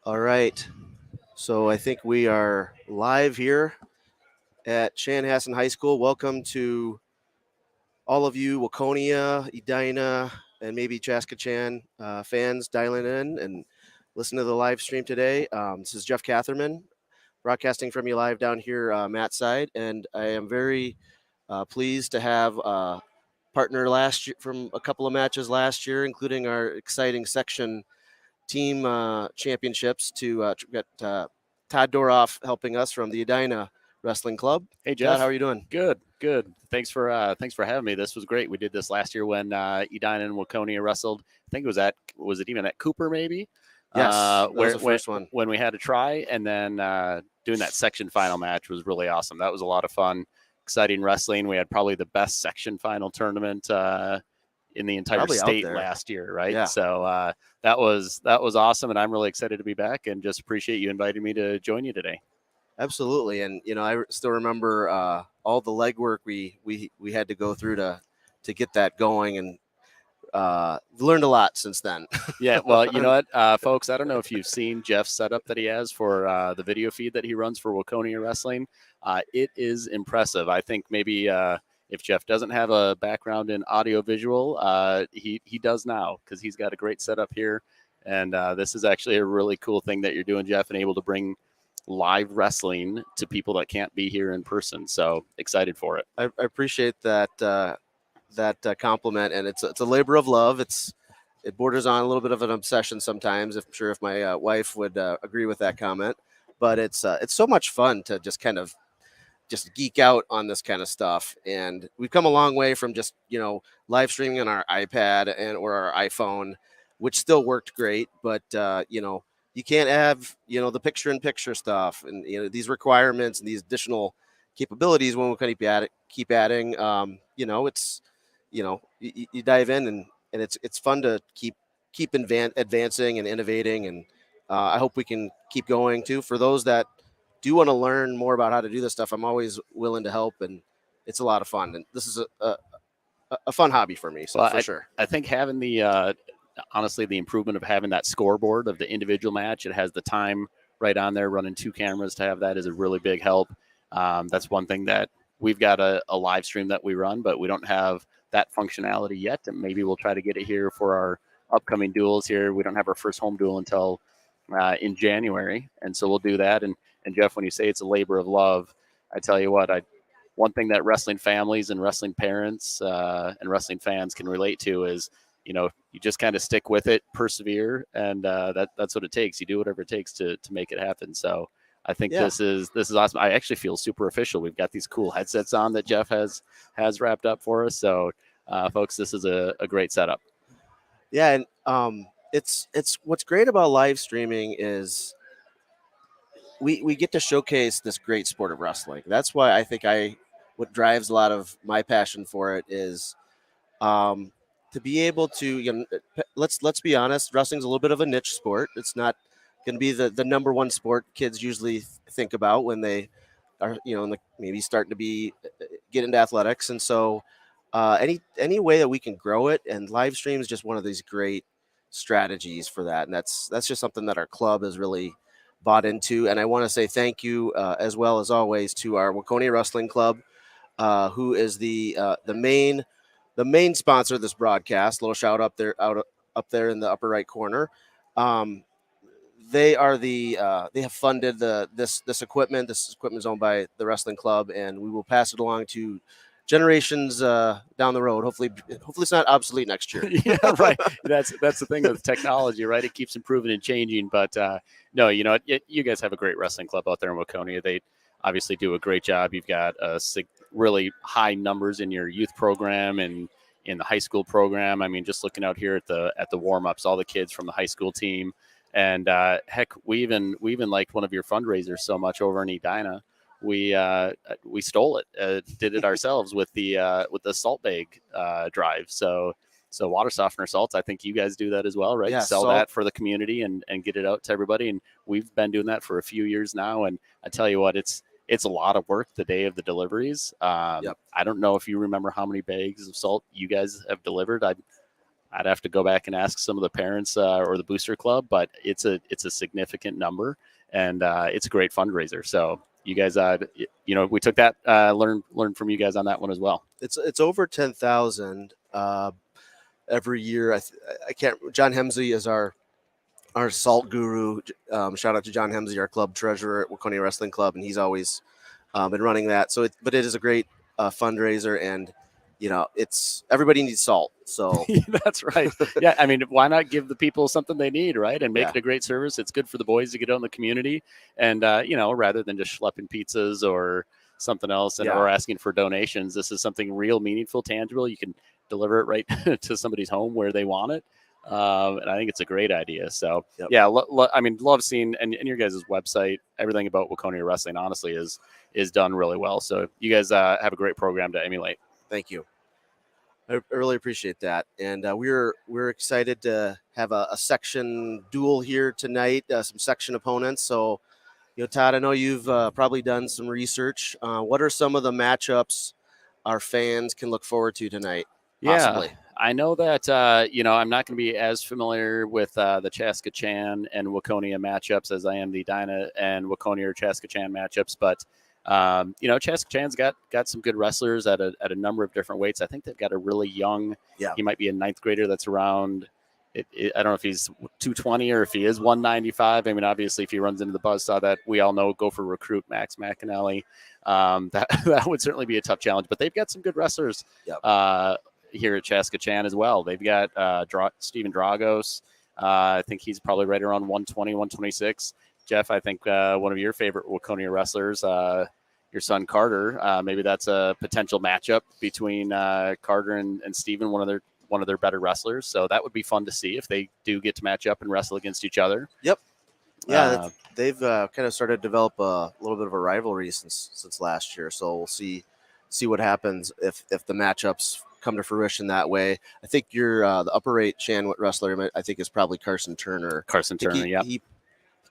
All right. So I think we are live here at Chanhassen High School. Welcome to all of you Waconia, Edina, and maybe Chaska fans dialing in and listen to the live stream today. This is Jeff Catherman broadcasting from you live down here, Matt's side, and I am very pleased to have partner last year from a couple of matches last year, including our exciting section team championships to get Todd Doroff helping us from the Edina Wrestling Club. Hey Todd, Jeff, how are you doing? good. Thanks for having me. This was great. We did this last year when Edina and Waconia wrestled. I think was it even at Cooper maybe? Yes, that was Where the first one. when we had to try, and then doing that section final match was really awesome. That was a lot of fun, exciting wrestling. We had probably the best section final tournament in the entire Probably out state there. last year, right? Yeah. So that was awesome, and I'm really excited to be back, and just appreciate you inviting me to join you today. Absolutely, and I still remember all the legwork we had to go through to get that going, and learned a lot since then. Yeah, well, you know what, folks, I don't know if you've seen Jeff's setup that he has for the video feed that he runs for Waconia Wrestling. It is impressive. I think maybe if Jeff doesn't have a background in audio visual, he does now, because he's got a great setup here. And this is actually a really cool thing that you're doing, Jeff, and able to bring live wrestling to people that can't be here in person. So excited for it. I appreciate that compliment, and it's a labor of love. It borders on a little bit of an obsession sometimes. I'm sure if my wife would agree with that comment, but it's so much fun to just kind of just geek out on this kind of stuff. And we've come a long way from just live streaming on our iPad or our iPhone, which still worked great, but you can't have the picture-in-picture stuff and these requirements and these additional capabilities when we kind of keep adding. It's you dive in and it's fun to keep advancing and innovating, and I hope we can keep going too. For those that do want to learn more about how to do this stuff, I'm always willing to help, and it's a lot of fun. And this is a fun hobby for me, so Well, for sure. I think having honestly, the improvement of having that scoreboard of the individual match, it has the time right on there, running two cameras, to have that is a really big help. That's one thing that we've got a live stream that we run, but we don't have that functionality yet. And maybe we'll try to get it here for our upcoming duels here. We don't have our first home duel until in January. And so we'll do that. And Jeff, when you say it's a labor of love, I tell you what, one thing that wrestling families and wrestling parents and wrestling fans can relate to is, you just kind of stick with it, persevere, and that's what it takes. You do whatever it takes to make it happen. So I think this is awesome. I actually feel super official. We've got these cool headsets on that Jeff has wrapped up for us. So folks, this is a great setup. Yeah, and it's what's great about live streaming is we get to showcase this great sport of wrestling. That's why I think what drives a lot of my passion for it is to be able to, let's be honest, wrestling's a little bit of a niche sport. It's not going to be the number one sport kids usually think about when they are, maybe starting to get into athletics. And so any way that we can grow it, and live stream is just one of these great strategies for that. And that's just something that our club has really bought into. And I want to say thank you as well as always to our Waconia Wrestling Club, who is the main sponsor of this broadcast. Little shout up there in the upper right corner. They are they have funded this equipment. This equipment is owned by the wrestling club, and we will pass it along to generations down the road. Hopefully it's not obsolete next year. Yeah, right. That's the thing with technology, right? It keeps improving and changing. But no, you guys have a great wrestling club out there in Waconia. They obviously do a great job. You've got really high numbers in your youth program and in the high school program. I mean, just looking out here at the warm-ups, all the kids from the high school team. And heck, we even liked one of your fundraisers so much over in Edina. We stole it, did it ourselves with the salt bag drive. So water softener salts, I think you guys do that as well, right? Yeah, Sell that for the community and get it out to everybody. And we've been doing that for a few years now. And I tell you what, it's a lot of work the day of the deliveries. I don't know if you remember how many bags of salt you guys have delivered. I'd have to go back and ask some of the parents or the booster club, but it's a significant number, and it's a great fundraiser. So you guys, we took that learned from you guys on that one as well. It's over 10,000 every year. I can't. John Hemsley is our salt guru. Shout out to John Hemsley, our club treasurer at Waconia Wrestling Club, and he's always been running that. So but it is a great fundraiser, and it's everybody needs salt. So that's right. Yeah, I mean, why not give the people something they need, right? And make Yeah. it a great service. It's good for the boys to get out in the community, and rather than just schlepping pizzas or something else or asking for donations, this is something real, meaningful, tangible. You can deliver it right to somebody's home where they want it. And I think it's a great idea. So Yep. yeah, I mean, love seeing and your guys' website, everything about Waconia Wrestling, honestly, is done really well. So you guys have a great program to emulate. Thank you. I really appreciate that, and we're excited to have a section duel here tonight. Some section opponents. So, Todd, I know you've probably done some research. What are some of the matchups our fans can look forward to tonight? Possibly. Yeah, I know that, I'm not going to be as familiar with the Chaska Chan and Waconia matchups as I am the Edina and Waconia or Chaska Chan matchups. But, Chaska Chan's got some good wrestlers at a number of different weights. I think they've got a really young, he might be a ninth grader that's around, I don't know if he's 220 or if he is 195. I mean, obviously, if he runs into the buzzsaw that we all know, go for recruit Max McAnally. That would certainly be a tough challenge. But they've got some good wrestlers. Yep. Here at Chaska Chan as well. They've got Steven Dragos. I think he's probably right around 120, 126. Jeff, I think one of your favorite Waconia wrestlers, your son Carter, maybe that's a potential matchup between Carter and Steven, one of their better wrestlers. So that would be fun to see if they do get to match up and wrestle against each other. Yep. Yeah, they've kind of started to develop a little bit of a rivalry since last year. So we'll see what happens if the matchups come to fruition that way. I think the upper rate Chan wrestler, I think, is probably Carson Turner. Yeah.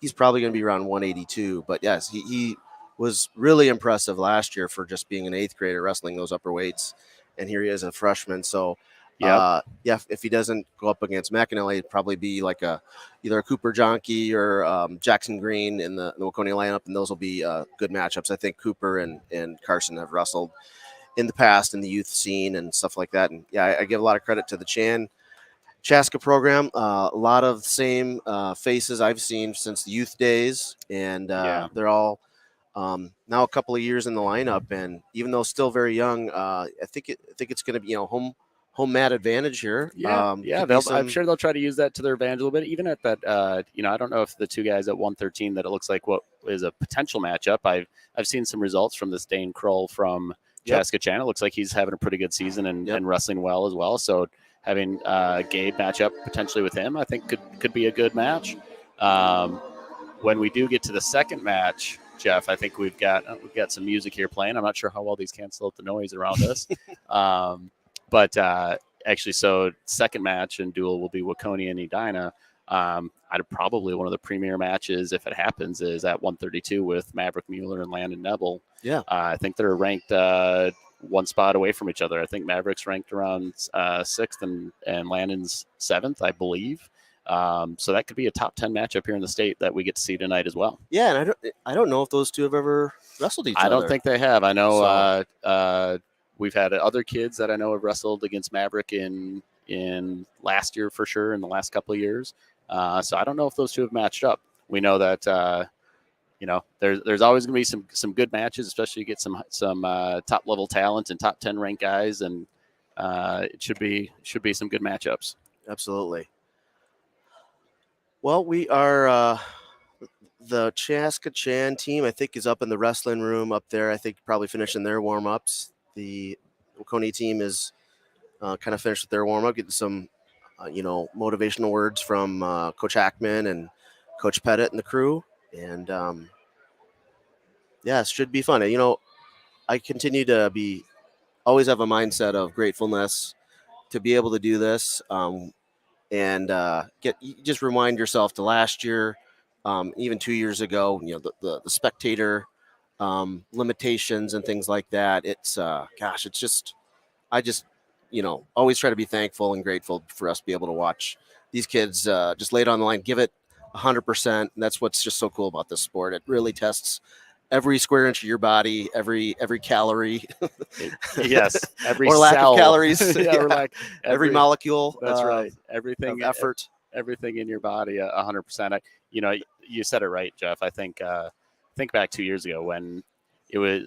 He's probably going to be around 182. But yes, he was really impressive last year for just being an eighth grader wrestling those upper weights, and here he is a freshman. So if he doesn't go up against McAnally, it'd probably be like either a Cooper Jonke or Jackson Green in the Waconia lineup, and those will be good matchups. I think Cooper and Carson have wrestled in the past in the youth scene and stuff like that. And I give a lot of credit to the Chaska program. A lot of the same faces I've seen since the youth days, and they're all now a couple of years in the lineup. And even though still very young, I think it's going to be home mat advantage here. I'm sure they'll try to use that to their advantage a little bit. Even at that, I don't know if the two guys at 113 that it looks like what is a potential matchup. I've seen some results from this Dane Kroll from Chaska Chan. It looks like he's having a pretty good season and wrestling well as well. So having Gabe match up potentially with him, I think could be a good match. When we do get to the second match, Jeff, I think we've got some music here playing. I'm not sure how well these cancel out the noise around us. But actually, so second match and duel will be Waconia and Edina. I'd probably one of the premier matches, if it happens, is at 132 with Maverick Mueller and Landon Nebel. Yeah. I think they're ranked one spot away from each other. I think Maverick's ranked around 6th and Landon's 7th, I believe. So that could be a top 10 matchup here in the state that we get to see tonight as well. Yeah, and I don't know if those two have ever wrestled each other. I don't think they have. I know we've had other kids that I know have wrestled against Maverick in last year for sure, in the last couple of years. So I don't know if those two have matched up. We know that there's always going to be some good matches, especially you get some top level talent and top 10 ranked guys, and it should be some good matchups. Absolutely. Well, we are the Chaska Chan team, I think, is up in the wrestling room up there. I think probably finishing their warm ups. The Waconia team is kind of finished with their warm up, getting some motivational words from Coach Ackman and Coach Pettit and the crew. And it should be fun. I continue to always have a mindset of gratefulness to be able to do this. And just remind yourself to last year, even 2 years ago, the spectator limitations and things like that. It's it's just, always try to be thankful and grateful for us to be able to watch these kids just lay it on the line, give it 100%. And that's what's just so cool about this sport. It really tests every square inch of your body, every calorie, Yes, every or lack cell. of calories, Yeah, or like every molecule. That's right. Of Everything, effort. everything in your body, 100%. You said it right, Jeff. I think back 2 years ago when it was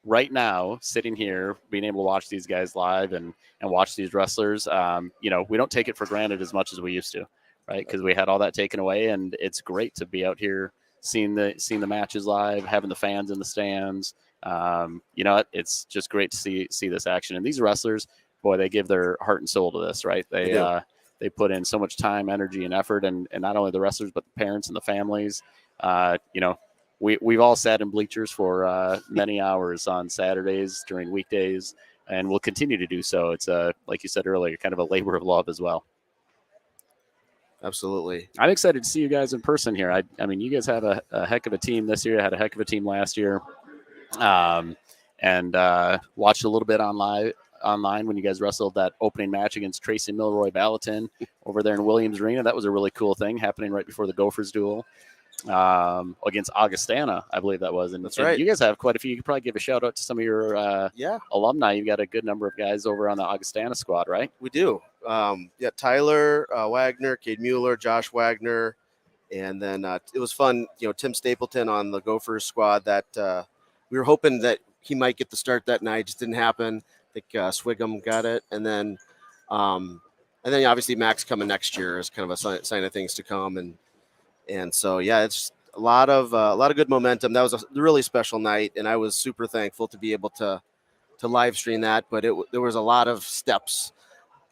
right now sitting here being able to watch these guys live and watch these wrestlers. We don't take it for granted as much as we used to, right? Because we had all that taken away, and it's great to be out here seeing the matches live, having the fans in the stands. It's just great to see this action. And these wrestlers, boy, they give their heart and soul to this, right? They put in so much time, energy, and effort, and not only the wrestlers but the parents and the families. We've all sat in bleachers for many hours on Saturdays during weekdays, and we'll continue to do so. It's like you said earlier, kind of a labor of love as well. Absolutely. I'm excited to see you guys in person here. I mean, you guys have a heck of a team this year. Had a heck of a team last year, and watched a little bit online when you guys wrestled that opening match against Tracy Milroy Ballatin over there in Williams Arena. That was a really cool thing happening right before the Gophers duel against Augustana, I believe that was. And that's right. You guys have quite a few. You could probably give a shout out to some of your alumni. You've got a good number of guys over on the Augustana squad, right? We do. Tyler Wagner, Cade Mueller, Josh Wagner, and then it was fun. Tim Stapleton on the Gophers squad that we were hoping that he might get the start that night. Just didn't happen. I think Swigum got it, and then obviously Max coming next year is kind of a sign of things to come, and so it's a lot of good momentum. That was a really special night, and I was super thankful to be able to live stream that. But there was a lot of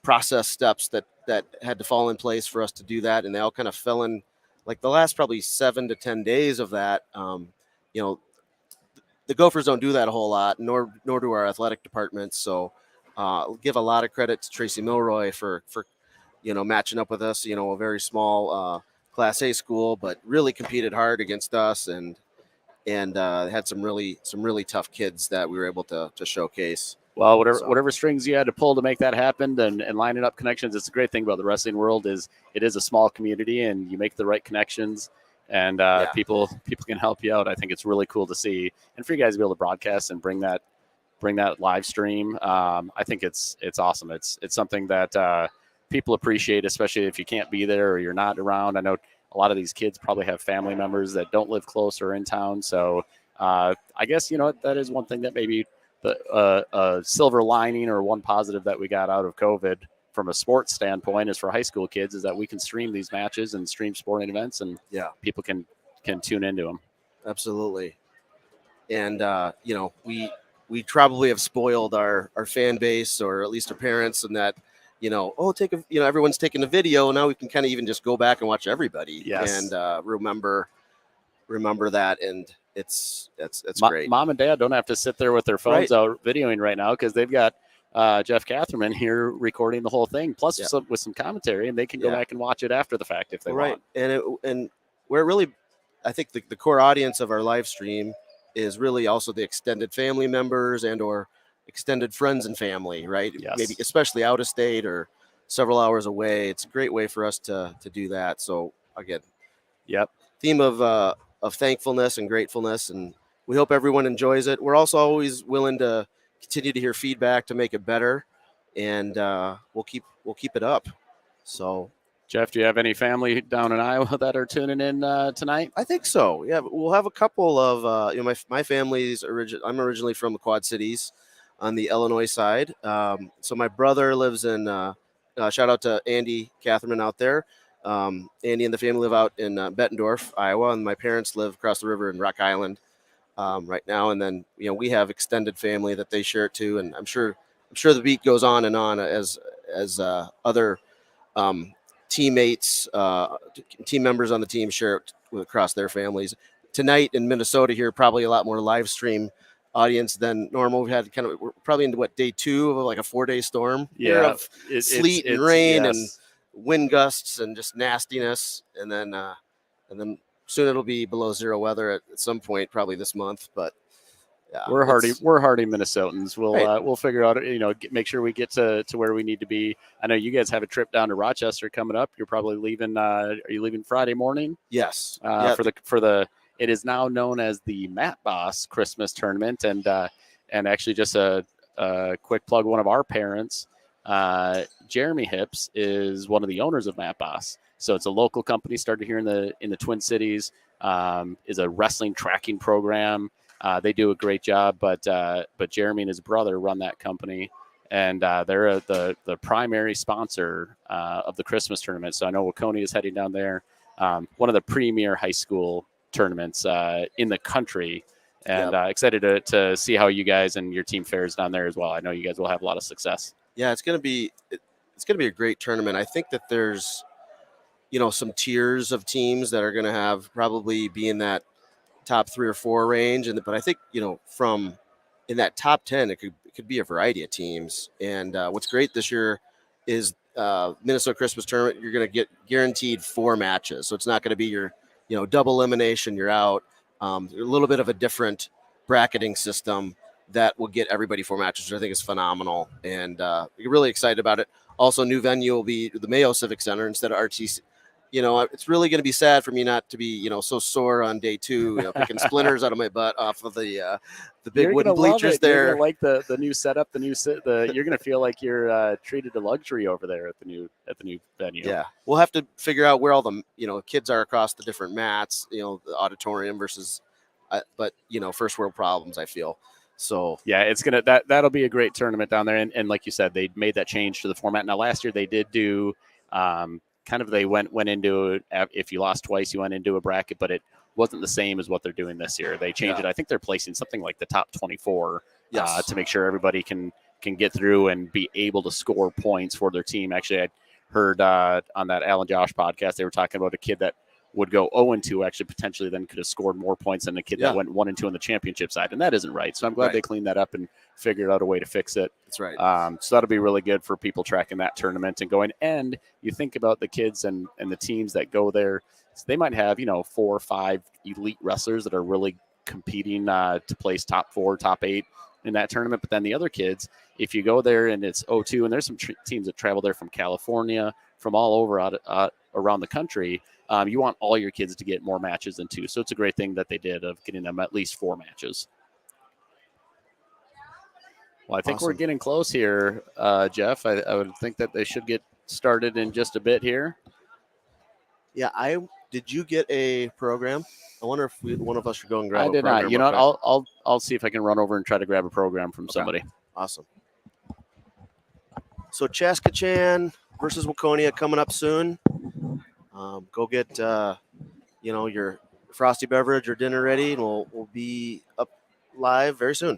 process steps that had to fall in place for us to do that, and they all kind of fell in like the last probably 7 to 10 days of that. The Gophers don't do that a whole lot, nor do our athletic departments. So I'll give a lot of credit to Tracy Milroy for matching up with us. A very small Class A school, but really competed hard against us, and had some really tough kids that we were able to showcase. Well, whatever strings you had to pull to make that happen and lining up connections. It's a great thing about the wrestling world is it is a small community, and you make the right connections, and people can help you out. I think it's really cool to see, and for you guys to be able to broadcast and bring that live stream. I think it's awesome. It's something that people appreciate, especially if you can't be there or you're not around. I know a lot of these kids probably have family members that don't live close or in town. So I guess, that is one thing that maybe the silver lining or one positive that we got out of COVID from a sports standpoint is for high school kids is that we can stream these matches and stream sporting events, and people can tune into them. Absolutely. And, we probably have spoiled our fan base, or at least our parents, and that, everyone's taking a video. Now we can kind of even just go back and watch everybody and remember that. And it's great. Mom and dad don't have to sit there with their phones out videoing right now, because they've got Jeff Catherman here recording the whole thing, plus with some commentary, and they can go back and watch it after the fact if they want. And we're really, I think the core audience of our live stream is really also the extended family members and or extended friends and family, right? Yes. Maybe especially out of state or several hours away. It's a great way for us to do that. So again, theme of thankfulness and gratefulness, and we hope everyone enjoys it. We're also always willing to continue to hear feedback to make it better, and we'll keep it up. So, Jeff, do you have any family down in Iowa that are tuning in tonight? I think so. Yeah, we'll have a couple of my family's I'm originally from the Quad Cities on the Illinois side. So my brother lives in shout out to Andy Catherman out there. Andy and the family live out in Bettendorf, Iowa, and my parents live across the river in Rock Island right now. And then we have extended family that they share it too. And I'm sure the beat goes on and on as other teammates, team members on the team share it across their families. Tonight in Minnesota here, probably a lot more live stream audience than normal. We had we're probably into day 2 of like a 4-day storm of sleet and rain and wind gusts and just nastiness. And then soon it'll be below zero weather at some point, probably this month. But Yeah, We're hardy Minnesotans. We'll figure out, make sure we get to where we need to be. I know you guys have a trip down to Rochester coming up. You're probably leaving. Are you leaving Friday morning? Yes. For the it is now known as the Matt Boss Christmas Tournament, and actually just a quick plug. One of our parents, Jeremy Hips, is one of the owners of Matt Boss. So it's a local company started here in the Twin Cities. Is a wrestling tracking program. They do a great job, but Jeremy and his brother run that company, and they're the primary sponsor of the Christmas tournament. So I know Waconia is heading down there, one of the premier high school tournaments in the country, and excited to see how you guys and your team fares down there as well. I know you guys will have a lot of success. Yeah, it's gonna be a great tournament. I think that there's some tiers of teams that are gonna have probably be in that top 3 or 4 range, but I think from in that top 10 it could be a variety of teams. And what's great this year is Minnesota Christmas Tournament, you're going to get guaranteed 4 matches, so it's not going to be your double elimination, you're out. A little bit of a different bracketing system that will get everybody 4 matches, which I think is phenomenal, and you're really excited about it. Also, new venue will be the Mayo Civic Center instead of RTC. It's really going to be sad for me not to be, so sore on day 2, picking splinters out of my butt off of the big wooden bleachers there. You're like the new setup, you're going to feel like you're treated to luxury over there at the new venue. Yeah, we'll have to figure out where all the kids are across the different mats. The auditorium versus, but first world problems, I feel. So yeah, it's that'll be a great tournament down there. And like you said, they made that change to the format. Now last year they did do. They went into if you lost twice, you went into a bracket, but it wasn't the same as what they're doing this year. They changed it. I think they're placing something like the top 24 to make sure everybody can get through and be able to score points for their team. Actually, I heard on that Al and Josh podcast, they were talking about a kid that would go 0-2, actually potentially then could have scored more points than the kid that went 1-2 on the championship side. And that isn't right. So I'm glad they cleaned that up and figured out a way to fix it. That's right. So that'll be really good for people tracking that tournament and going. And you think about the kids and the teams that go there. So they might have, 4 or 5 elite wrestlers that are really competing to place top 4, top 8 in that tournament. But then the other kids, if you go there and it's 0-2, and there's some teams that travel there from California, from all over around the country, you want all your kids to get more matches than 2. So it's a great thing that they did of getting them at least 4 matches. Well, I think we're getting close here, Jeff. I would think that they should get started in just a bit here. Yeah, did you get a program? I wonder if one of us should go and grab a program. I did not. You know what? I'll see if I can run over and try to grab a program from somebody. Awesome. So Chaska versus Waconia coming up soon. Go get your frosty beverage or dinner ready, and we'll be up live very soon.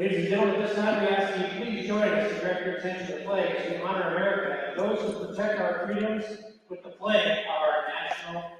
Ladies and gentlemen, this time we ask you please join us to direct your attention to the flag as we honor America and those who protect our freedoms with the flag of our national anthem.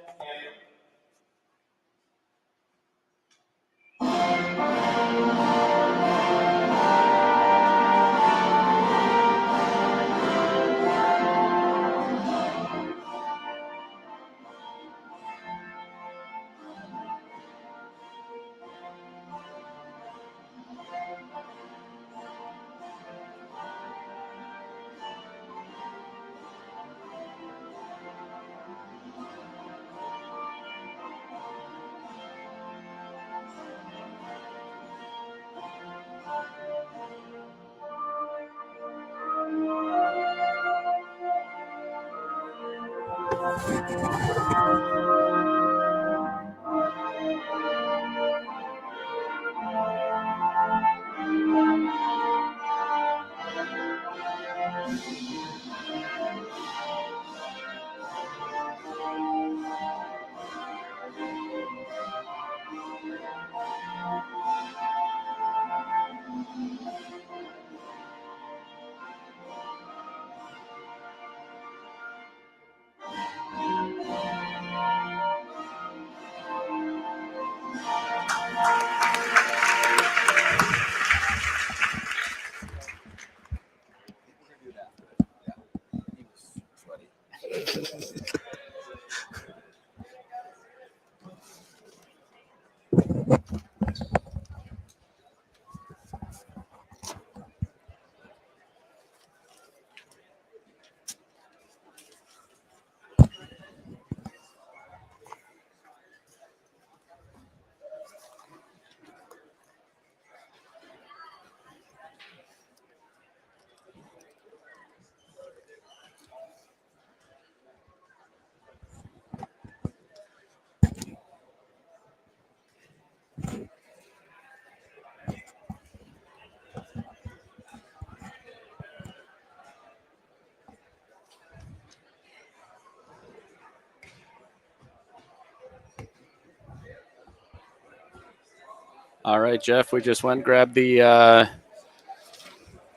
All right, Jeff, we just went and grabbed the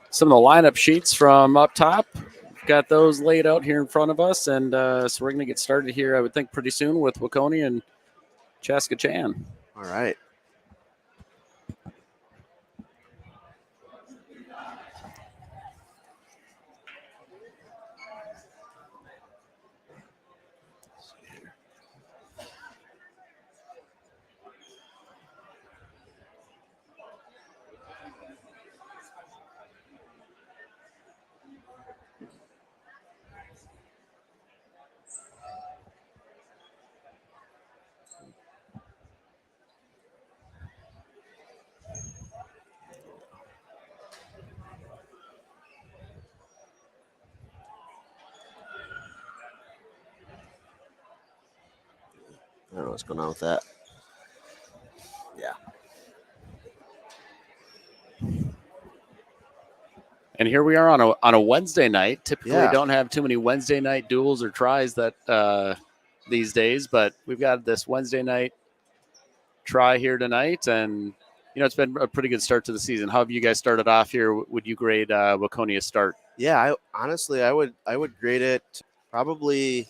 some of the lineup sheets from up top. Got those laid out here in front of us, and so we're going to get started here, I would think, pretty soon with Waconia and Chaska Chan. All right. I don't know what's going on with that. Yeah. And here we are on a Wednesday night. Typically, Yeah. don't have too many Wednesday night duels or tries that these days, but we've got this Wednesday night try here tonight, and it's been a pretty good start to the season. How have you guys started off here? Would you grade Waconia's start? Yeah, I would grade it probably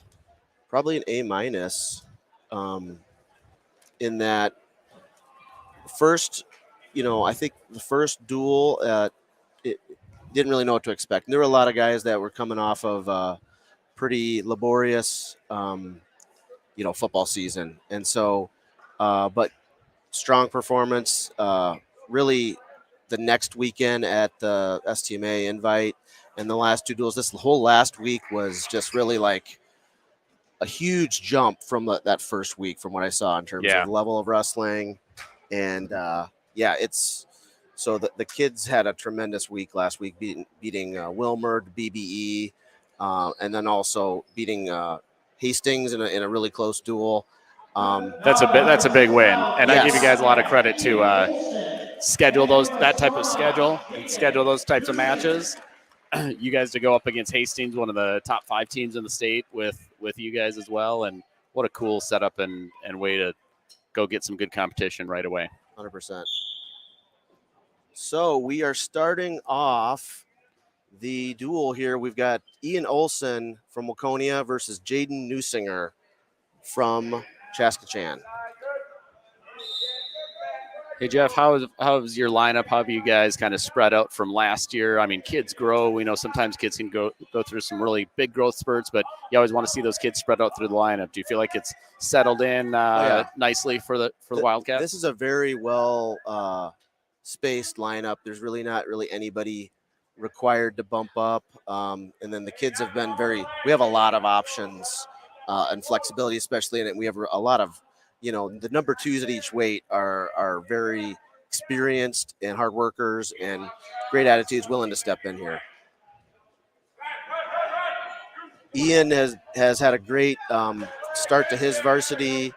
an A minus. In that first, I think the first duel, it didn't really know what to expect. There were a lot of guys that were coming off of pretty laborious, football season, and so, but strong performance. Really, the next weekend at the STMA invite and the last two duels. This whole last week was just really like a huge jump from that first week from what I saw in terms of the level of wrestling. And it's so the kids had a tremendous week last week, beating Wilmer, BBE, and then also beating Hastings in a really close duel. That's a big win, and I give you guys a lot of credit to schedule that type of schedule and schedule those types of matches. You guys to go up against Hastings, one of the top 5 teams in the state, with you guys as well, and what a cool setup and way to go get some good competition right away. 100%. So we are starting off the duel here. We've got Ian Olson from Waconia versus Jaden Newsinger from Chaska. Hey Jeff, how's your lineup? How have you guys kind of spread out from last year? I mean, kids grow. We know sometimes kids can go through some really big growth spurts, but you always want to see those kids spread out through the lineup. Do you feel like it's settled in nicely for the Wildcats? This is a very well spaced lineup. There's really not anybody required to bump up, and then the kids have been we have a lot of options and flexibility, especially in it. We have a lot of, the number twos at each weight are very experienced and hard workers and great attitudes, willing to step in here. Ian has had a great start to his varsity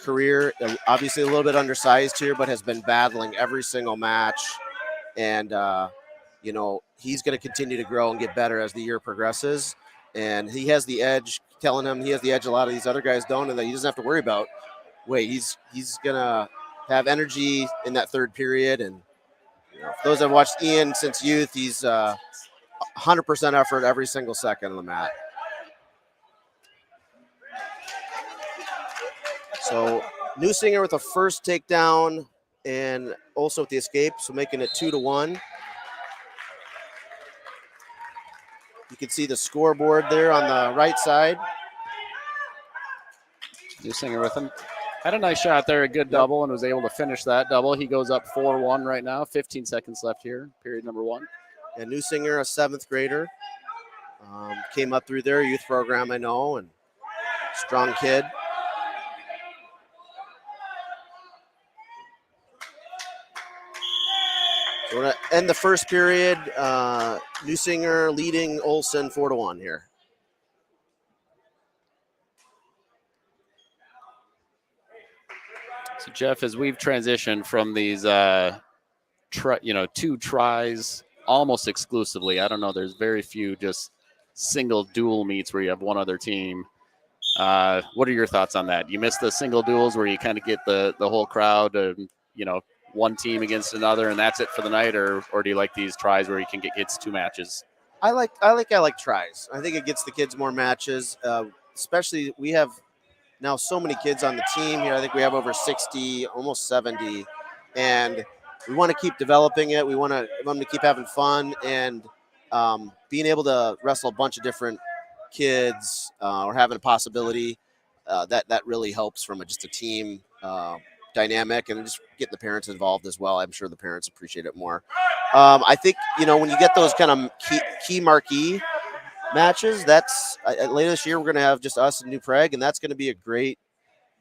career. Obviously a little bit undersized here, but has been battling every single match. And, he's going to continue to grow and get better as the year progresses. And he has the edge, telling him he has the edge a lot of these other guys don't, and that he doesn't have to worry about weight. He's going to have energy in that third period. And those that have watched Ian since youth, he's 100% effort every single second on the mat. So Newsinger with a first takedown and also with the escape, so making it 2-1. You can see the scoreboard there on the right side. Newsinger with him. Had a nice shot there, a good double, and was able to finish that double. He goes up 4-1 right now, 15 seconds left here, period number 1. And Newsinger, a 7th grader, came up through their youth program, I know, and strong kid. So we're going to end the first period. Newsinger leading Olson 4-1 here. So Jeff, as we've transitioned from these, 2 tries almost exclusively, I don't know, there's very few just single duel meets where you have one other team. What are your thoughts on that? You miss the single duels where you kind of get the whole crowd, one team against another, and that's it for the night, or do you like these tries where you can get kids 2 matches? I like tries. I think it gets the kids more matches, especially we have now so many kids on the team here. I think we have over 60, almost 70, and we want to keep developing it. We want them to keep having fun, and being able to wrestle a bunch of different kids or having a possibility that really helps from just a team dynamic, and just getting the parents involved as well. I'm sure the parents appreciate it more. I think, when you get those kind of key marquee matches, that's later this year we're going to have just us and New Prague, and that's going to be a great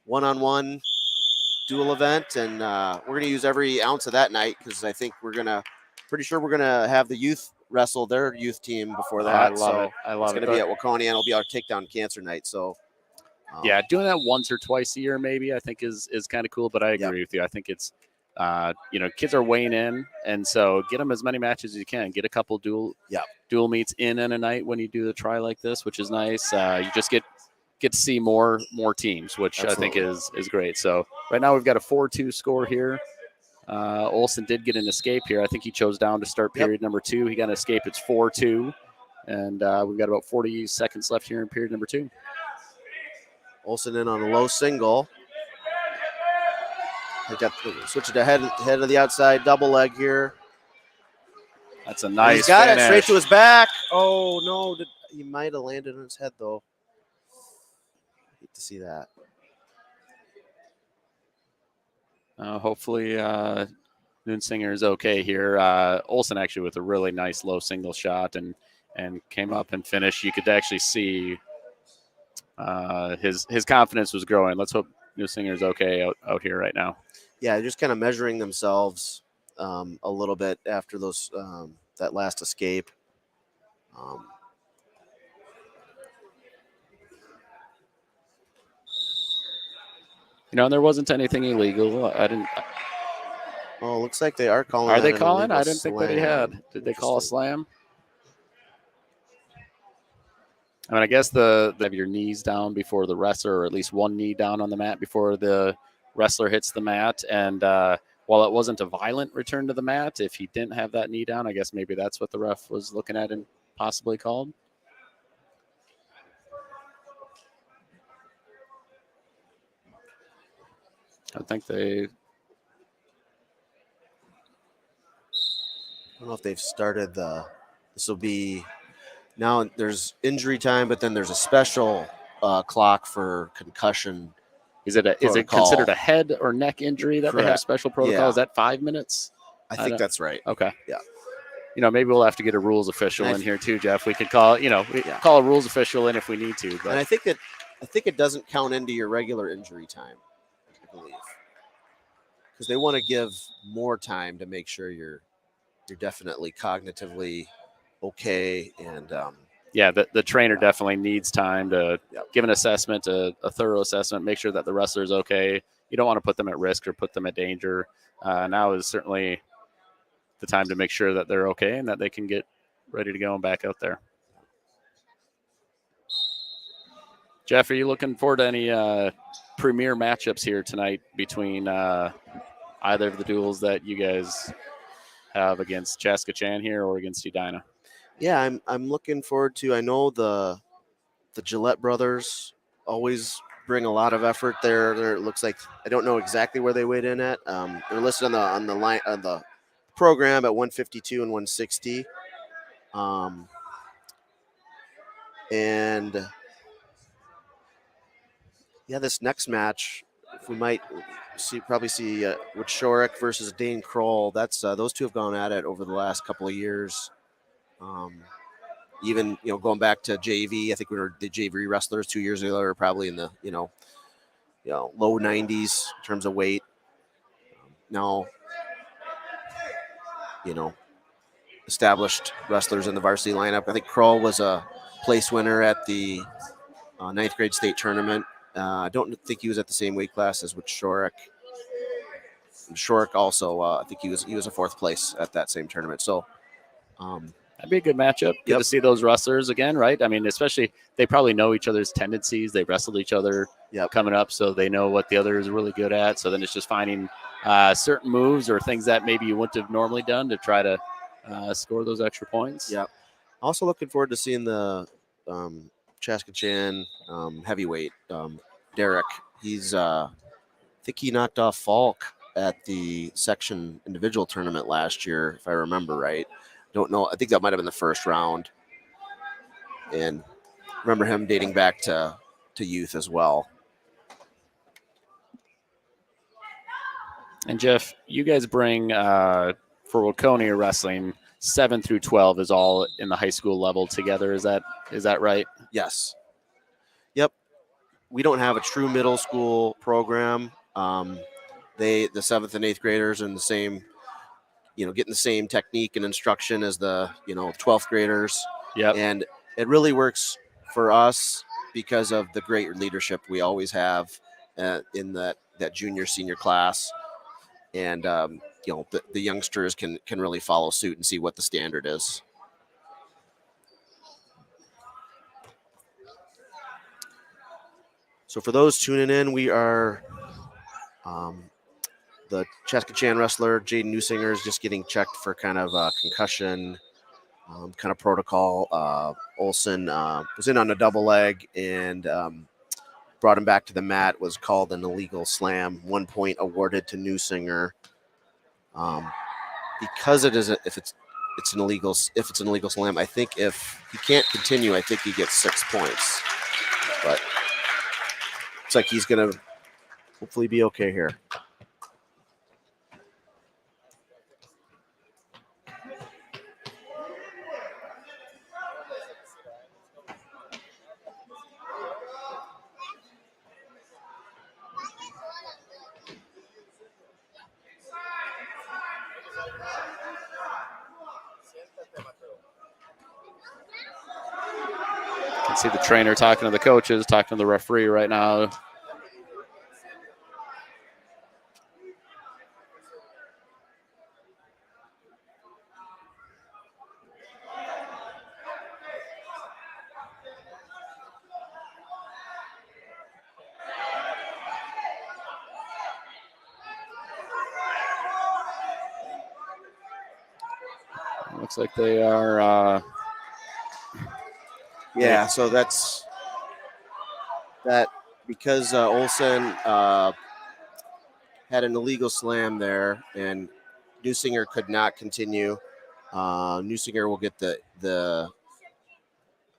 one-on-one dual event, and we're going to use every ounce of that night, because I think pretty sure we're going to have the youth wrestle their youth team before that. I love it. It's going to be at Waconia, and it'll be our takedown cancer night. So yeah, doing that once or twice a year maybe I think is kind of cool, but I agree with you. I think it's kids are weighing in, and so get them as many matches as you can. Get a couple dual meets in a night when you do the try like this, which is nice. You just get to see more teams, which Absolutely. I think is great. So right now we've got a 4-2 score here. Olson did get an escape here. I think he chose down to start period number 2. He got an escape. It's 4-2, and we've got about 40 seconds left here in period number 2. Olson in on a low single. They got switch it to head of the outside double leg here. That's a nice He's got finish. It straight to his back. Oh, no. He might have landed on his head, though. Hate to see that. Hopefully Newsinger is okay here. Olson actually with a really nice low single shot and came up and finished. You could actually see his confidence was growing. Let's hope Newsinger is okay out here right now. Yeah, just kind of measuring themselves a little bit after those that last escape. And there wasn't anything illegal. I didn't. Oh, looks like they are calling. Are they calling? I didn't think that he had. Did they call a slam? I mean, I guess have your knees down before the wrestler, or at least one knee down on the mat before the wrestler hits the mat. And while it wasn't a violent return to the mat, if he didn't have that knee down, I guess maybe that's what the ref was looking at and possibly called. I think they. I don't know if they've started this will be, now there's injury time, but then there's a special clock for concussion. Is it protocol. considered a head or neck injury that they have Correct. special protocol? Yeah. Is that 5 minutes? I think that's right. Okay. Yeah. Maybe we'll have to get a rules official in here too, Jeff. We could call, call a rules official in if we need to. But And I think it doesn't count into your regular injury time, I believe, because they want to give more time to make sure you're definitely cognitively okay. And the trainer definitely needs time to give an assessment, a thorough assessment, make sure that the wrestler's okay. You don't want to put them at risk or put them at danger. Now is certainly the time to make sure that they're okay and that they can get ready to go and back out there. Jeff, are you looking forward to any premier matchups here tonight between either of the duels that you guys have against Chaska Chan here or against Edina? Yeah, I'm looking forward to. I know the Gillette brothers always bring a lot of effort there. It looks like, I don't know exactly where they weighed in at. They're listed on the line on the program at 152 and 160. And this next match, we might probably see Waconia versus Dane Kroll. That's those two have gone at it over the last couple of years. Even going back to JV, I think we were the JV wrestlers 2 years ago. We were probably in the low 90s in terms of weight. Now, established wrestlers in the varsity lineup. I think Kroll was a place winner at the ninth grade state tournament. I don't think he was at the same weight class as with Shorik. Shorik also, I think he was a fourth place at that same tournament. So that'd be a good matchup. Good to see those wrestlers again, right? I mean, especially they probably know each other's tendencies. They wrestled each other coming up, so they know what the other is really good at. So then it's just finding certain moves or things that maybe you wouldn't have normally done to try to score those extra points. Yeah. Also looking forward to seeing the Chaska Chan heavyweight Derek. He's I think he knocked off Falk at the section individual tournament last year, if I remember right. Don't know. I think that might have been the first round. And remember him dating back to youth as well. And Jeff, you guys bring for Waconia wrestling 7 through 12 is all in the high school level together. Is that right? Yes. Yep. We don't have a true middle school program. The 7th and 8th graders are in the same, getting the same technique and instruction as the 12th graders. Yep. And it really works for us because of the great leadership we always have in that junior senior class. And the youngsters can really follow suit and see what the standard is. So for those tuning in, we are the Chaska Chan wrestler Jaden Newsinger is just getting checked for kind of concussion kind of protocol. Olson was in on a double leg and brought him back to the mat, was called an illegal slam. 1 point awarded to Newsinger. Because if it's an illegal slam, I think if he can't continue, I think he gets 6 points. But it's like he's gonna hopefully be okay here. You can see the trainer talking to the coaches, talking to the referee right now. Looks like they are. Yeah, so that's that because Olsen had an illegal slam there, and Newsinger could not continue. Newsinger will get the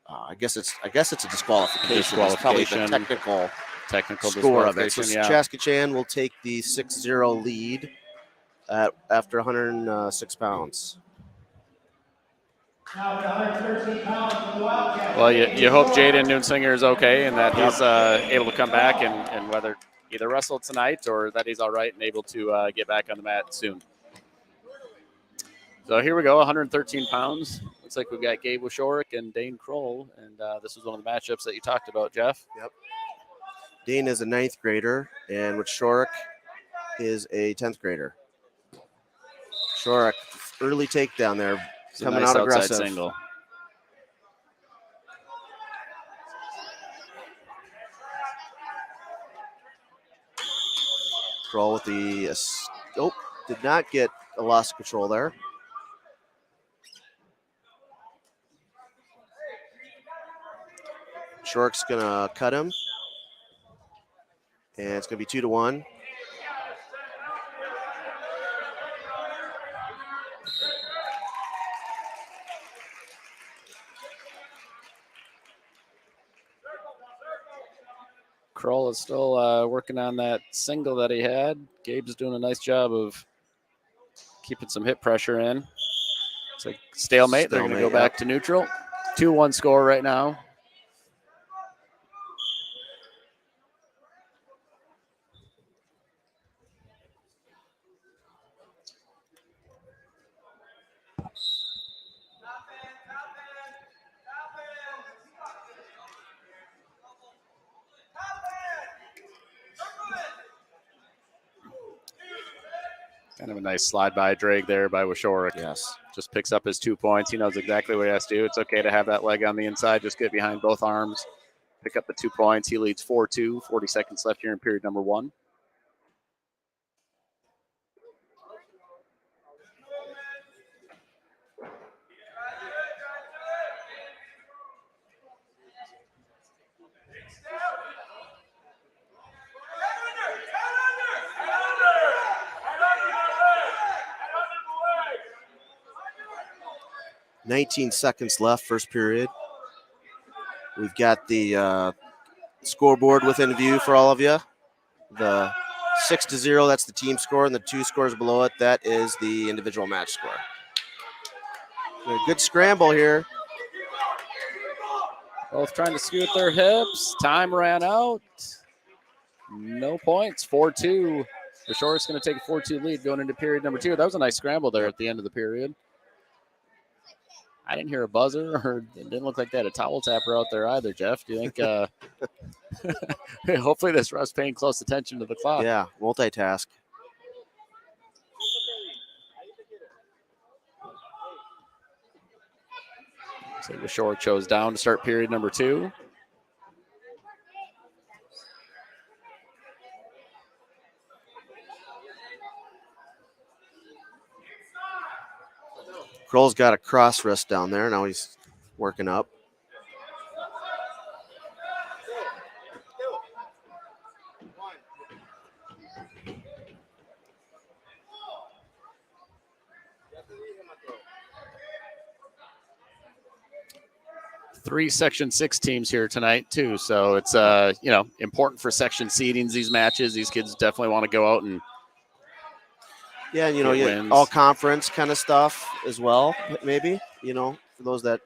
I guess it's a disqualification. It's probably the Technical score of it. So disqualification, yeah. Chaska Chan will take the 6-0 lead after 106 pounds. Now for 113 pounds for the Wildcats. Well, you hope Jaden Nunsinger is okay and that he's able to come back and whether either wrestle tonight or that he's all right and able to get back on the mat soon. So here we go, 113 pounds. Looks like we've got Gabe Washorek and Dane Kroll, and this was one of the matchups that you talked about, Jeff. Yep. Dane is a 9th grader, and Washorek is a 10th grader. Washorek, early takedown there, It's a coming nice out outside aggressive. single. Kroll with the did not get a loss of control there. Shorek's gonna cut him, and it's gonna be 2-1. Kroll is still working on that single that he had. Gabe's doing a nice job of keeping some hip pressure in. It's like stalemate. They're going to go back to neutral. 2-1 score right now. Kind of a nice slide by drag there by Washorek. Yes. Just picks up his 2 points. He knows exactly what he has to do. It's okay to have that leg on the inside. Just get behind both arms. Pick up the 2 points. He leads 4-2. 40 seconds left here in period number 1. $19 seconds left, first period. We've got the scoreboard within view for all of you. The 6-0, that's the team score, and the 2 scores below it, that is the individual match score. A good scramble here. Both trying to scoot their hips. Time ran out. No points. 4-2. Washorek's going to take a 4-2 lead going into period number 2. That was a nice scramble there at the end of the period. I didn't hear a buzzer, or it didn't look like they had a towel tapper out there either, Jeff. Do you think hopefully this ref's paying close attention to the clock? Yeah, multitask. So Washorek chose down to start period number 2. Kroll's got a cross wrist down there. Now he's working up. Three Section 6 teams here tonight, too. So it's, important for section seedings, these matches. These kids definitely want to go out and yeah, wins. All conference kind of stuff as well, maybe, for those that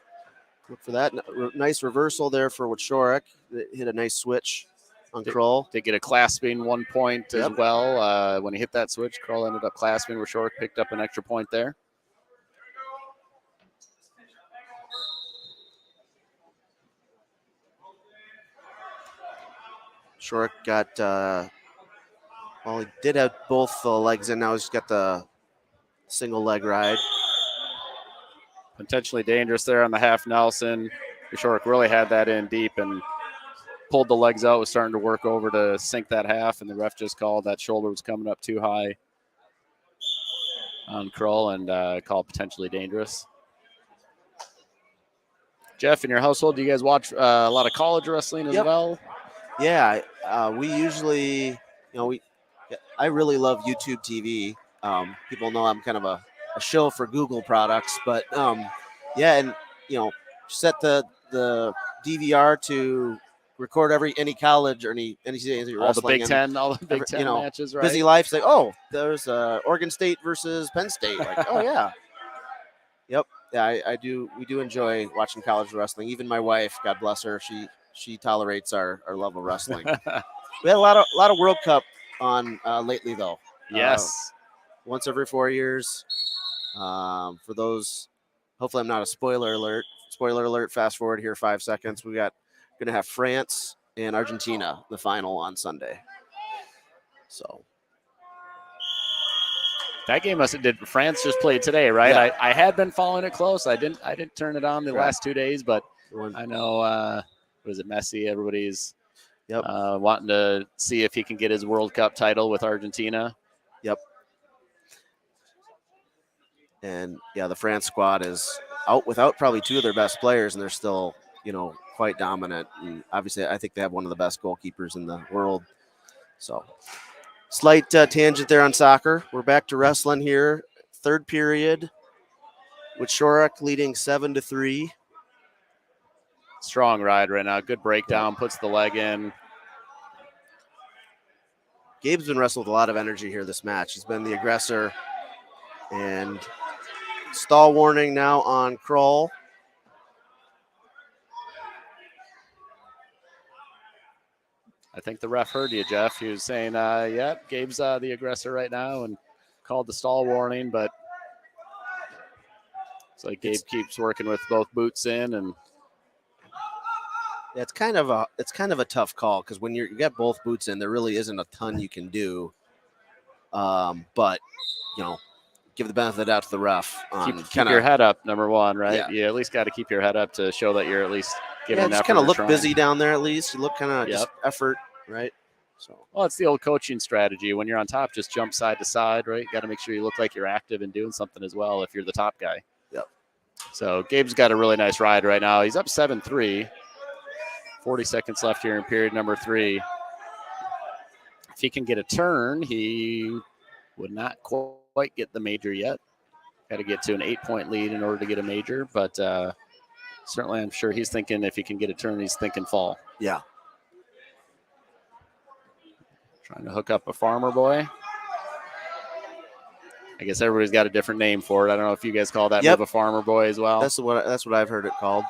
look for that. Nice reversal there for Washorek. Hit a nice switch on Kroll. They get a clasping 1 point as well. When he hit that switch, Kroll ended up clasping. Washorek picked up an extra point there. Washorek got, he did have both legs in. Now he's got the single leg ride. Potentially dangerous there on the half Nelson. Washorek really had that in deep and pulled the legs out, was starting to work over to sink that half, and the ref just called that shoulder was coming up too high on Kroll and called potentially dangerous. Jeff, in your household, do you guys watch a lot of college wrestling as Yep. well? Yeah, we usually, I really love YouTube TV. People know I'm kind of a shill for Google products, but yeah, and set the DVR to record any college or any All the wrestling. Big Ten, all the Big Ten matches, right? Busy life's like, oh, there's Oregon State versus Penn State. Like, oh yeah, yep, yeah, I do. We do enjoy watching college wrestling. Even my wife, God bless her, she tolerates our love of wrestling. We had a lot of World Cup on lately though. Yes. Once every 4 years. For those, hopefully I'm not a spoiler alert. Spoiler alert, fast forward here 5 seconds. We got going to have France and Argentina, the final on Sunday. So that game did France just played today, right? Yeah. I had been following it close. I didn't turn it on the last 2 days, but I know was it Messi? Everybody's wanting to see if he can get his World Cup title with Argentina. Yep. And yeah, the France squad is out without probably two of their best players, and they're still, quite dominant. And obviously, I think they have one of the best goalkeepers in the world. So, slight tangent there on soccer. We're back to wrestling here. Third period, with Shorak leading 7-3. Strong ride right now. Good breakdown. Puts the leg in. Gabe's been wrestling with a lot of energy here this match. He's been the aggressor. And stall warning now on Kroll. I think the ref heard you, Jeff. He was saying, Gabe's the aggressor right now and called the stall warning, but it's like Gabe keeps working with both boots in, and it's kind of a tough call because when you got both boots in, there really isn't a ton you can do. But give the benefit of the doubt to the ref. Keep your head up, number one, right? Yeah. You at least got to keep your head up to show that you're at least giving an effort. Just kind of look trying. busy down there at least. You look kind of just effort, right? So. Well, it's the old coaching strategy. When you're on top, just jump side to side, right? You got to make sure you look like you're active and doing something as well if you're the top guy. Yep. So Gabe's got a really nice ride right now. He's up 7-3. 40 seconds left here in period number 3. If he can get a turn, he would not quite get the major yet. Got to get to an 8-point lead in order to get a major, but certainly I'm sure he's thinking if he can get a turn, he's thinking fall. Yeah. Trying to hook up a farmer boy. I guess everybody's got a different name for it. I don't know if you guys call that move a farmer boy as well. That's what I've heard it called.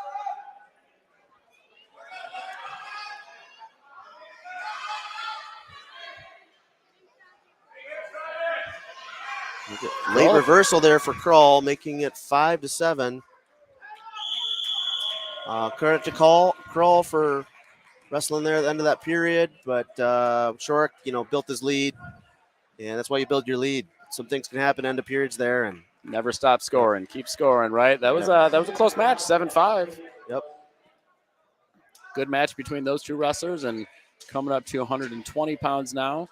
Late reversal there for Kroll, making it 5-7. Credit to Kroll for wrestling there at the end of that period, but Shorak, built his lead, and that's why you build your lead. Some things can happen end of periods there, and never stop scoring. Keep scoring, right? That was a close match, 7-5. Yep. Good match between those two wrestlers, and coming up to 120 pounds now.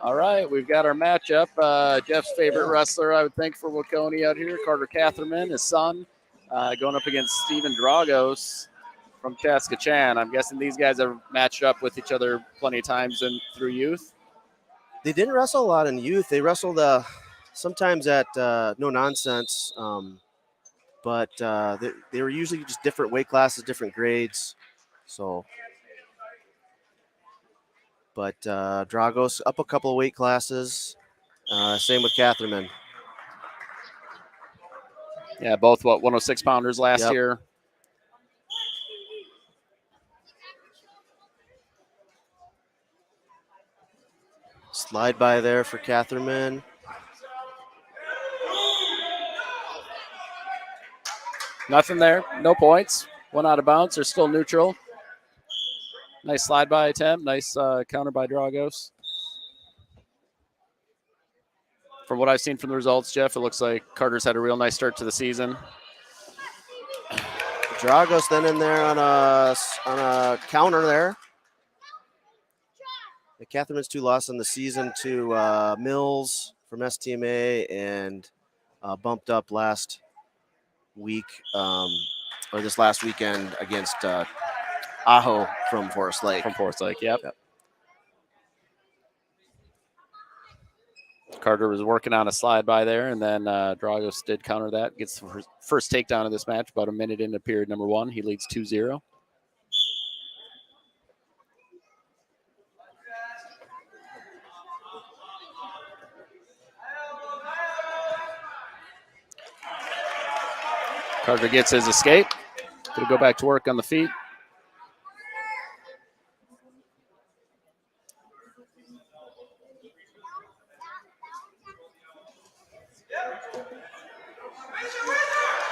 All right, we've got our matchup. Jeff's favorite wrestler, I would think, for Waconia out here, Carter Catherman, his son, going up against Steven Dragos from Chaska Chan. I'm guessing these guys have matched up with each other plenty of times through youth. They didn't wrestle a lot in youth. They wrestled sometimes at No Nonsense, but they were usually just different weight classes, different grades. So, but Dragos up a couple of weight classes. Same with Catherman. Yeah, both 106 pounders last year. Slide by there for Catherman. Nothing there. No points. One out of bounds. They're still neutral. Nice slide by attempt. Nice counter by Dragos. From what I've seen from the results, Jeff, it looks like Carter's had a real nice start to the season. Dragos then in there on a counter there. The Catherine's 2 lost in the season to Mills from STMA and bumped up last week or this last weekend against Aho from Forest Lake. Yep. Carter was working on a slide by there, and then Dragos did counter that. Gets the first takedown of this match about a minute into period number 1. He leads 2-0. Carter gets his escape. Going to go back to work on the feet.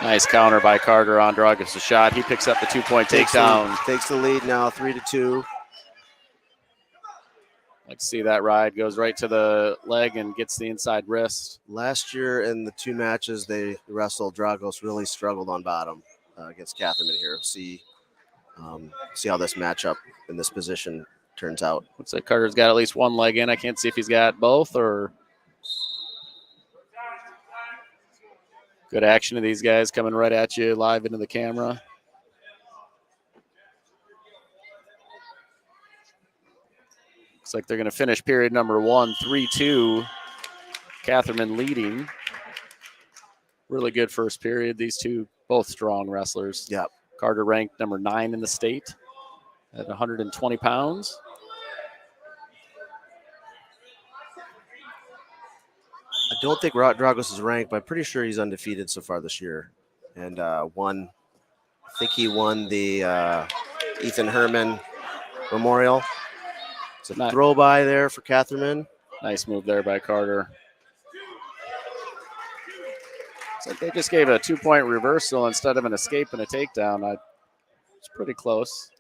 Nice counter by Carter on Dragos' shot. He picks up the 2-point takedown. Takes the lead now, 3-2. Like to see that ride. Goes right to the leg and gets the inside wrist. Last year in the 2 matches they wrestled, Dragos really struggled on bottom against Catherine here. See how this matchup in this position turns out. Looks like Carter's got at least one leg in. I can't see if he's got both or. Good action of these guys coming right at you live into the camera. Looks like they're going to finish period number 1, 3-2. Catherine leading. Really good first period. These two, both strong wrestlers. Yep. Carter ranked number 9 in the state at 120 pounds. I don't think Dragos is ranked, but I'm pretty sure he's undefeated so far this year. And I think he won the Ethan Herman Memorial. It's a throw by there for Catherine. Nice move there by Carter. It's like they just gave a 2-point reversal instead of an escape and a takedown. It's pretty close.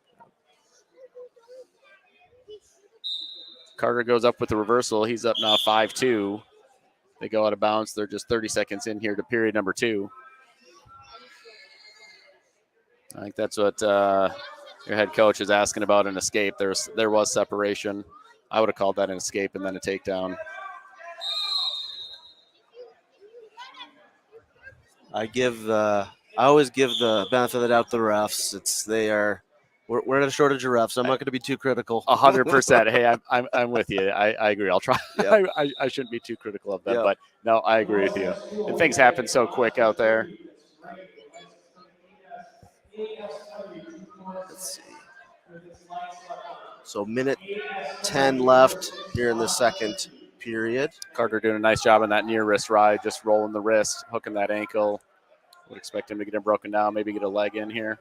Carter goes up with the reversal. He's up now 5-2. They go out of bounds. They're just 30 seconds in here to period number 2. I think that's what your head coach is asking about, an escape. There was separation. I would have called that an escape and then a takedown. I always give the benefit of the doubt to the refs. We're at a shortage of refs. I'm not going to be too critical. 100%. Hey, I'm with you. I agree. I'll try. Yep. I shouldn't be too critical of them, yep. But no, I agree with you. And things happen so quick out there. Let's see. So minute 10 left here in the second period. Carter doing a nice job on that near wrist ride, just rolling the wrist, hooking that ankle. Would expect him to get him broken down, maybe get a leg in here.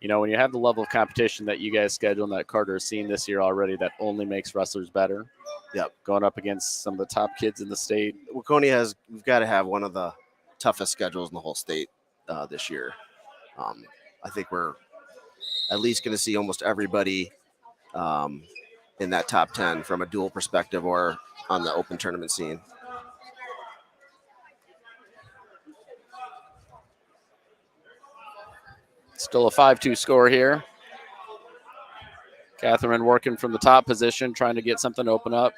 You know, when you have the level of competition that you guys schedule and that Carter has seen this year already, that only makes wrestlers better. Yep. Going up against some of the top kids in the state. Waconia we've got to have one of the toughest schedules in the whole state this year. I think we're at least going to see almost everybody in that top 10 from a dual perspective or on the open tournament scene. Still a 5-2 score here. Catherine working from the top position, trying to get something to open up.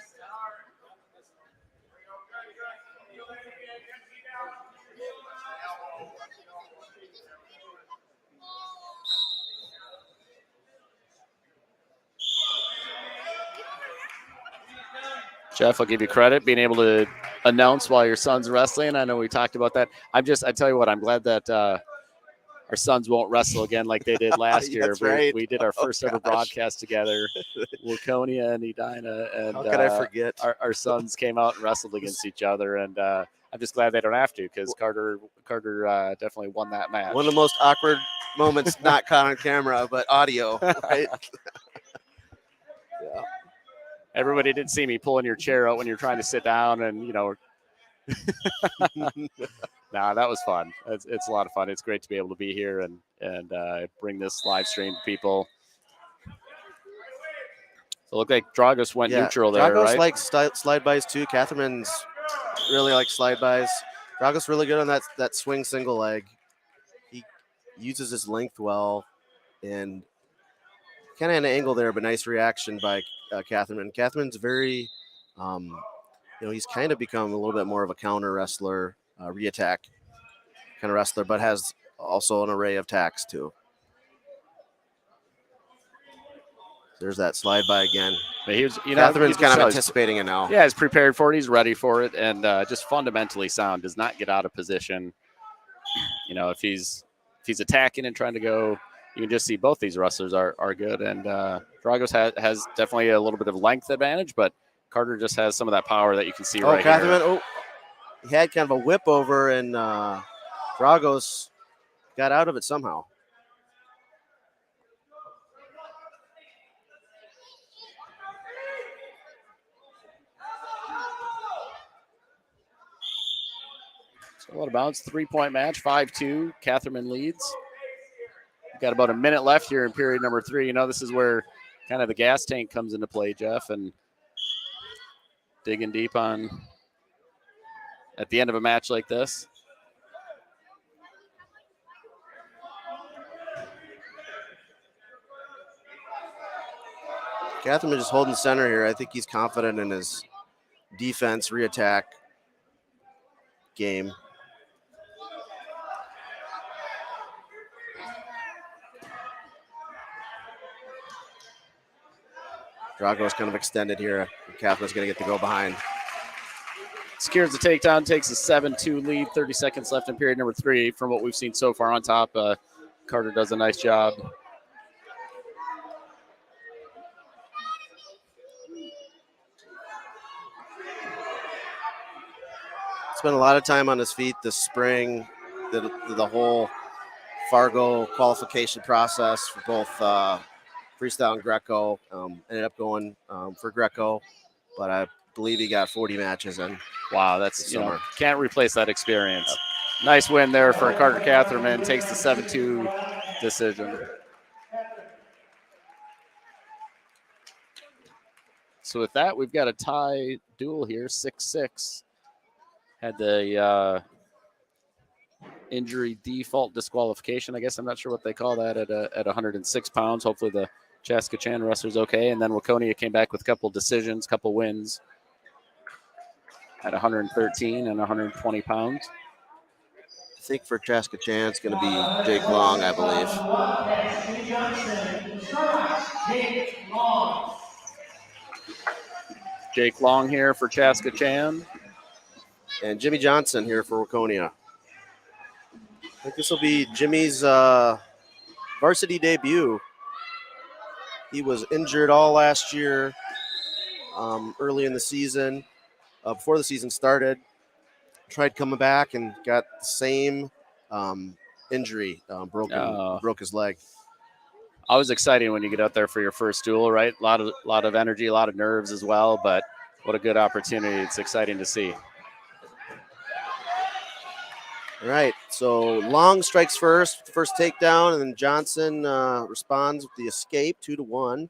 Jeff, I'll give you credit being able to announce while your son's wrestling. I know we talked about that. I tell you what, I'm glad that our sons won't wrestle again like they did last year. Right. We did our first ever broadcast together, Waconia and Edina, and how could I forget? Our sons came out and wrestled against each other, and I'm just glad they don't have to, because Carter definitely won that match. One of the most awkward moments, not caught on camera, but audio, right? Yeah. Everybody did see me pulling your chair out when you're trying to sit down, and Nah, that was fun. It's a lot of fun. It's great to be able to be here and bring this live stream to people. So it looked like Dragos went neutral there, Dragos right? likes slide bys too. Catherine's really like slide bys. Dragos really good on that swing single leg. uses his length well, and kind of an angle there, but nice reaction by Catherman. Catherine's very, he's kind of become a little bit more of a counter wrestler, re-attack kind of wrestler, but has also an array of attacks too. There's that slide by again. But he was, Catherine's kind of anticipating it now. Yeah, he's prepared for it. He's ready for it, and just fundamentally sound. Does not get out of position. If he's attacking and trying to go, you can just see both these wrestlers are good. And Dragos has definitely a little bit of length advantage, but Carter just has some of that power that you can see right Catherman, here. Oh, he had kind of a whip over, and Dragos got out of it somehow. So what about bounce? 3-point match, 5-2. Catherman leads. Got about a minute left here in period number 3. This is where kind of the gas tank comes into play, Jeff, and digging deep on at the end of a match like this. Catherman just holding center here. I think he's confident in his defense, re-attack game. Drago's kind of extended here. Catherine's going to get to go behind. Secures the takedown, takes a 7-2 lead, 30 seconds left in period number 3. From what we've seen so far on top, Carter does a nice job. Spent a lot of time on his feet this spring, the whole Fargo qualification process for both freestyle and Greco. Ended up going for Greco, but I believe he got 40 matches in. Wow, that's can't replace that experience. Yep. Nice win there for Carter Catherman. Takes the 7-2 decision. So with that, we've got a tie duel here, 6-6. Had the injury default disqualification. I guess I'm not sure what they call that at 106 pounds. Hopefully the Chaska wrestler's okay. And then Waconia came back with a couple decisions, couple wins at 113 and 120 pounds. I think for Chaska it's going to be Jake Long, I believe. Jake Long here for Chaska Chan. And Jimmy Johnson here for Waconia. I think this will be Jimmy's varsity debut. He was injured all last year, early in the season, before the season started. Tried coming back and got the same injury, broke his leg. Always exciting when you get out there for your first duel, right? A lot of energy, a lot of nerves as well, but what a good opportunity. It's exciting to see. All right, so Long strikes first takedown, and then Johnson responds with the escape, 2-1.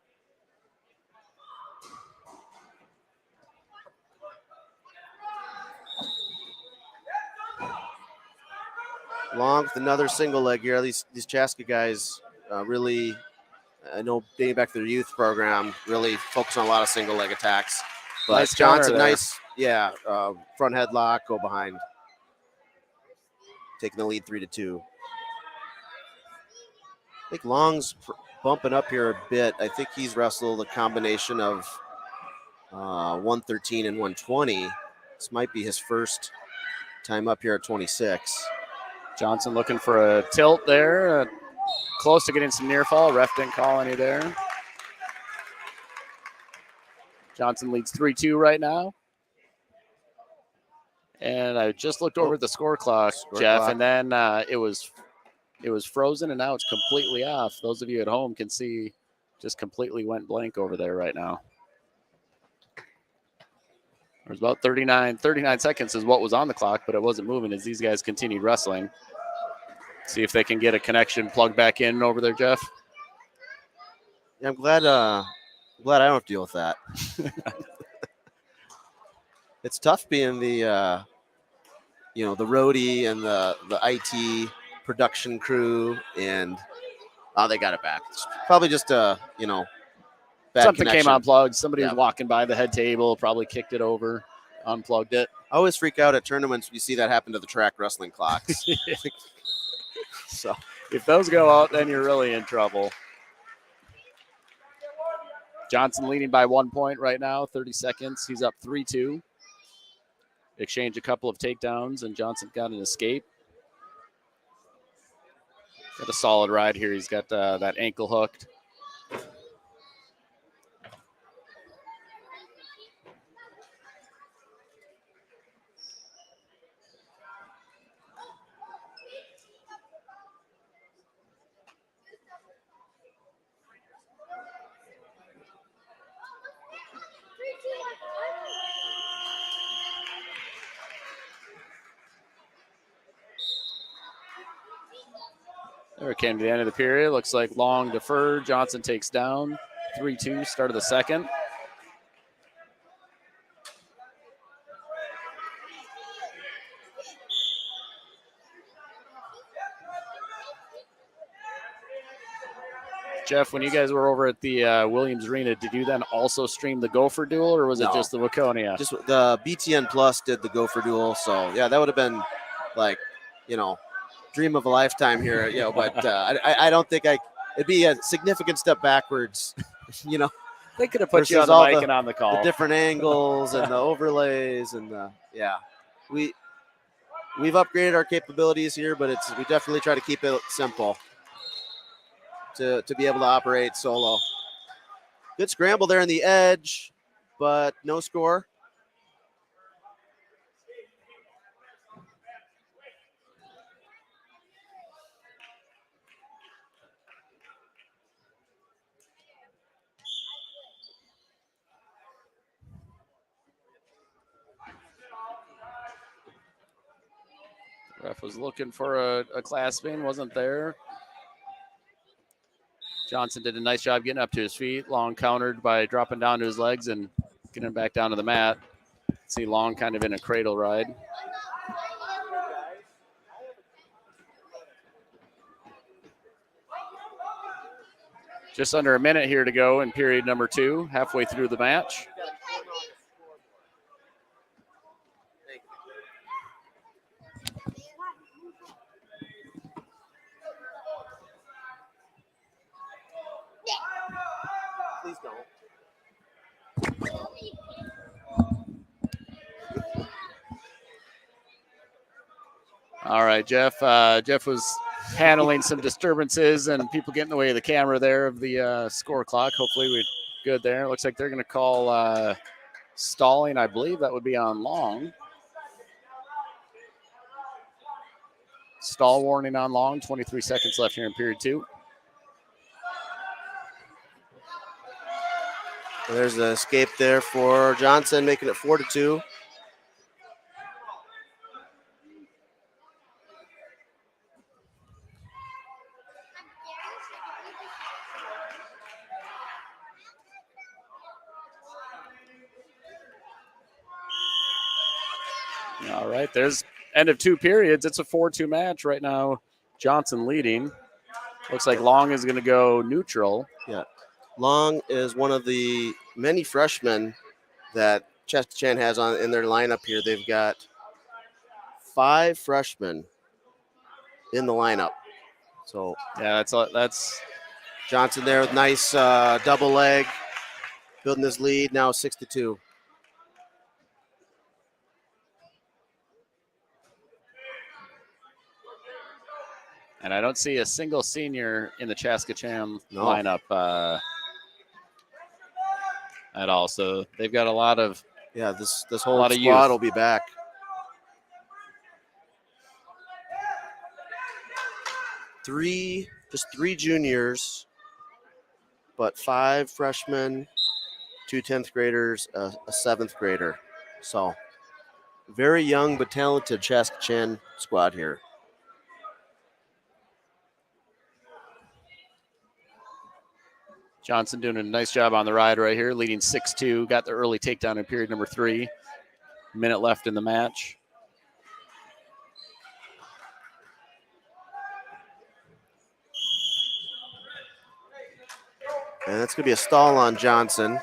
Long with another single leg here. These Chaska guys really, I know dating back to their youth program, really focus on a lot of single leg attacks. But Nice Johnson, front headlock, go behind. Taking the lead 3-2. I think Long's bumping up here a bit. I think he's wrestled a combination of 113 and 120. This might be his first time up here at 26. Johnson looking for a tilt there. Close to getting some near fall. Ref didn't call any there. Johnson leads 3-2 right now. And I just looked over at the score clock, Jeff, and then it was frozen, and now it's completely off. Those of you at home can see just completely went blank over there right now. There's about 39 seconds is what was on the clock, but it wasn't moving as these guys continued wrestling. See if they can get a connection plugged back in over there, Jeff. Yeah, I'm glad I don't have to deal with that. It's tough being the the roadie and the IT production crew, and they got it back. It's probably just bad Something connection. came unplugged. Somebody was Yeah. walking by the head table, probably kicked it over, unplugged it. I always freak out at tournaments when you see that happen to the track wrestling clocks. So if those go out, then you're really in trouble. Johnson leading by 1 point right now, 30 seconds. He's up 3-2. Exchange a couple of takedowns, and Johnson got an escape. Got a solid ride here. He's got that ankle hooked. There it came to the end of the period. Looks like Long deferred. Johnson takes down. 3-2, start of the second. Jeff, when you guys were over at the Williams Arena, did you then also stream the Gopher Duel, or was it No. just the Waconia? just the BTN Plus did the Gopher Duel. So yeah, that would have been like, dream of a lifetime here. But I don't think it'd be a significant step backwards. They could have put you on versus the all mic the- and on the call. The different angles and the overlays and we've upgraded our capabilities here, but we definitely try to keep it simple to be able to operate solo. Good scramble there in the edge, but no score. Ref was looking for a clasping, wasn't there. Johnson did a nice job getting up to his feet. Long countered by dropping down to his legs and getting him back down to the mat. See Long kind of in a cradle ride. Just under a minute here to go in period number 2, halfway through the match. Please don't. All right, Jeff. Jeff was handling some disturbances and people getting in the way of the camera there of the score clock. Hopefully we're good there. Looks like they're going to call stalling. I believe that would be on Long. Stall warning on Long. 23 seconds left here in period 2. There's the escape there for Johnson, making it 4-2. All right, there's end of 2 periods. It's a 4-2 match right now. Johnson leading. Looks like Long is going to go neutral. Yeah. Long is one of the many freshmen that Chaska has in their lineup here. They've got 5 freshmen in the lineup. So Yeah, that's Johnson there with nice double leg, building his lead, now 6-2. and I don't see a single senior in the Chaska No. lineup at all. So they've got a lot of Yeah, this whole lot of squad youth. will be back. Just three juniors, but 5 freshmen, 2 10th graders, a 7th grader. So very young but talented Chaska squad here. Johnson doing a nice job on the ride right here, leading 6-2. Got the early takedown in period number 3. Minute left in the match. And that's going to be a stall on Johnson.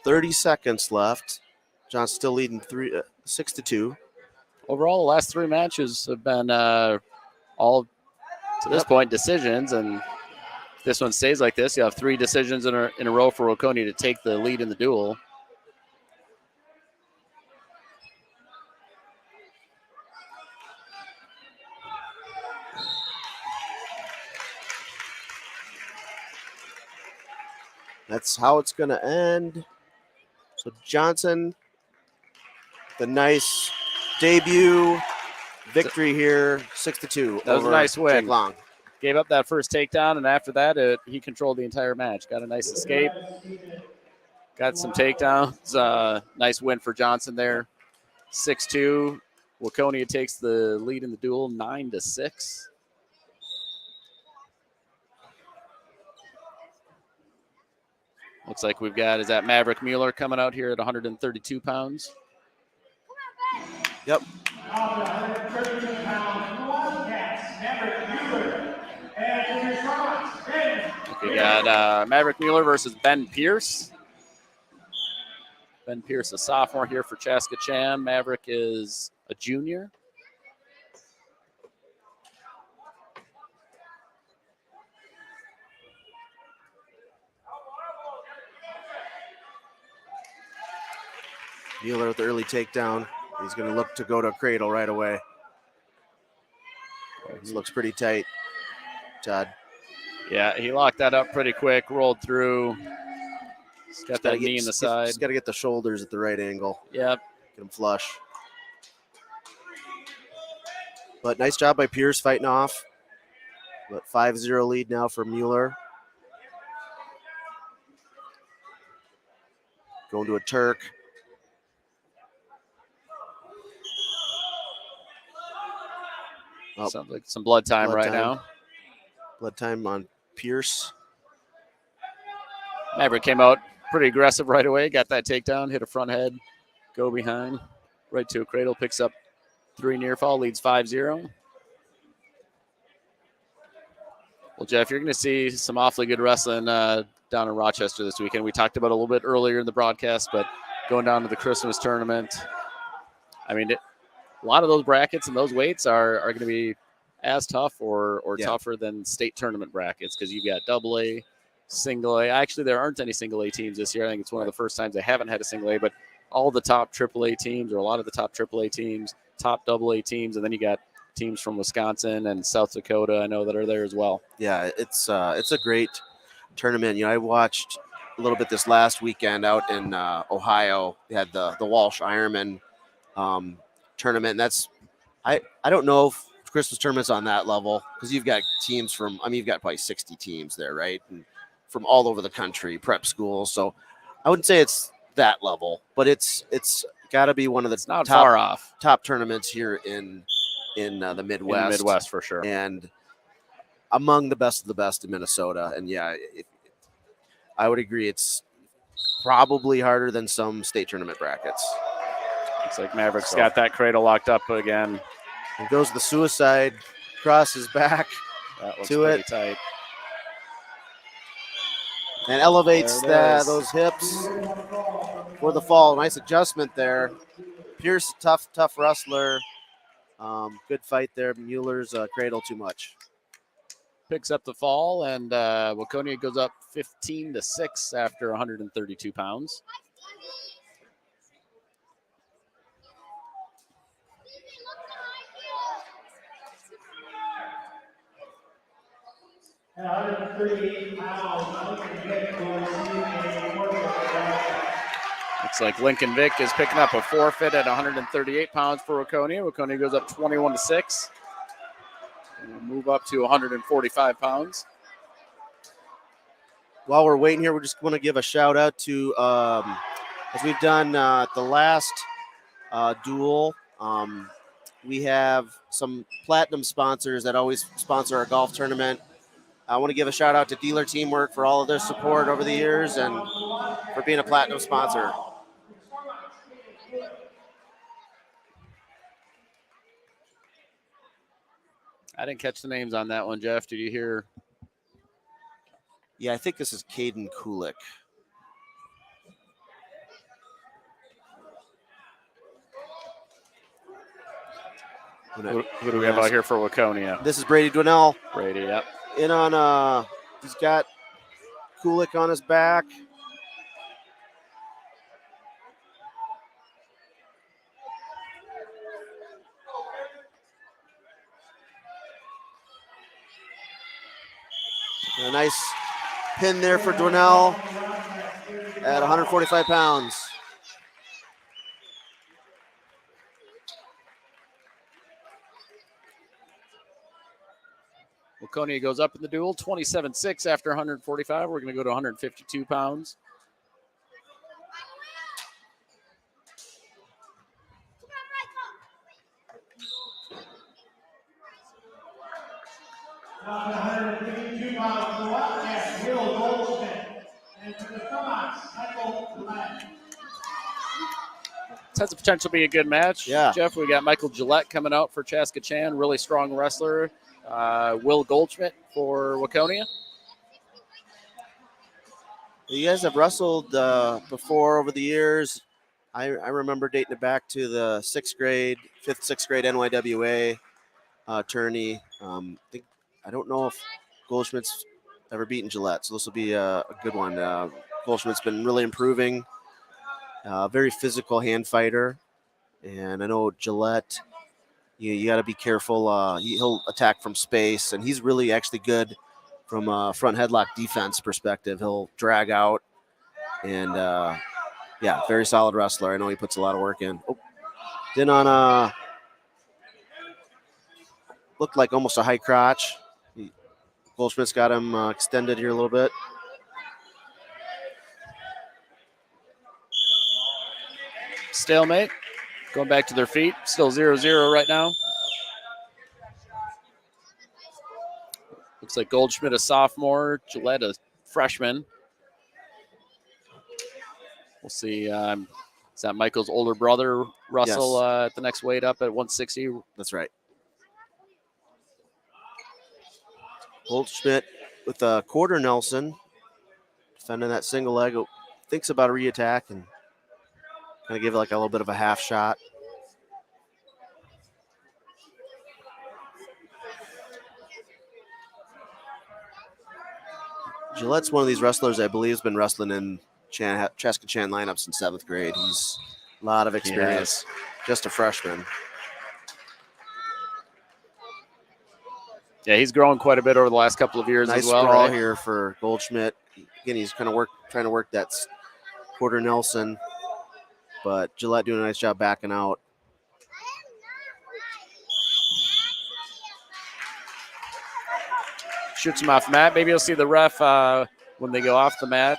.30 seconds left. John's still leading 6-2. Overall, the last 3 matches have been all, to this point, decisions. And if this one stays like this, you have 3 decisions in a row for Waconia to take the lead in the duel. That's how it's going to end. So Johnson, the nice debut victory here, 6-2. That was a nice win. Jake Long. Gave up that first takedown, and after that, he controlled the entire match. Got a nice escape. Got some takedowns. Nice win for Johnson there. 6-2. Waconia takes the lead in the duel, 9-6. Looks like we've got, is that Maverick Mueller coming out here at 132 pounds? Yep. We got Maverick Mueller versus Ben Pierce. Ben Pierce, a sophomore here for Chaska Chan. Maverick is a junior. Mueller with the early takedown. He's going to look to go to cradle right away. This looks pretty tight, Todd. Yeah, he locked that up pretty quick, rolled through. He's got that knee in the side. He's got to get the shoulders at the right angle. Yep. Get him flush. But nice job by Pierce fighting off. But 5-0 lead now for Mueller. Going to a Turk. Sounds like some blood time right now. Blood time on Pierce. Maverick came out pretty aggressive right away. Got that takedown, hit a front head, go behind, right to a cradle, picks up 3 near fall, leads 5-0. Well, Jeff, you're going to see some awfully good wrestling down in Rochester this weekend. We talked about it a little bit earlier in the broadcast, but going down to the Christmas tournament, I mean, a lot of those brackets and those weights are going to be as tough or tougher than state tournament brackets because you've got AA, single A. Actually, there aren't any single A teams this year. I think it's one of the first times they haven't had a single A, but all the top AAA teams or a lot of the top AAA teams, top AA teams, and then you got teams from Wisconsin and South Dakota, I know, that are there as well. Yeah, it's a great tournament. You know, I watched a little bit this last weekend out in Ohio. They had the Walsh Ironman tournament, and that's I don't know if Christmas tournament's on that level because you've got teams from, I mean, you've got probably 60 teams there, right? And from all over the country, prep schools. So I wouldn't say it's that level, but it's got to be one of the top tournaments here in the Midwest. In the Midwest for sure. And among the best of the best in Minnesota. And yeah, I would agree. It's probably harder than some state tournament brackets. Looks like Maverick's got that cradle locked up again. And goes the suicide, crosses back to it. Tight. And elevates those hips for the fall. Nice adjustment there. Pierce, tough wrestler. Good fight there. Mueller's cradle too much. Picks up the fall, and Waconia goes up 15-6 after 132 pounds. At 138 pounds, Looks like Lincoln Vick is picking up a forfeit at 138 pounds for Waconia. Waconia goes up 21-6. We'll move up to 145 pounds. while we're waiting here, we just want to give a shout out to, as we've done the last duel, we have some platinum sponsors that always sponsor our golf tournament. I want to give a shout out to Dealer Teamwork for all of their support over the years and for being a platinum sponsor. I didn't catch the names on that one, Jeff. Did you hear? Yeah, I think this is Caden Kulik. Who do we have out here for Waconia? This is Brady Dwinell. Brady, yep. In on, he's got Kulik on his back. A nice pin there for Dwinell at 145 pounds. Waconia goes up in the duel, 27-6 after 145. We're going to go to 152 pounds. Now 152 pounds for Waconia, Will Goldsmith. And for the Stormhawks, Michael Gillette. This has the potential to be a good match. Yeah. Jeff, we got Michael Gillette coming out for Chaska Chan, really strong wrestler. Will Goldschmidt for Waconia. You guys have wrestled before over the years. I remember dating it back to the sixth grade NYWA tourney. I don't know if Goldschmidt's ever beaten Gillette, so this will be a good one. Goldschmidt's been really improving. Very physical hand fighter, and I know Gillette. You got to be careful. He'll attack from space, and he's really actually good from a front headlock defense perspective. He'll drag out, and yeah, very solid wrestler. I know he puts a lot of work in. Oh, then on looked like almost a high crotch. Goldschmidt's got him extended here a little bit. Stalemate. Going back to their feet. Still 0-0 right now. Looks like Goldschmidt a sophomore, Gillette a freshman. We'll see. Is that Michael's older brother, Russell, Yes. at the next weight up at 160? That's right. Goldschmidt with a quarter Nelson, defending that single leg. Thinks about a re-attack and kind of give it like a little bit of a half shot. Gillette's one of these wrestlers I believe has been wrestling in Chaska Chan lineup since 7th grade. He's a lot of experience, just a freshman. Yeah, he's grown quite a bit over the last couple of years Nice as well. sprawl Right? here for Goldschmidt. Again, he's kind of trying to work that quarter Nelson, but Gillette doing a nice job backing out. Shoots him off mat. Maybe you'll see the ref when they go off the mat.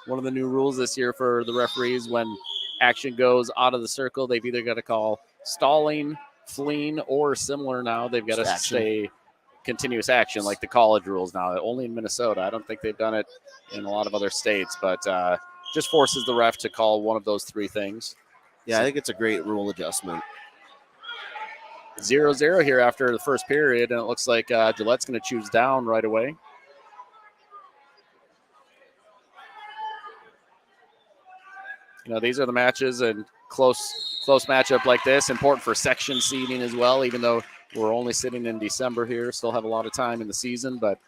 One of the new rules this year for the referees, when action goes out of the circle, they've either got to call stalling, fleeing, or similar now. They've got to stay continuous action like the college rules now. Only in Minnesota. I don't think they've done it in a lot of other states, but just forces the ref to call one of those three things. Yeah, I think it's a great rule adjustment. 0-0 here after the first period, and it looks like Gillette's going to choose down right away. You know, these are the matches, and close matchup like this, important for section seeding as well, even though we're only sitting in December here. Still have a lot of time in the season, but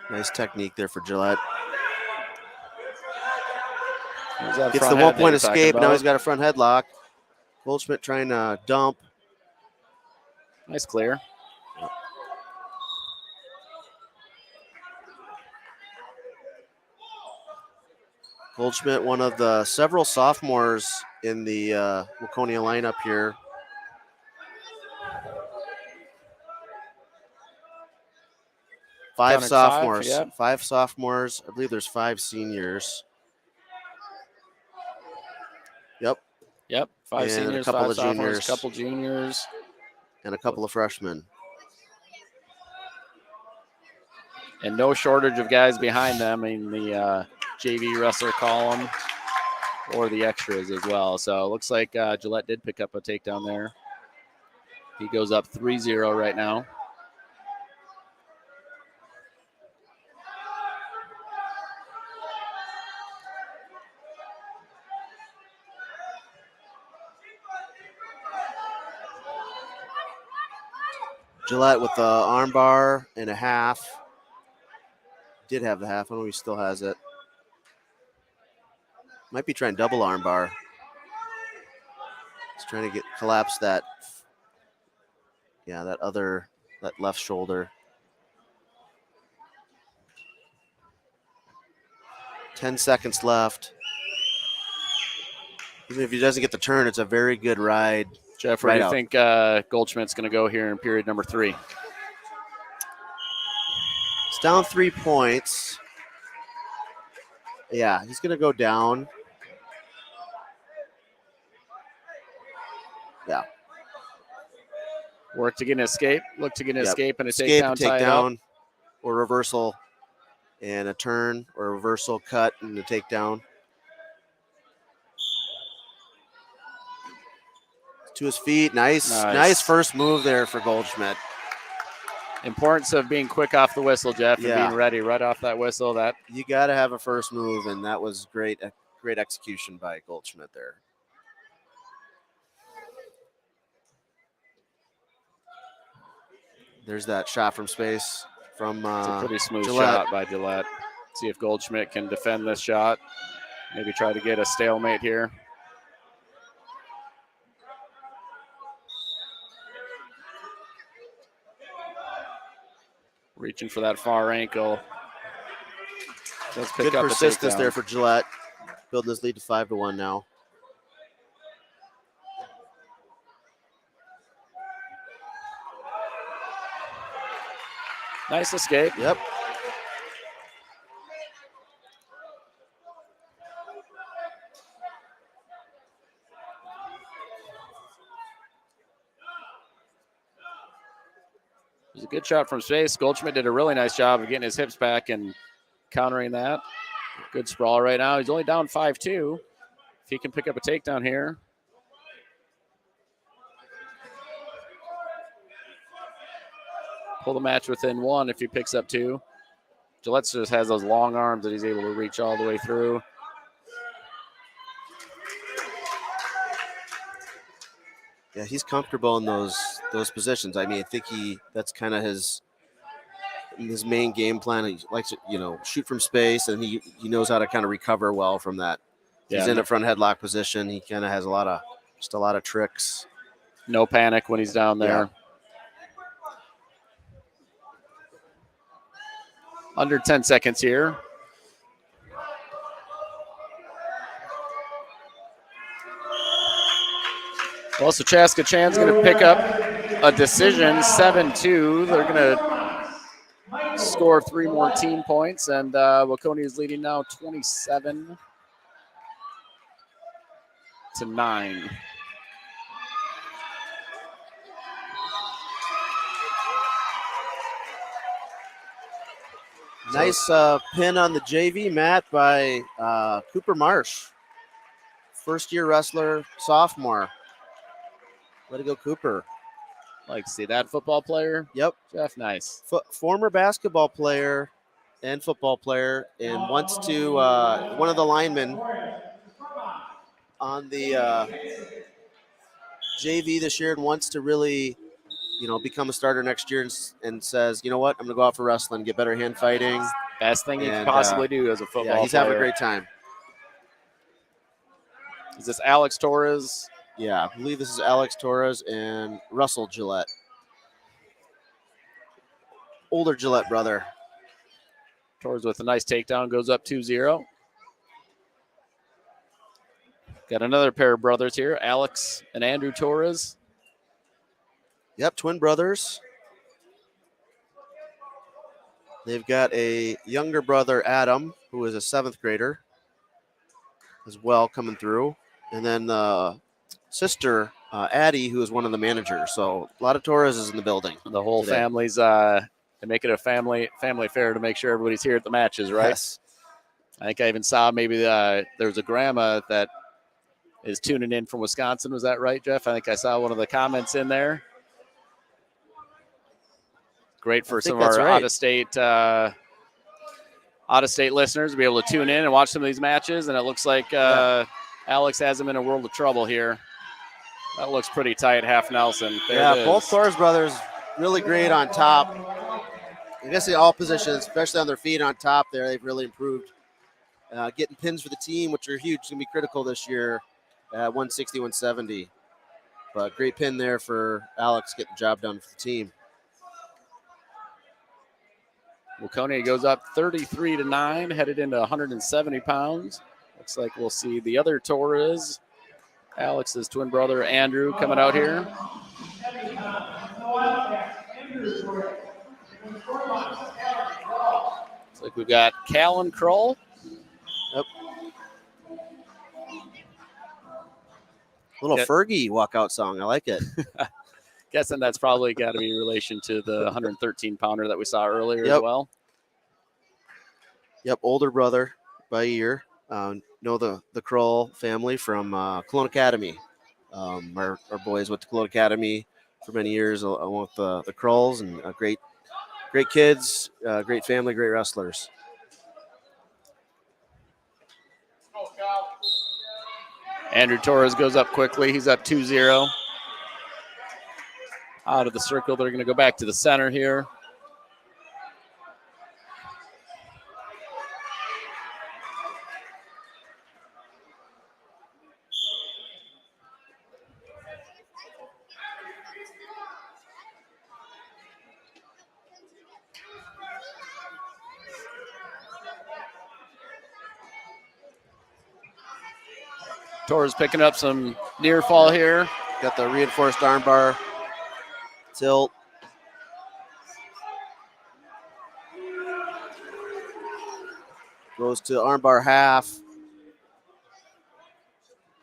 nice technique there for Gillette. Gets the 1 point escape. Now he's got a front headlock. Goldschmidt trying to dump. Nice clear. Goldschmidt, one of the several sophomores in the Waconia lineup here. Five Counting sophomores. five, yep. 5 sophomores. I believe there's 5 seniors. Yep. Yep, 5 And a seniors, couple 5 of sophomores, juniors. couple juniors. And a couple of freshmen. And no shortage of guys behind them in the JV wrestler column or the extras as well. So it looks like Gillette did pick up a takedown there. He goes up 3-0 right now. Gillette with the arm bar and a half. Did have the half. I don't know if he still has it. Might be trying double arm bar. He's trying to collapse that. Yeah, that left shoulder. 10 seconds left. Even if he doesn't get the turn, it's a very good ride. Jeff, where do you think Goldschmidt's going to go here in period number 3? It's down 3 points. Yeah, he's going to go down. Yeah. Work to get an escape. Look to get an escape and a Escape, takedown. Takedown or reversal and a turn, or a reversal cut and a takedown. To his feet. Nice first move there for Goldschmidt. Importance of being quick off the whistle, Jeff, and being ready right off that whistle. That you got to have a first move, and that was great execution by Goldschmidt there. There's that shot from space from it's a pretty smooth Gillette. shot by Gillette. See if Goldschmidt can defend this shot. Maybe try to get a stalemate here. Reaching for that far ankle. Let's pick Good up persistence there for Gillette. Building his lead to 5-1 now. Nice escape. Yep. It was a good shot from space. Goldschmidt did a really nice job of getting his hips back and countering that. Good sprawl right now. He's only down 5-2. If he can pick up a takedown here. Pull the match within 1 if he picks up 2. Gillette just has those long arms that he's able to reach all the way through. Yeah, he's comfortable in those positions. I mean, I think that's kind of his main game plan. He likes to, shoot from space, and he knows how to kind of recover well from that. Yeah, he's in a front headlock position. He kind of has a lot of tricks. No panic when he's down there. Yeah. Under 10 seconds here. Well, so Chaska Chan's going to pick up a decision, 7-2. They're going to score 3 more team points, and Waconia is leading now 27-9. Nice pin on the JV mat by Cooper Marsh. First-year wrestler, sophomore. Way to go, Cooper. Like to see that football player? Yep. Jeff, nice. Former basketball player and football player, and wants to, one of the linemen on the JV this year, and wants to really, become a starter next year, and says, you know what, I'm going to go out for wrestling, get better hand fighting. Best thing you can possibly do as a football player. Yeah, he's having a great time. Is this Alex Torres? Yeah, I believe this is Alex Torres and Russell Gillette. Older Gillette brother. Torres with a nice takedown, goes up 2-0. Got another pair of brothers here, Alex and Andrew Torres. Yep, twin brothers. They've got a younger brother, Adam, who is a 7th grader as well, coming through. And then sister, Addie, who is one of the managers. So a lot of Torres is in the building. The whole today. family's they make it a family affair to make sure everybody's here at the matches, right? Yes. I think I even saw maybe there was a grandma that is tuning in from Wisconsin. Was that right, Jeff? I think I saw one of the comments in there. Great for some of our right. out-of-state listeners to be able to tune in and watch some of these matches. And it looks like Alex has him in a world of trouble here. That looks pretty tight, half Nelson. There both Torres brothers really great on top. I guess in all positions, especially on their feet on top there, they've really improved. Getting pins for the team, which are huge, going to be critical this year at 160, 170. But great pin there for Alex, getting the job done for the team. Waconia goes up 33-9, headed into 170 pounds. Looks like we'll see the other Torres, Alex's twin brother, Andrew, coming out here. Looks like we've got Callan Kroll. Yep. Little Fergie walkout song. I like it. Guessing that's probably got to be in relation to the 113-pounder that we saw earlier as well. Yep, older brother by a year. Know the Kroll family from Cologne Academy. Our boys went to Cologne Academy for many years along with the Krolls, and great kids, great family, great wrestlers. Andrew Torres goes up quickly. He's up 2-0. Out of the circle, they're going to go back to the center here. Torres picking up some near fall here. Got the reinforced armbar tilt. Goes to armbar half.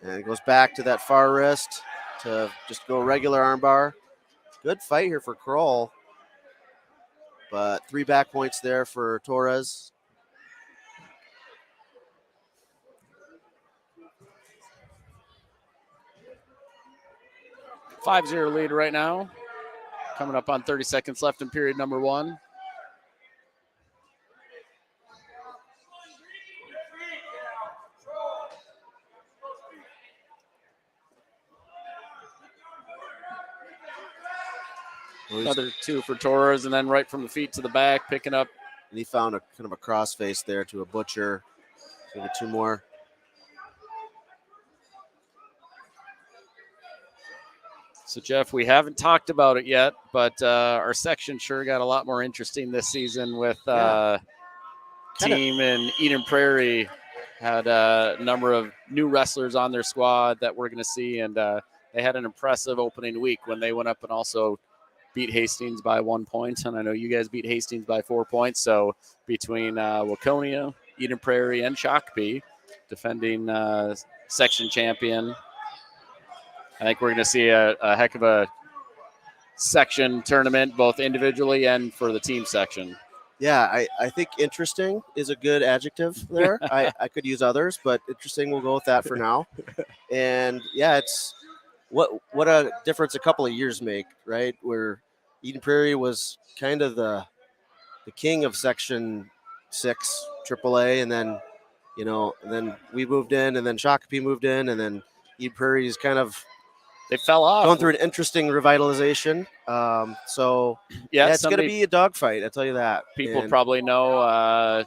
And goes back to that far wrist to just go regular armbar. Good fight here for Kroll. But 3 back points there for Torres. A 5-0 lead right now. Coming up on 30 seconds left in period number 1. Another 2 for Torres, and then right from the feet to the back, picking up. And he found a kind of a crossface there to a butcher. Give it 2 more. So, Jeff, we haven't talked about it yet, but our section sure got a lot more interesting this season with team in Eden Prairie had a number of new wrestlers on their squad that we're going to see, and they had an impressive opening week when they went up and also beat Hastings by 1 point, and I know you guys beat Hastings by 4 points. So between Waconia, Eden Prairie, and Shakopee, defending section champion, I think we're going to see a heck of a section tournament, both individually and for the team section. Yeah, I think interesting is a good adjective there. I could use others, but interesting, we'll go with that for now. And yeah, it's what a difference a couple of years make, right? Where Eden Prairie was kind of the king of Section 6 AAA, and then and then we moved in, and then Shakopee moved in, and then Eden Prairie is kind of they fell off, going through an interesting revitalization. So it's going to be a dogfight. I'll tell you that. People probably know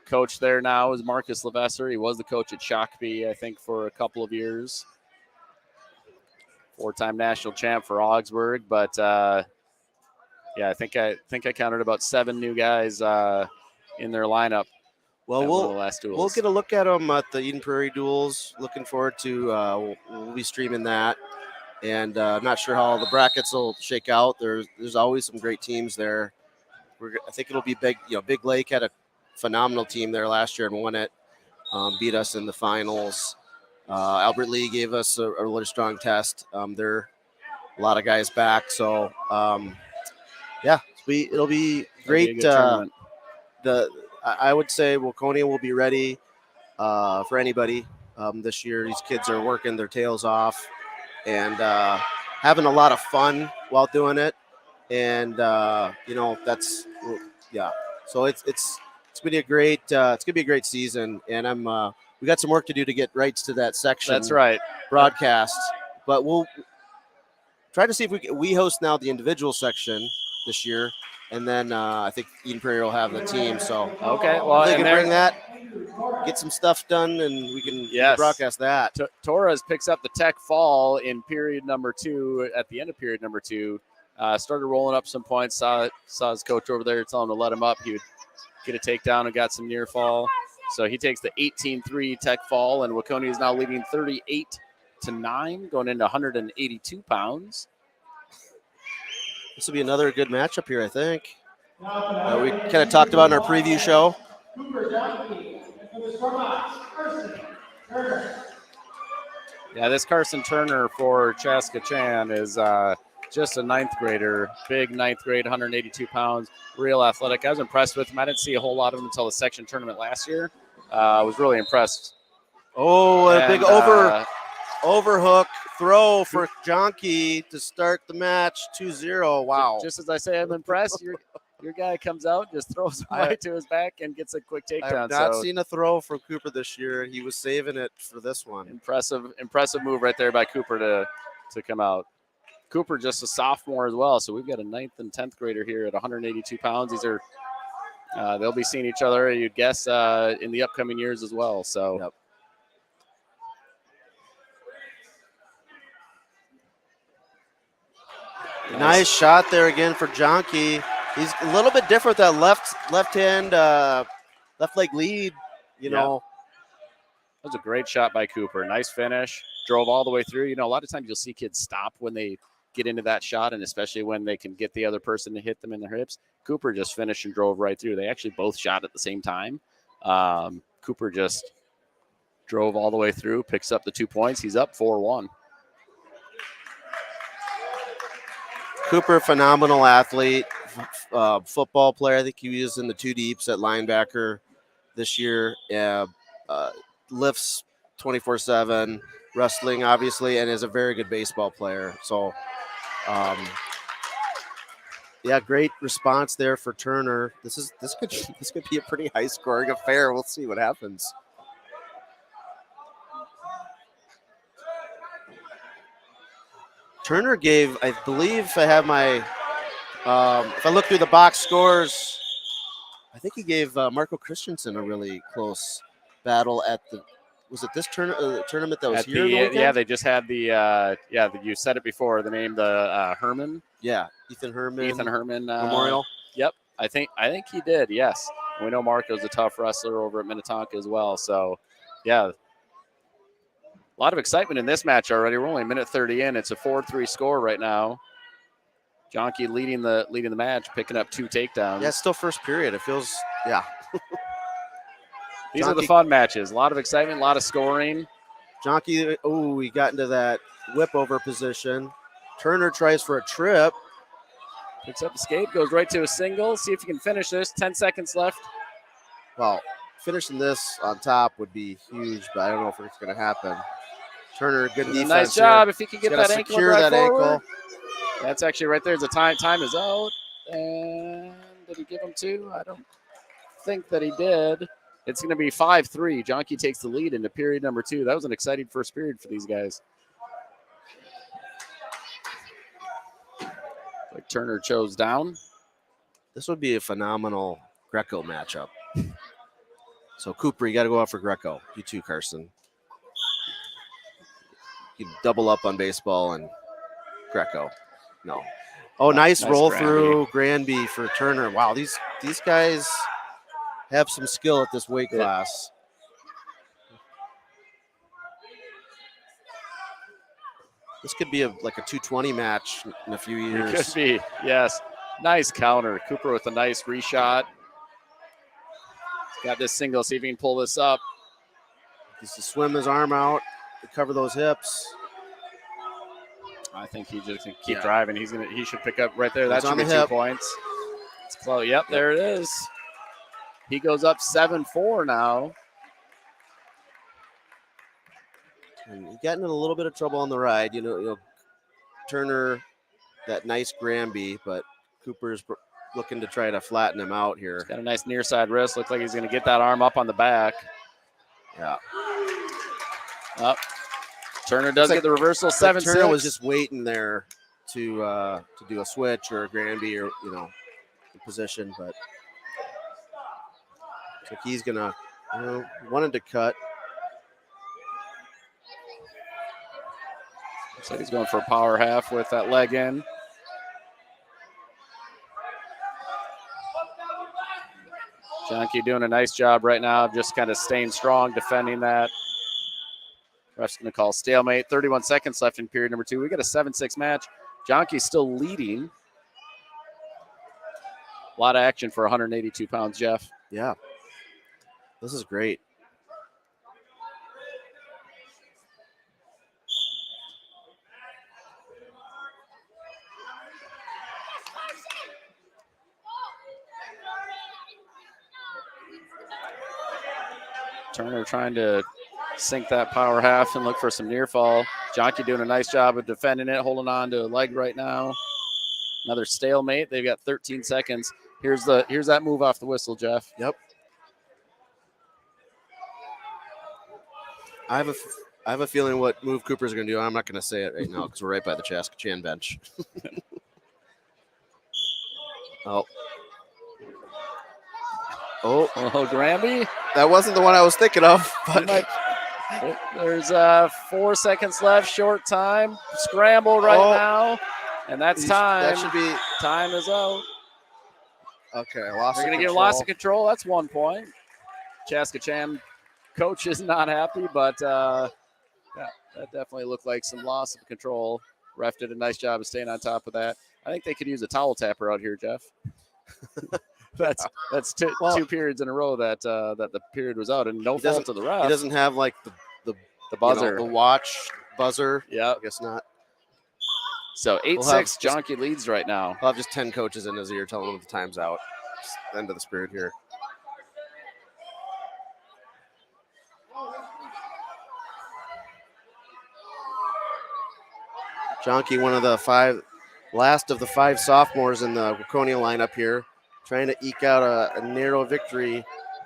coach there now is Marcus Levesser. He was the coach at Shakopee, I think, for a couple of years. 4-time national champ for Augsburg, but I think I counted about 7 new guys in their lineup. Well, at one of the last duels. we'll get a look at them at the Eden Prairie duels. Looking forward to we'll be streaming that, and not sure how the brackets will shake out. There's always some great teams there. I think it'll be big. Big Lake had a phenomenal team there last year and won it, beat us in the finals. Albert Lee gave us a really strong test. They're a lot of guys back, so it'll be great. It'll be a good tournament. I would say Waconia will be ready for anybody this year. These kids are working their tails off and having a lot of fun while doing it. And that's So it's gonna be a great season. And we got some work to do to get rights to that section. That's right. Broadcast, but we'll try to see if we host now the individual section this year. And then I think Eden Prairie will have the team. So okay, well, they can bring that, get some stuff done, and we can broadcast that. Torres picks up the tech fall in period number 2. At the end of period number 2, started rolling up some points. Saw his coach over there tell him to let him up. He would get a takedown and got some near fall. So he takes the 18-3 tech fall, and Waconia is now leading 38-9, going into 182 pounds. This will be another good matchup here, I think. We kind of talked about in our preview show. Yeah, this Carson Turner for Chaska Chan is just a 9th grader, big 9th grade, 182 pounds, real athletic. I was impressed with him. I didn't see a whole lot of him until the section tournament last year. I was really impressed. Oh, a big overhook throw for Jonky to start the match 2-0. Wow. Just as I say, I'm impressed. Your guy comes out, just throws him right to his back and gets a quick takedown. I've not seen a throw from Cooper this year. He was saving it for this one. Impressive move right there by Cooper to come out. Cooper just a sophomore as well, so we've got a 9th and 10th grader here at 182 pounds. These are they'll be seeing each other, you'd guess, in the upcoming years as well. So. Yep. Nice shot there again for Jonky. He's a little bit different, that left hand, left leg lead, you know. That was a great shot by Cooper. Nice finish. Drove all the way through. A lot of times you'll see kids stop when they get into that shot, and especially when they can get the other person to hit them in their hips. Cooper just finished and drove right through. They actually both shot at the same time. Cooper just drove all the way through, picks up the 2 points. He's up 4-1. Cooper, phenomenal athlete, football player. I think he was in the 2 deeps at linebacker this year. Lifts 24/7, wrestling obviously, and is a very good baseball player. So, great response there for Turner. This could be a pretty high scoring affair. We'll see what happens. Turner gave, I believe I have my, if I look through the box scores, I think he gave Marco Christensen a really close battle at was it this tournament that was at here? They just had you said it before, the name, the Herman. Yeah, Ethan Herman Memorial. Yep, I think he did, yes. We know Marco's a tough wrestler over at Minnetonka as well, so, yeah. A lot of excitement in this match already. We're only a minute 30 in. It's a 4-3 score right now. Jonky leading the match, picking up 2 takedowns. Yeah, it's still first period. It feels, These are the fun matches. A lot of excitement, a lot of scoring. Jonky, he got into that whip over position. Turner tries for a trip. Picks up escape, goes right to a single. See if he can finish this. 10 seconds left. Well, finishing this on top would be huge, but I don't know if it's going to happen. Turner, good defense. Nice job. Here. If he can get that ankle right forward. That's actually right there. The time is out. And did he give him 2? I don't think that he did. It's going to be 5-3. Jonky takes the lead into period number 2. That was an exciting first period for these guys. Like Turner chose down. This would be a phenomenal Greco matchup. So Cooper, you got to go out for Greco. You too, Carson. You double up on baseball and Greco. No. Oh, nice roll through Granby for Turner. Wow, these guys have some skill at this weight class. This could be like a 220 match in a few years. It could be, yes. Nice counter. Cooper with a nice reshot. Got this single. See if he can pull this up. Just to swim his arm out to cover those hips. I think he just can keep driving. He should pick up right there. That He's should on be the 2 hip. points. It's close. Yep, there it is. He goes up 7-4 now. And he got in a little bit of trouble on the ride. You know, Turner, that nice Granby, but Cooper's looking to try to flatten him out here. Got a nice near side wrist. Looks like he's going to get that arm up on the back. Yeah. Up. Turner does get the reversal. 7-6. Turner was just waiting there to do a switch or a Granby or the position, but looks like he's gonna wanted to cut. So he's going for a power half with that leg in. Jonke doing a nice job right now of just kind of staying strong, defending that. Ref's going to call stalemate. 31 seconds left in period number 2. We got a 7-6 match. Jonke's still leading. A lot of action for 182 pounds, Jeff. Yeah. This is great. Turner trying to sink that power half and look for some near fall. Jonke doing a nice job of defending it, holding on to a leg right now. Another stalemate. They've got 13 seconds. Here's that move off the whistle, Jeff. Yep. I have a feeling what move Cooper's going to do. I'm not going to say it right now because we're right by the Chaska bench. Oh, Granby. That wasn't the one I was thinking of, but There's 4 seconds left, short time. Scramble right now, and that's time. That should be. Time is out. Okay, loss They're of going to give control. loss of control. That's 1 point. Chaska coach is not happy, but that definitely looked like some loss of control. Ref did a nice job of staying on top of that. I think they could use a towel tapper out here, Jeff. That's two periods in a row that the period was out, and no fault to the ref. He doesn't have like the buzzer, the watch buzzer. Yeah, I guess not. So 8-6, Jonke leads right now. I'll have just 10 coaches in his ear telling him the time's out. Just end of the spirit here. Jonke, one of the last of the 5 sophomores in the Waconia lineup here, trying to eke out a narrow victory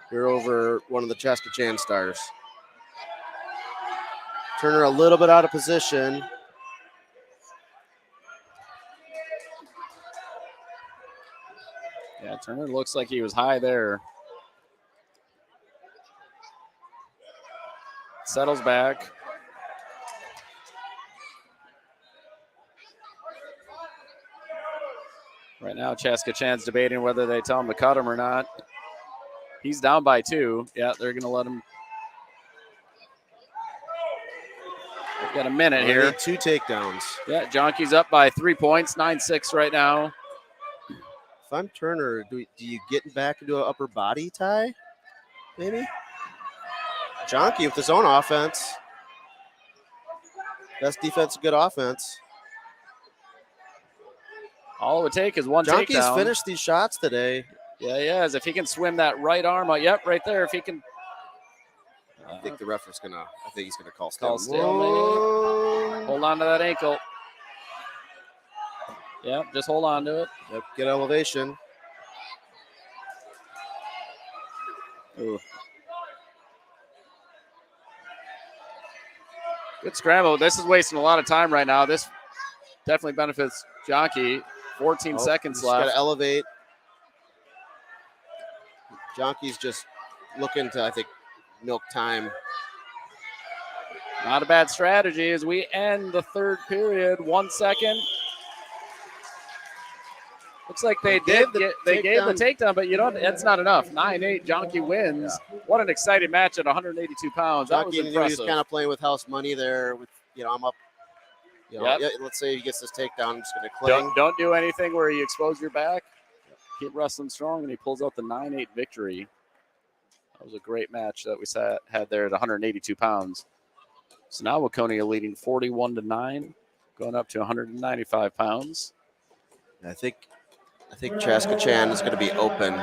here over one of the Chaska stars. Turner a little bit out of position. Yeah, Turner looks like he was high there. Settles back. Right now, Chaska debating whether they tell him to cut him or not. He's down by 2. Yeah, they're going to let him. They've got a minute here. 2 takedowns. Yeah, Jonke's up by 3 points, 9-6 right now. If I'm Turner, do you get back into an upper body tie? Maybe? Jonke with his own offense. Best defense, good offense. All it would take is one Jonke's takedown. finished these shots today. Yeah, he has. If he can swim that right arm out. Yep, right there. If he can. I think the ref is gonna. I think he's gonna call Call stalemate. Hold on to that ankle. Yep, just hold on to it. Yep, get elevation. Ooh. Good scramble. This is wasting a lot of time right now. This definitely benefits Jonke. 14 seconds left. Got to elevate. Jonke's just looking to, I think, milk time. Not a bad strategy as we end the third period. 1 second. Looks like they gave the takedown, but that's not enough. 9-8, Jonky wins. Yeah. What an exciting match at 182 pounds. That was impressive. He's kind of playing with house money there. With I'm up. Let's say he gets this takedown. I'm just going to cling. Don't do anything where you expose your back. Keep wrestling strong, and he pulls out the 9-8 victory. That was a great match that we had there at 182 pounds. So now Waconia leading 41-9, going up to 195 pounds. I think Chaska Chan is going to be open.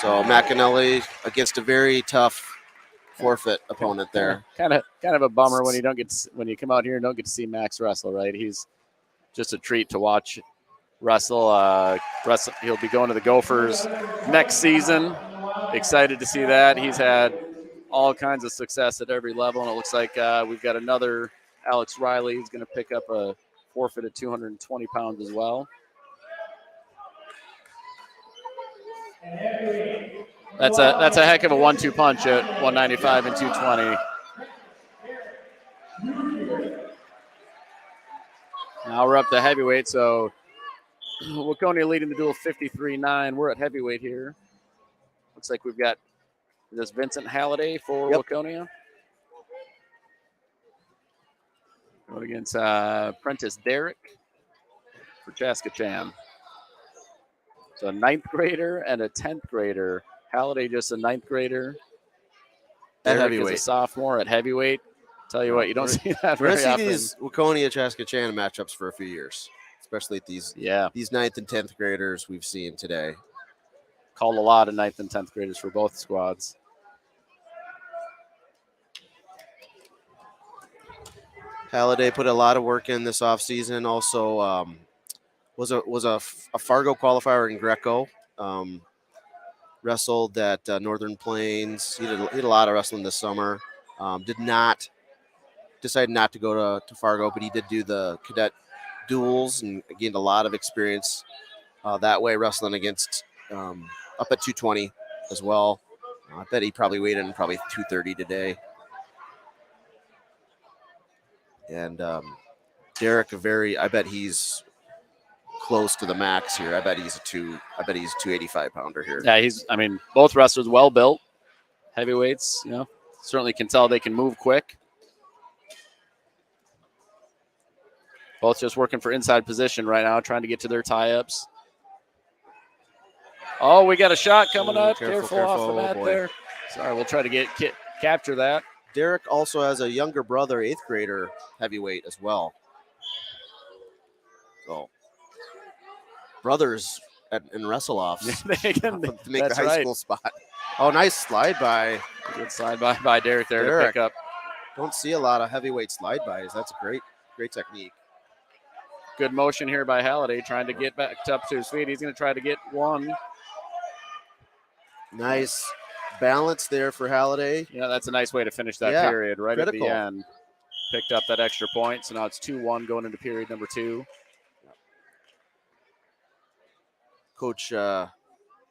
So McAnally against a very tough forfeit opponent there. Kind of a bummer when you come out here and don't get to see Max wrestle, right? He's just a treat to watch wrestle. He'll be going to the Gophers next season. Excited to see that. He's had all kinds of success at every level, and it looks like we've got another Alex Riley who's going to pick up a forfeit at 220 pounds as well. That's a heck of a 1-2 punch at 195 and 220. Now we're up to heavyweight, so Waconia leading the duel 53-9. We're at heavyweight here. Looks like we've got this Vincent Halliday for Waconia. Going against Prentice Derrick for Chaska Chan. So a 9th grader and a 10th grader. Halliday just a 9th grader. At Derrick heavyweight. is a sophomore at heavyweight. Tell you what, you don't see that very often. We're going to see these Waconia Chaska Chan matchups for a few years, especially at these 9th and 10th graders we've seen today. Called a lot of 9th and 10th graders for both squads. Halliday put a lot of work in this offseason. Also was a Fargo qualifier in Greco. Wrestled at Northern Plains. He did a lot of wrestling this summer. Decided not to go to Fargo, but he did do the cadet duels and gained a lot of experience that way, wrestling against up at 220 as well. I bet he probably weighed in 230 today. And Derrick, I bet he's close to the max here. I bet he's a 285 pounder here. Yeah, both wrestlers well built, heavyweights. Certainly can tell they can move quick. Both just working for inside position right now, trying to get to their tie-ups. Oh, we got a shot coming up. Careful off the mat there. Sorry, we'll try to capture that. Derrick also has a younger brother, 8th grader heavyweight as well. So, brothers in wrestle-offs to make the high school spot. Oh, nice slide by. Good slide by Derrick there to pick up. Don't see a lot of heavyweight slide-bys. That's a great technique. Good motion here by Halliday, trying to get back up to his feet. He's going to try to get one. Nice balance there for Halliday. Yeah, that's a nice way to finish that period right critical. At the end. Picked up that extra point, so now it's 2-1 going into period number 2. Coach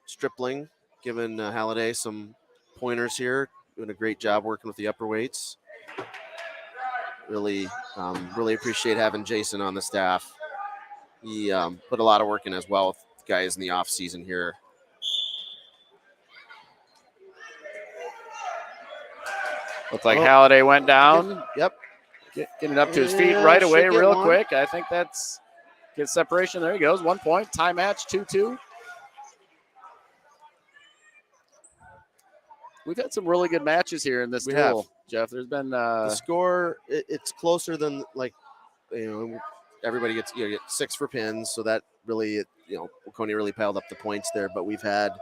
Stripling giving Halliday some pointers here, doing a great job working with the upper weights. Really appreciate having Jason on the staff. He put a lot of work in as well with guys in the off season here. Looks like Halliday went down. Yep. Getting up to his feet right away real quick. I think that's good separation. There he goes. 1 point. Tie match, 2-2. We've had some really good matches here in this duel, Jeff. There's been the score. It's closer than everybody gets 6 for pins, so that really Waconia really piled up the points there. But we've had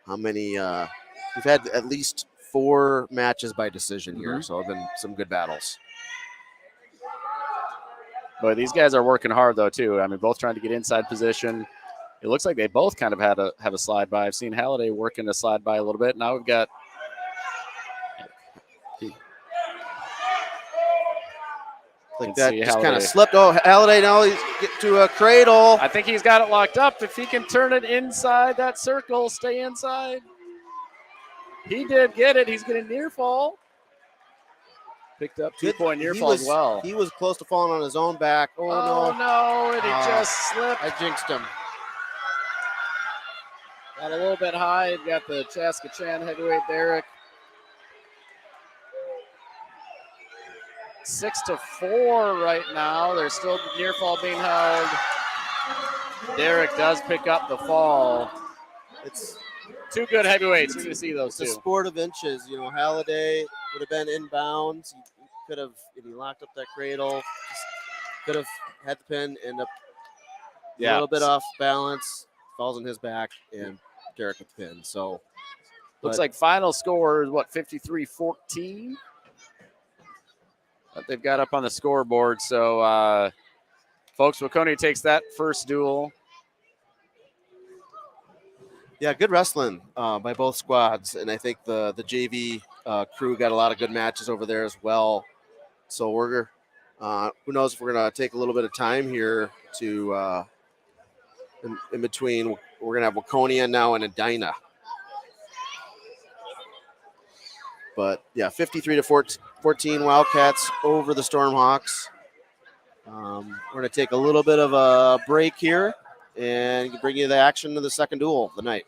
how many? We've had at least 4 matches by decision here, so it's been some good battles. Boy, these guys are working hard though too. Both trying to get inside position. It looks like they both kind of have a slide by. I've seen Halliday working a slide by a little bit. Now we've got like that just kind of slipped. Oh, Halliday now he's get to a cradle. I think he's got it locked up. If he can turn it inside that circle, stay inside. He did get it. He's going to near fall. Picked up Good- two-point near he fall as was- well. He was close to falling on his own back. Oh, Oh, no. no, and he Ah. just slipped. I jinxed him. Got a little bit high. Got the Chaska Chan heavyweight Derek. 6-4 right now. There's still near fall being held. Derek does pick up the fall. It's Two good heavyweights. You're going to see those It's a two. sport of inches. You know, Halliday would have been inbounds. He could have, if he locked up that cradle, just could have had the pin, end up a Yeah. little bit off balance, falls on his back, and Derek with the pin. So, Looks but- like final score is, 53-14? That they've got up on the scoreboard. So, folks, Waconia takes that first duel. yeah, good wrestling by both squads, and I think the JV crew got a lot of good matches over there as well. So we're who knows if we're gonna take a little bit of time here to in between. We're gonna have Waconia now and Edina. But yeah, 53-14 Wildcats over the Stormhawks. We're going to take a little bit of a break here and bring you the action of the second duel of the night.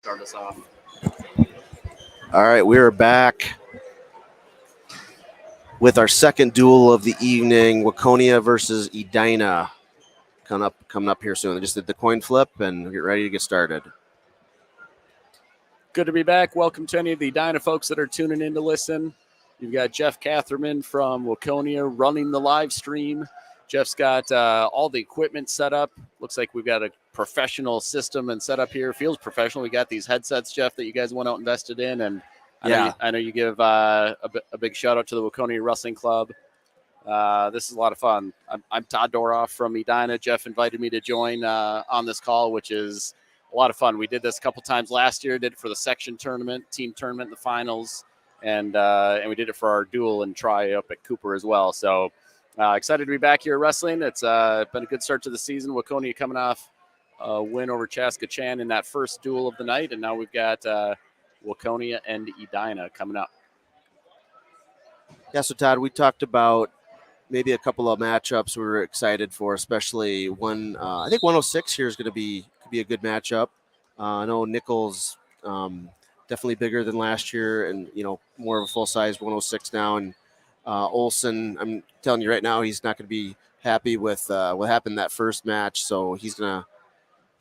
start us off. All right, we are back with our second duel of the evening, Waconia versus Edina. Coming up here soon. I just did the coin flip and get ready to get started. Good to be back. Welcome to any of the Edina folks that are tuning in to listen. You've got Jeff Catherman from Waconia running the live stream. Jeff's got all the equipment set up. Looks like we've got a professional system and setup here. Feels professional. We got these headsets, Jeff, that you guys went out and invested in. And I know you give a big shout out to the Waconia Wrestling Club. This is a lot of fun. I'm Todd Doroff from Edina. Jeff invited me to join on this call, which is a lot of fun. We did this a couple times last year. Did it for the section tournament, team tournament, in the finals, and we did it for our duel and try up at Cooper as well. So excited to be back here wrestling. It's been a good start to the season. Waconia coming off a win over Chaska Chan in that first duel of the night, and now we've got Waconia and Edina coming up. Yeah, so Todd, we talked about maybe a couple of matchups we were excited for, especially one. I think 106 here is going to be a good matchup. I know Nichols definitely bigger than last year, and more of a full size 106 now. And Olsen, I'm telling you right now, he's not going to be happy with what happened in that first match. So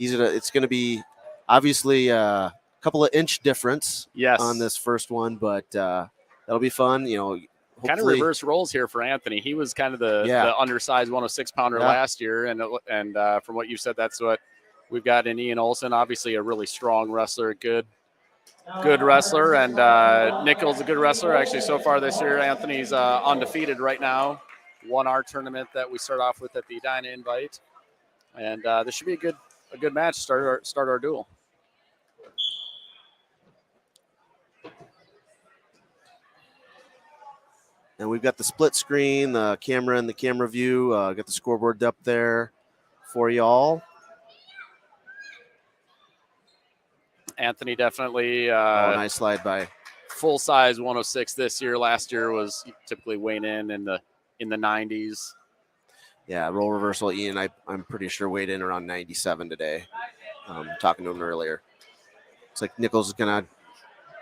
it's gonna be obviously a couple of inch difference on this first one, but that'll be fun. Kind of reverse roles here for Anthony. He was kind of the undersized 106 pounder last year, and from what you said, that's what we've got in Ian Olsen. Obviously, a really strong wrestler, good wrestler, and Nichols a good wrestler. Actually, so far this year, Anthony's undefeated right now. Won our tournament that we start off with at the Edina Invite, and this should be a good match. Start our duel. And we've got the split screen, the camera and the camera view. Got the scoreboard up there for y'all. Anthony definitely nice slide by. Full size 106 this year. Last year was typically weighing in the 90s. Yeah, roll reversal. Ian, I'm pretty sure weighed in around 97 today. Talking to him earlier. It's like Nichols is gonna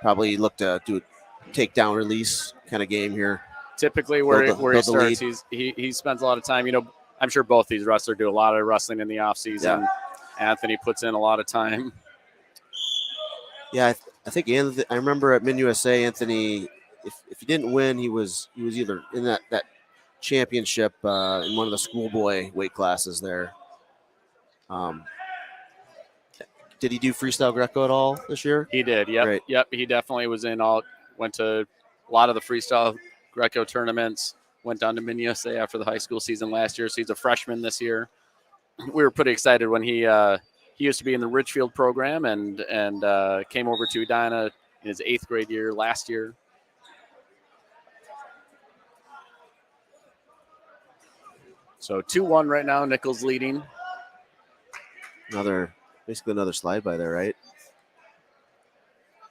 probably look to do a takedown release kind of game here. Typically where he starts, he spends a lot of time. I'm sure both these wrestlers do a lot of wrestling in the off season. Yeah. Anthony puts in a lot of time. Yeah, I think I remember at Min USA, Anthony, if he didn't win, he was either in that championship in one of the schoolboy weight classes there. Did he do freestyle Greco at all this year? He did. Yep. Great. Yep. He definitely was went to a lot of the freestyle Greco tournaments, went down to Min USA after the high school season last year. So he's a freshman this year. We were pretty excited when he used to be in the Richfield program and came over to Edina in his 8th grade year last year. So 2-1 right now. Nichols leading. Basically another slide by there, right?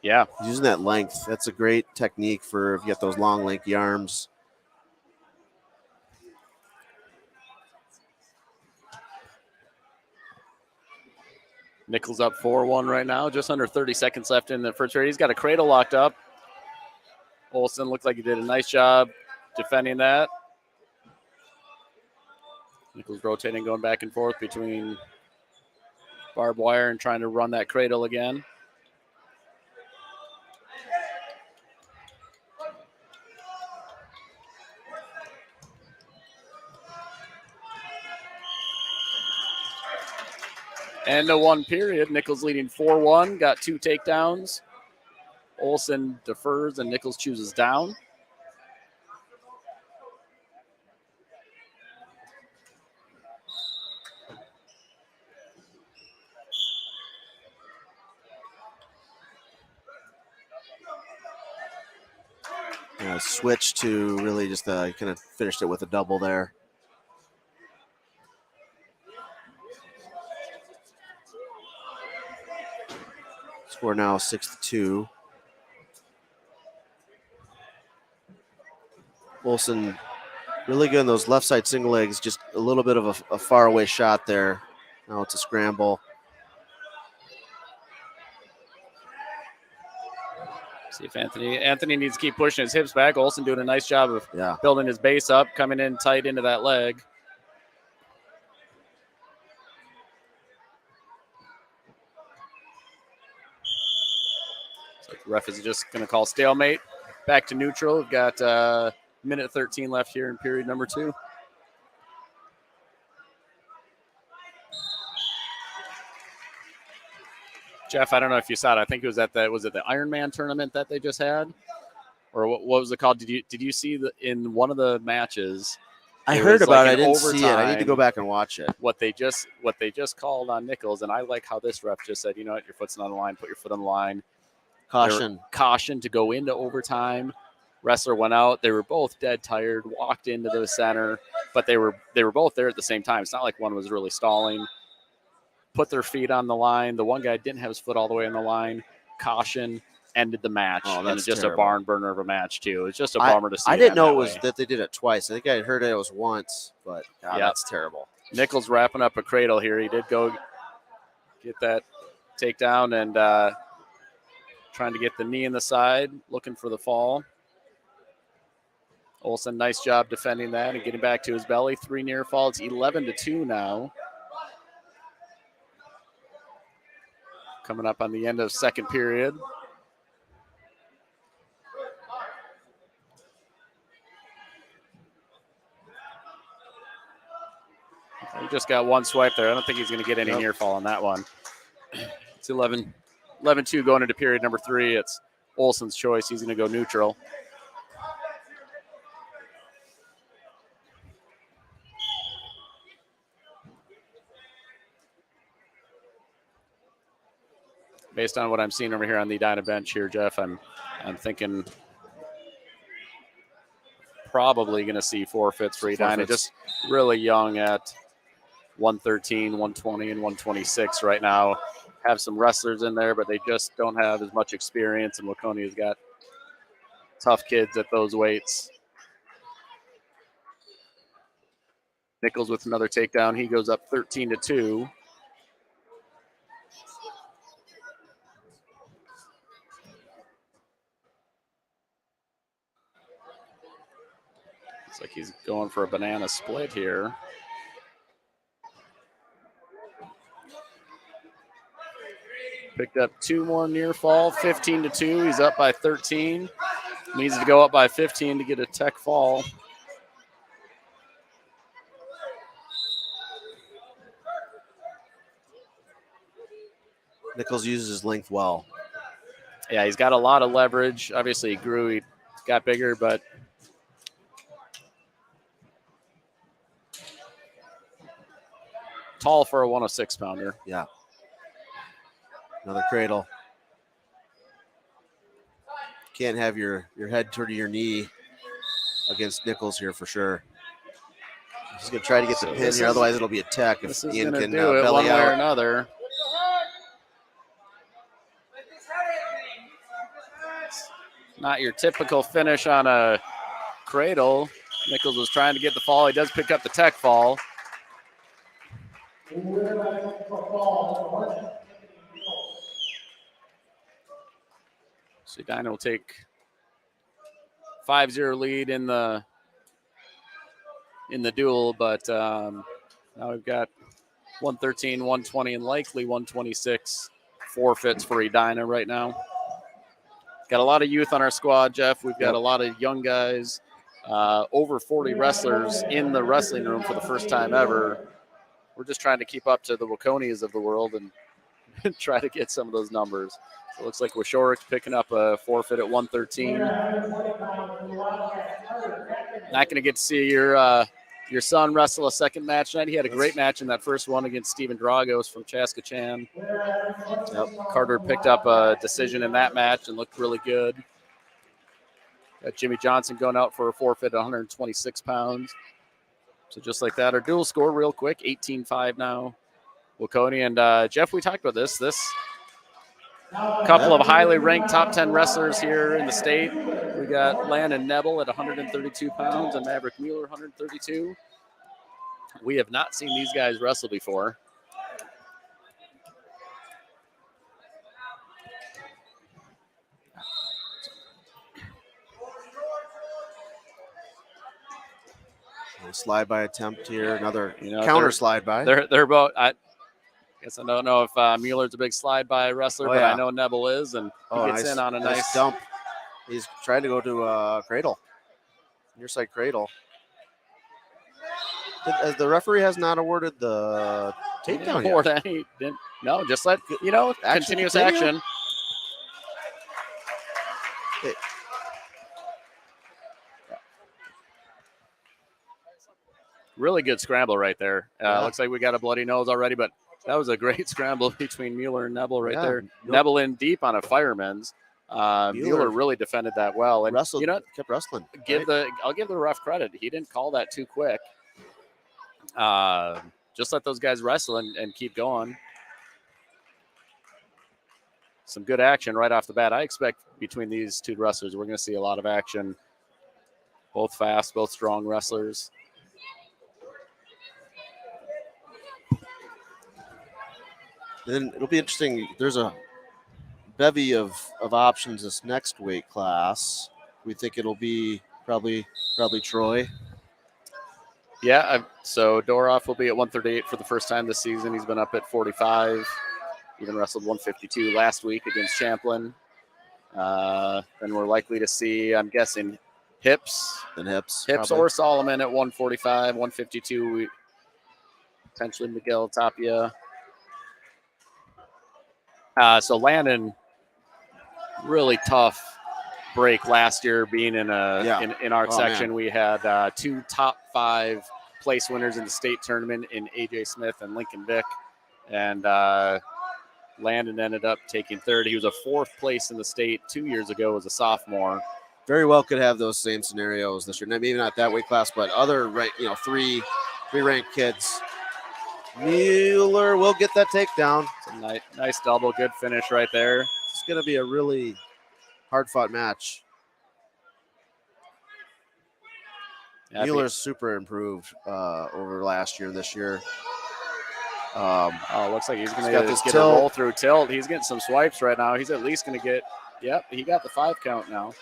Yeah. He's using that length. That's a great technique for if you got those long, lanky arms. Nichols up 4-1 right now. Just under 30 seconds left in the first period. He's got a cradle locked up. Olsen looked like he did a nice job defending that. Nichols rotating, going back and forth between barbed wire and trying to run that cradle again. End of one period. Nichols leading 4-1. Got 2 takedowns. Olsen defers and Nichols chooses down. Switch to really just kind of finished it with a double there. Score now 6-2. Olsen really good in those left side single legs, just a little bit of a far away shot there. Now it's a scramble. See if Anthony needs to keep pushing his hips back. Olsen doing a nice job of Yeah. building his base up, coming in tight into that leg. So the ref is just going to call stalemate. Back to neutral. We've got minute 13 left here in period number 2. Jeff, I don't know if you saw it. I think it was at the Ironman tournament that they just had, or what was it called? Did you see in one of the matches? I heard about it. I didn't overtime, see it. I need to go back and watch it. What they just called on Nichols, and I like how this ref just said, you know what, your foot's not on the line, put your foot on the line. Caution to go into overtime. Wrestler went out. They were both dead tired, walked into the center, but they were both there at the same time. It's not like one was really stalling. Put their feet on the line. The one guy didn't have his foot all the way on the line. Caution, ended the match. Oh, and that's it's just terrible. a barn burner of a match, too. It's just a bummer to see. I didn't know it that was way. that they did it twice. I think I had heard it was once, but God, Yep. that's terrible. Nichols wrapping up a cradle here. He did go get that takedown and trying to get the knee in the side, looking for the fall. Olsen, nice job defending that and getting back to his belly. 3 near fall. It's 11-2 now. Coming up on the end of second period. He just got one swipe there. I don't think he's going to get any near fall on that one. It's 11-2 going into period number 3. It's Olsen's choice. He's going to go neutral. Based on what I'm seeing over here on the Edina bench here, Jeff, I'm thinking probably going to see forfeits for Edina. Just really young at 113, 120, and 126 right now. Have some wrestlers in there, but they just don't have as much experience, and Waconia's got tough kids at those weights. Nichols with another takedown. He goes up 13-2. Looks like he's going for a banana split here. Picked up 2 more near fall, 15-2. He's up by 13. Needs to go up by 15 to get a tech fall. Nichols uses his length well. Yeah, he's got a lot of leverage. Obviously, he grew, he got bigger, but tall for a 106-pounder. Yeah. Another cradle. Can't have your head toward your knee against Nichols here for sure. He's going to try to get the pin here, otherwise it'll be a tech if This is Ian going to can do it belly one way or out. another. Not your typical finish on a cradle. Nichols was trying to get the fall. He does pick up the tech fall. So Edina will take 5-0 lead in the duel, but now we've got 113, 120, and likely 126 forfeits for Edina right now. Got a lot of youth on our squad, Jeff. We've got a lot of young guys, over 40 wrestlers in the wrestling room for the first time ever. We're just trying to keep up to the Waconias of the world and try to get some of those numbers. So it looks like Washorik's picking up a forfeit at 113. Not going to get to see your son wrestle a second match tonight. He had a great match in that first one against Steven Dragos from Chaska Chan. Carter picked up a decision in that match and looked really good. Got Jimmy Johnson going out for a forfeit at 126 pounds. So just like that, our dual score real quick, 18-5 now. Waconia and Jeff, we talked about this couple of highly ranked top 10 wrestlers here in the state. We got Landon Nebel at 132 pounds and Maverick Mueller 132. We have not seen these guys wrestle before. Slide by attempt here. Another You know, counter slide by. They're both. I guess I don't know if Mueller's a big slide by wrestler, Oh, but yeah. I know Nebel is, and he gets in on a nice dump. He's trying to go to cradle. Near side cradle. The referee has not awarded the takedown yet. No, just let continuous continue? action. Really good scramble right there. Looks like we got a bloody nose already, but that was a great scramble between Mueller and Nebel right there. Nebel in deep on a fireman's. Mueller really defended that well, and wrestled, kept wrestling. I'll give the ref credit. He didn't call that too quick. Just let those guys wrestle and keep going. Some good action right off the bat. I expect between these two wrestlers, we're going to see a lot of action. Both fast, both strong wrestlers. Then it'll be interesting. There's a bevy of options this next weight class. We think it'll be probably Troy. Yeah, so Doroff will be at 138 for the first time this season. He's been up at 45. Even wrestled 152 last week against Champlin. Then we're likely to see, I'm guessing, Hips probably. or Solomon at 145, 152. Potentially Miguel Tapia. So Landon, really tough break last year being in our section. Man. We had 2 top 5 place winners in the state tournament in AJ Smith and Lincoln Vick. And Landon ended up taking 3rd. He was a 4th place in the state 2 years ago as a sophomore. Very well could have those same scenarios this year. Maybe not that weight class, but other three ranked kids. Mueller will get that takedown. It's a nice double, good finish right there. It's going to be a really hard-fought match. Yeah, Mueller's super improved over last year, this year. Looks like he's going to get a roll through tilt. He's getting some swipes right now. He's at least going to get, he got the 5 count now.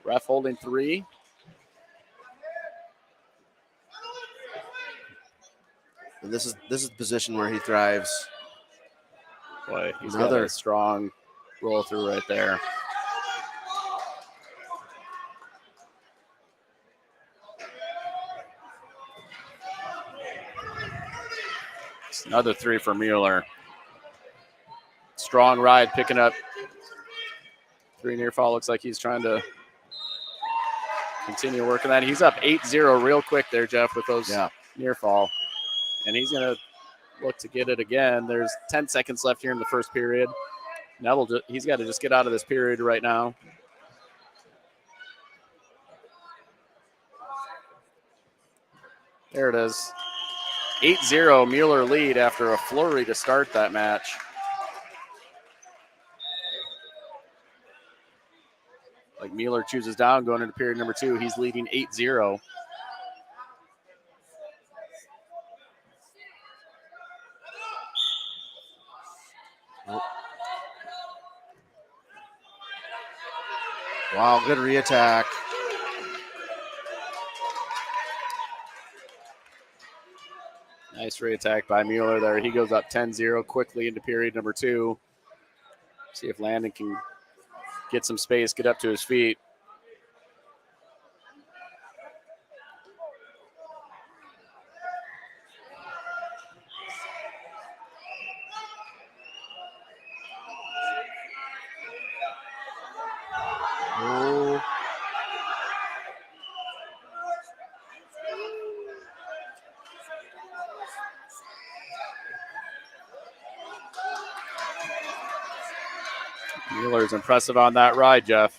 Ref holding 3. And this is the position where he thrives. Boy, he's got a strong roll through right there. It's another 3 for Mueller. Strong ride, picking up 3 near fall. Looks like he's trying to continue working that. He's up 8-0 real quick there, Jeff, with those near fall. And he's going to look to get it again. There's 10 seconds left here in the first period. Neville, he's got to just get out of this period right now. There it is. 8-0 Mueller lead after a flurry to start that match. Like Mueller chooses down going into period number 2. He's leading 8-0. Wow, good re-attack. Nice re-attack by Mueller there. He goes up 10-0 quickly into period number 2. See if Landon can get some space, get up to his feet. Oh. Mueller's impressive on that ride, Jeff.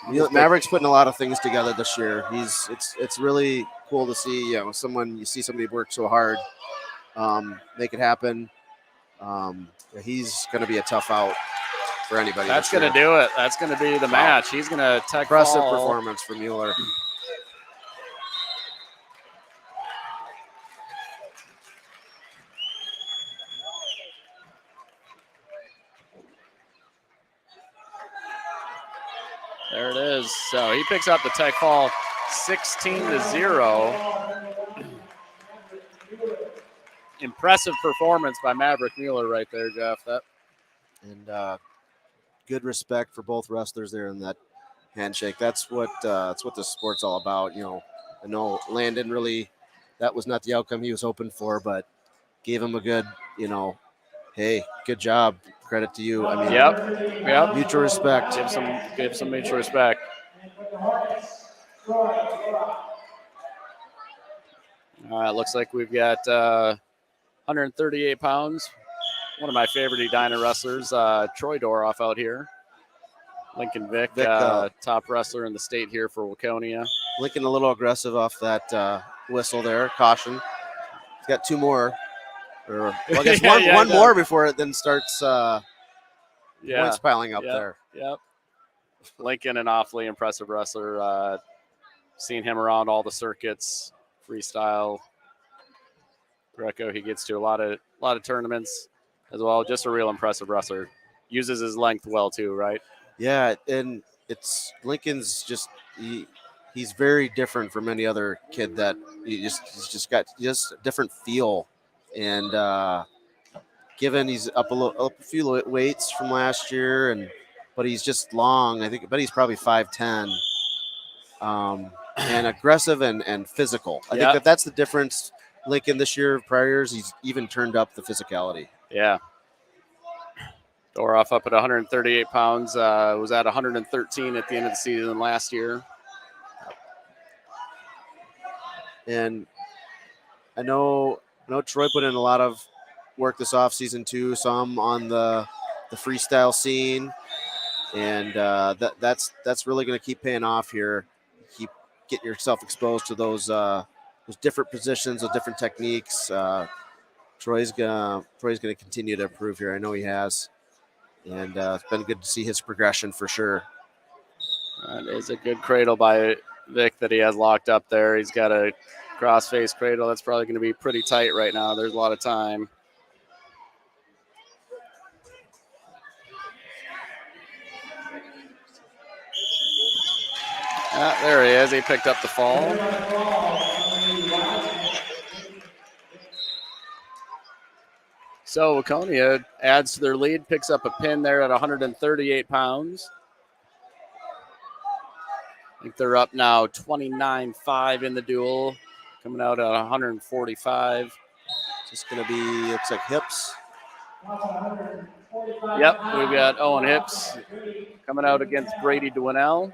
Maverick's putting a lot of things together this year. It's really cool to see, somebody work so hard, make it happen. He's going to be a tough out for anybody. That's going to do it. That's going to be the match. He's going to tech impressive fall. Performance for Mueller. There it is. So he picks up the tech fall 16-0. Impressive performance by Maverick Mueller right there, Jeff. And good respect for both wrestlers there in that handshake. That's what the sport's all about. I know Landon really, that was not the outcome he was hoping for, but gave him a good, hey, good job. Credit to you. I mean, Yep. mutual respect. Give some mutual respect. All right, looks like we've got 138 pounds. One of my favorite Edina wrestlers, Troy Doroff out here. Lincoln Vick, top wrestler in the state here for Waconia. Lincoln a little aggressive off that whistle there. Caution. He's got two more. Or I guess one more before it then starts points piling up there. Yep. Lincoln, an awfully impressive wrestler. Seen him around all the circuits, freestyle, Greco. He gets to a lot of tournaments as well. Just a real impressive wrestler. Uses his length well too, right? Yeah, and Lincoln's just he's very different from any other kid that he's just got a different feel, and given he's up a few weights from last year, but he's just long. I think, but he's probably 5'10", and aggressive and physical. I think that's the difference. Lincoln this year, prior years, he's even turned up the physicality. Yeah. Doroff up at 138 pounds. Was at 113 at the end of the season last year. And I know Troy put in a lot of work this offseason too, some on the freestyle scene. And that's really going to keep paying off here. Keep getting yourself exposed to those different positions, those different techniques. Troy's gonna continue to improve here. I know he has. And it's been good to see his progression for sure. That is a good cradle by Vic that he has locked up there. He's got a cross-face cradle. That's probably going to be pretty tight right now. There's a lot of time. There he is. He picked up the fall. So Waconia adds to their lead, picks up a pin there at 138 pounds. I think they're up now 29-5 in the duel, coming out at 145. Just going to be, looks like hips. Yep, we've got Owen Hips coming out against Brady Duel.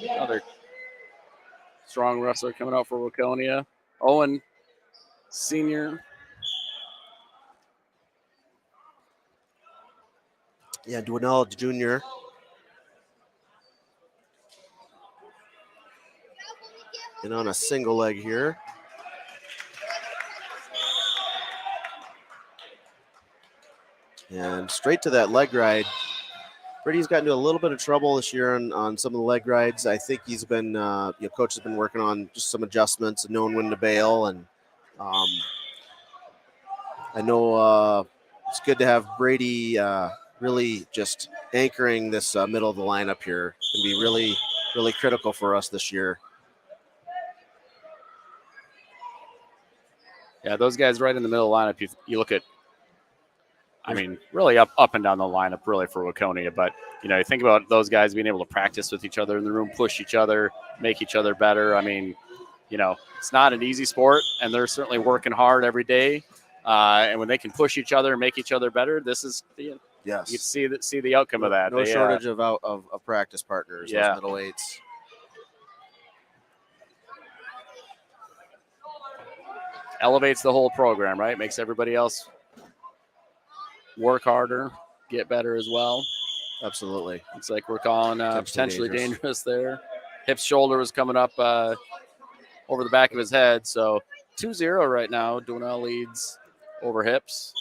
Another strong wrestler coming out for Waconia. Owen, senior. Yeah, Duel Jr. And on a single leg here. And straight to that leg ride. Brady's gotten into a little bit of trouble this year on some of the leg rides. I think he's been, coach has been working on just some adjustments and knowing when to bail. And I know it's good to have Brady really just anchoring this middle of the lineup here. It's going to be really, really critical for us this year. Yeah, those guys right in the middle of the lineup, you look at, I mean, really up and down the lineup, really, for Waconia. But, you think about those guys being able to practice with each other in the room, push each other, make each other better. I mean, it's not an easy sport, and they're certainly working hard every day. And when they can push each other and make each other better, this is, yes, you see the outcome of that. No shortage of practice partners, those middle eights. Elevates the whole program, right? Makes everybody else work harder, get better as well. Absolutely. Looks like we're calling potentially dangerous there. Hips shoulder was coming up over the back of his head. So 2-0 right now. Duel leads over Hips.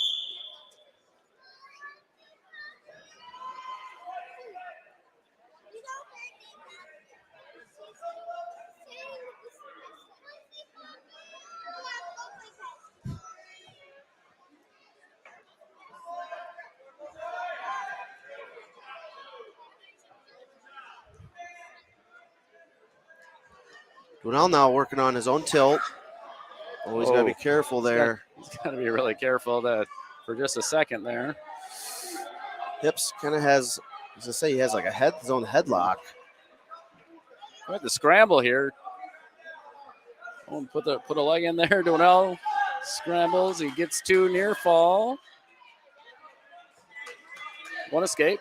Duel now working on his own tilt. Oh, he's got to be careful there. He's got to be really careful for just a second there. Hips kind of has, as I say, he has like his own headlock. Right, the scramble here. Oh, put a leg in there. Duel scrambles. He gets 2 near fall. 1 escape.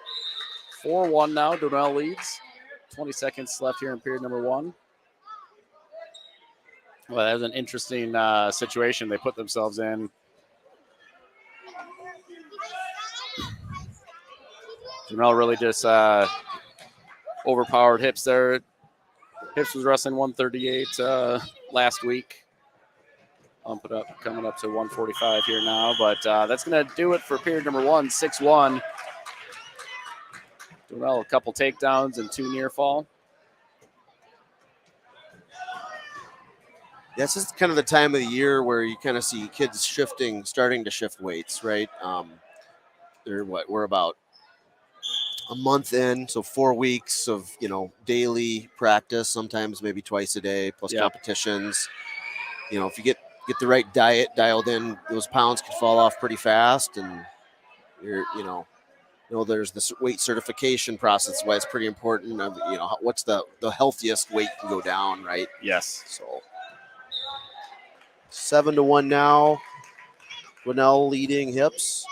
4-1 now. Duel leads. 20 seconds left here in period number 1. Well, that was an interesting situation they put themselves in. Duel really just overpowered Hips there. Hips was wrestling 138 last week. Bump it up, coming up to 145 here now. But that's going to do it for period number 1, 6-1. Duel, a couple takedowns and 2 near fall. This is kind of the time of the year where you kind of see kids starting to shift weights, right? We're about a month in, so 4 weeks of, daily practice, sometimes maybe twice a day, plus competitions. If you get the right diet dialed in, those pounds can fall off pretty fast, and there's this weight certification process, why it's pretty important of, what's the healthiest weight can go down, right? Yes. So 7-1 now. Winnell leading Hips.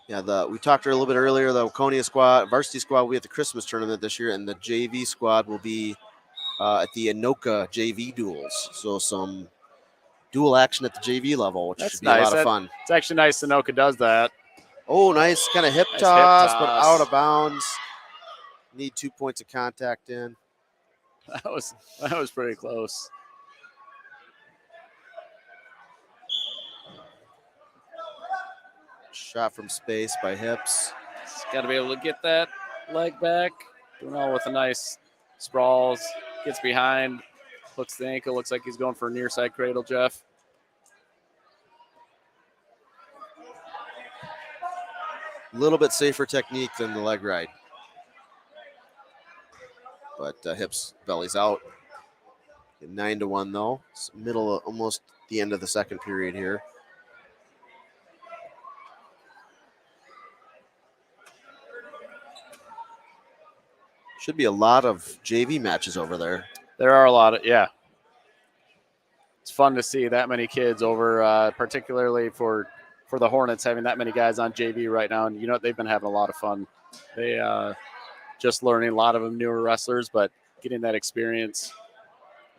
Yeah, we talked a little bit earlier, the Waconia squad, varsity squad will be at the Christmas tournament this year, and the JV squad will be at the Anoka JV duels. So some dual action at the JV level, which should be a lot of fun. It's actually nice Anoka does that. Oh, nice kind of hip toss, but out of bounds. Need 2 points of contact in. That was pretty close. Shot from space by Hips. He's got to be able to get that leg back. Duel with a nice sprawls. Gets behind. Hooks the ankle. Looks like he's going for a near side cradle, Jeff. A little bit safer technique than the leg ride. But Hips bellies out. 9-1 though. It's almost the end of the second period here. Should be a lot of JV matches over there. There are a lot of, yeah. It's fun to see that many kids over, particularly for the Hornets, having that many guys on JV right now. And, they've been having a lot of fun. They just learning, a lot of them newer wrestlers, but getting that experience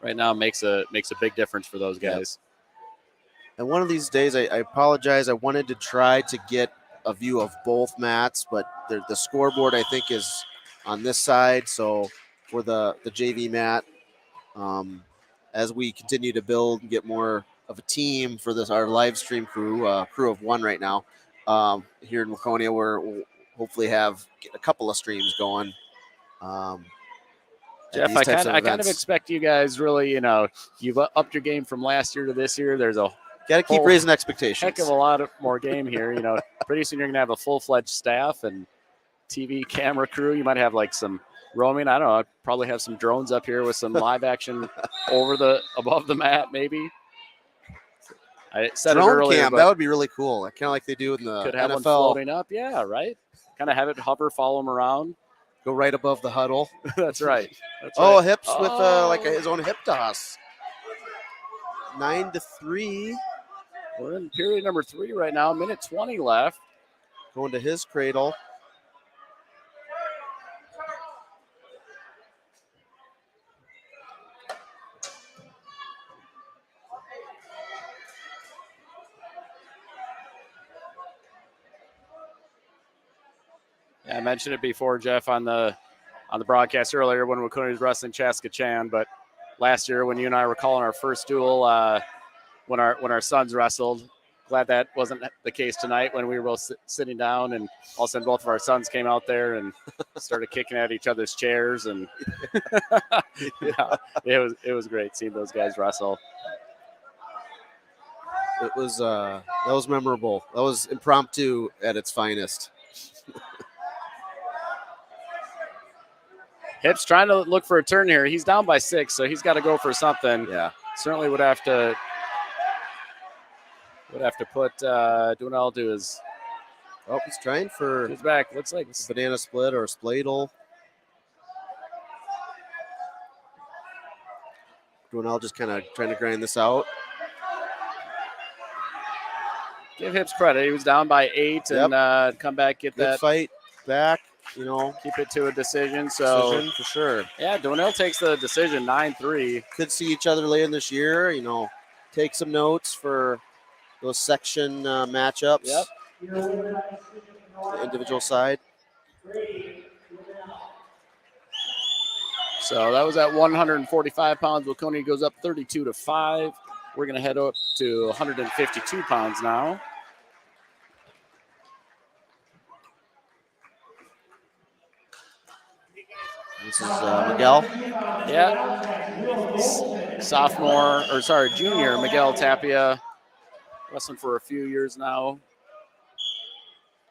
right now makes a big difference for those guys. Yep. And one of these days, I apologize. I wanted to try to get a view of both mats, but the scoreboard, I think, is on this side. So for the JV mat, as we continue to build and get more of a team for our live stream crew of 1 right now, here in Waconia, we'll hopefully get a couple of streams going. Jeff, I kind of expect you guys really, you've upped your game from last year to this year. There's got to keep raising expectations. Heck of a lot of more game here. Pretty soon you're going to have a full-fledged staff and TV camera crew. You might have like some roaming. I don't know. I'd probably have some drones up here with some live action above the mat, maybe. I said drone it earlier. Cam, that would be really cool. Kind of like they do in the could have NFL. One floating up. Yeah, right. Kind of have it hover, follow them around. Go right above the huddle. That's right. Hips with his own hip toss. 9-3. We're in period number 3 right now. Minute 20 left. Going to his cradle. Yeah, I mentioned it before, Jeff, on the broadcast earlier when Waconia was wrestling Chaska Chan, but last year when you and I were calling our first duel, when our sons wrestled, glad that wasn't the case tonight when we were both sitting down, and all of a sudden both of our sons came out there and started kicking at each other's chairs, and yeah, it was great seeing those guys wrestle. It was that was memorable. That was impromptu at its finest. Hips trying to look for a turn here. He's down by 6, so he's got to go for something. Yeah. Certainly would have to put Duel to his Oh, he's trying for back. Looks like banana split or spladle. Duel just kind of trying to grind this out. give Hips credit. He was down by 8 and come back, get Good that fight back. keep it to a decision. So Decision for sure. yeah, Duel takes the decision 9-3. Could see each other later this year. Take some notes for those section matchups. Yep. The individual side. So that was at 145 pounds. Waconia goes up 32-5. We're going to head up to 152 pounds now. This is Miguel. Yeah. Junior Miguel Tapia, wrestling for a few years now.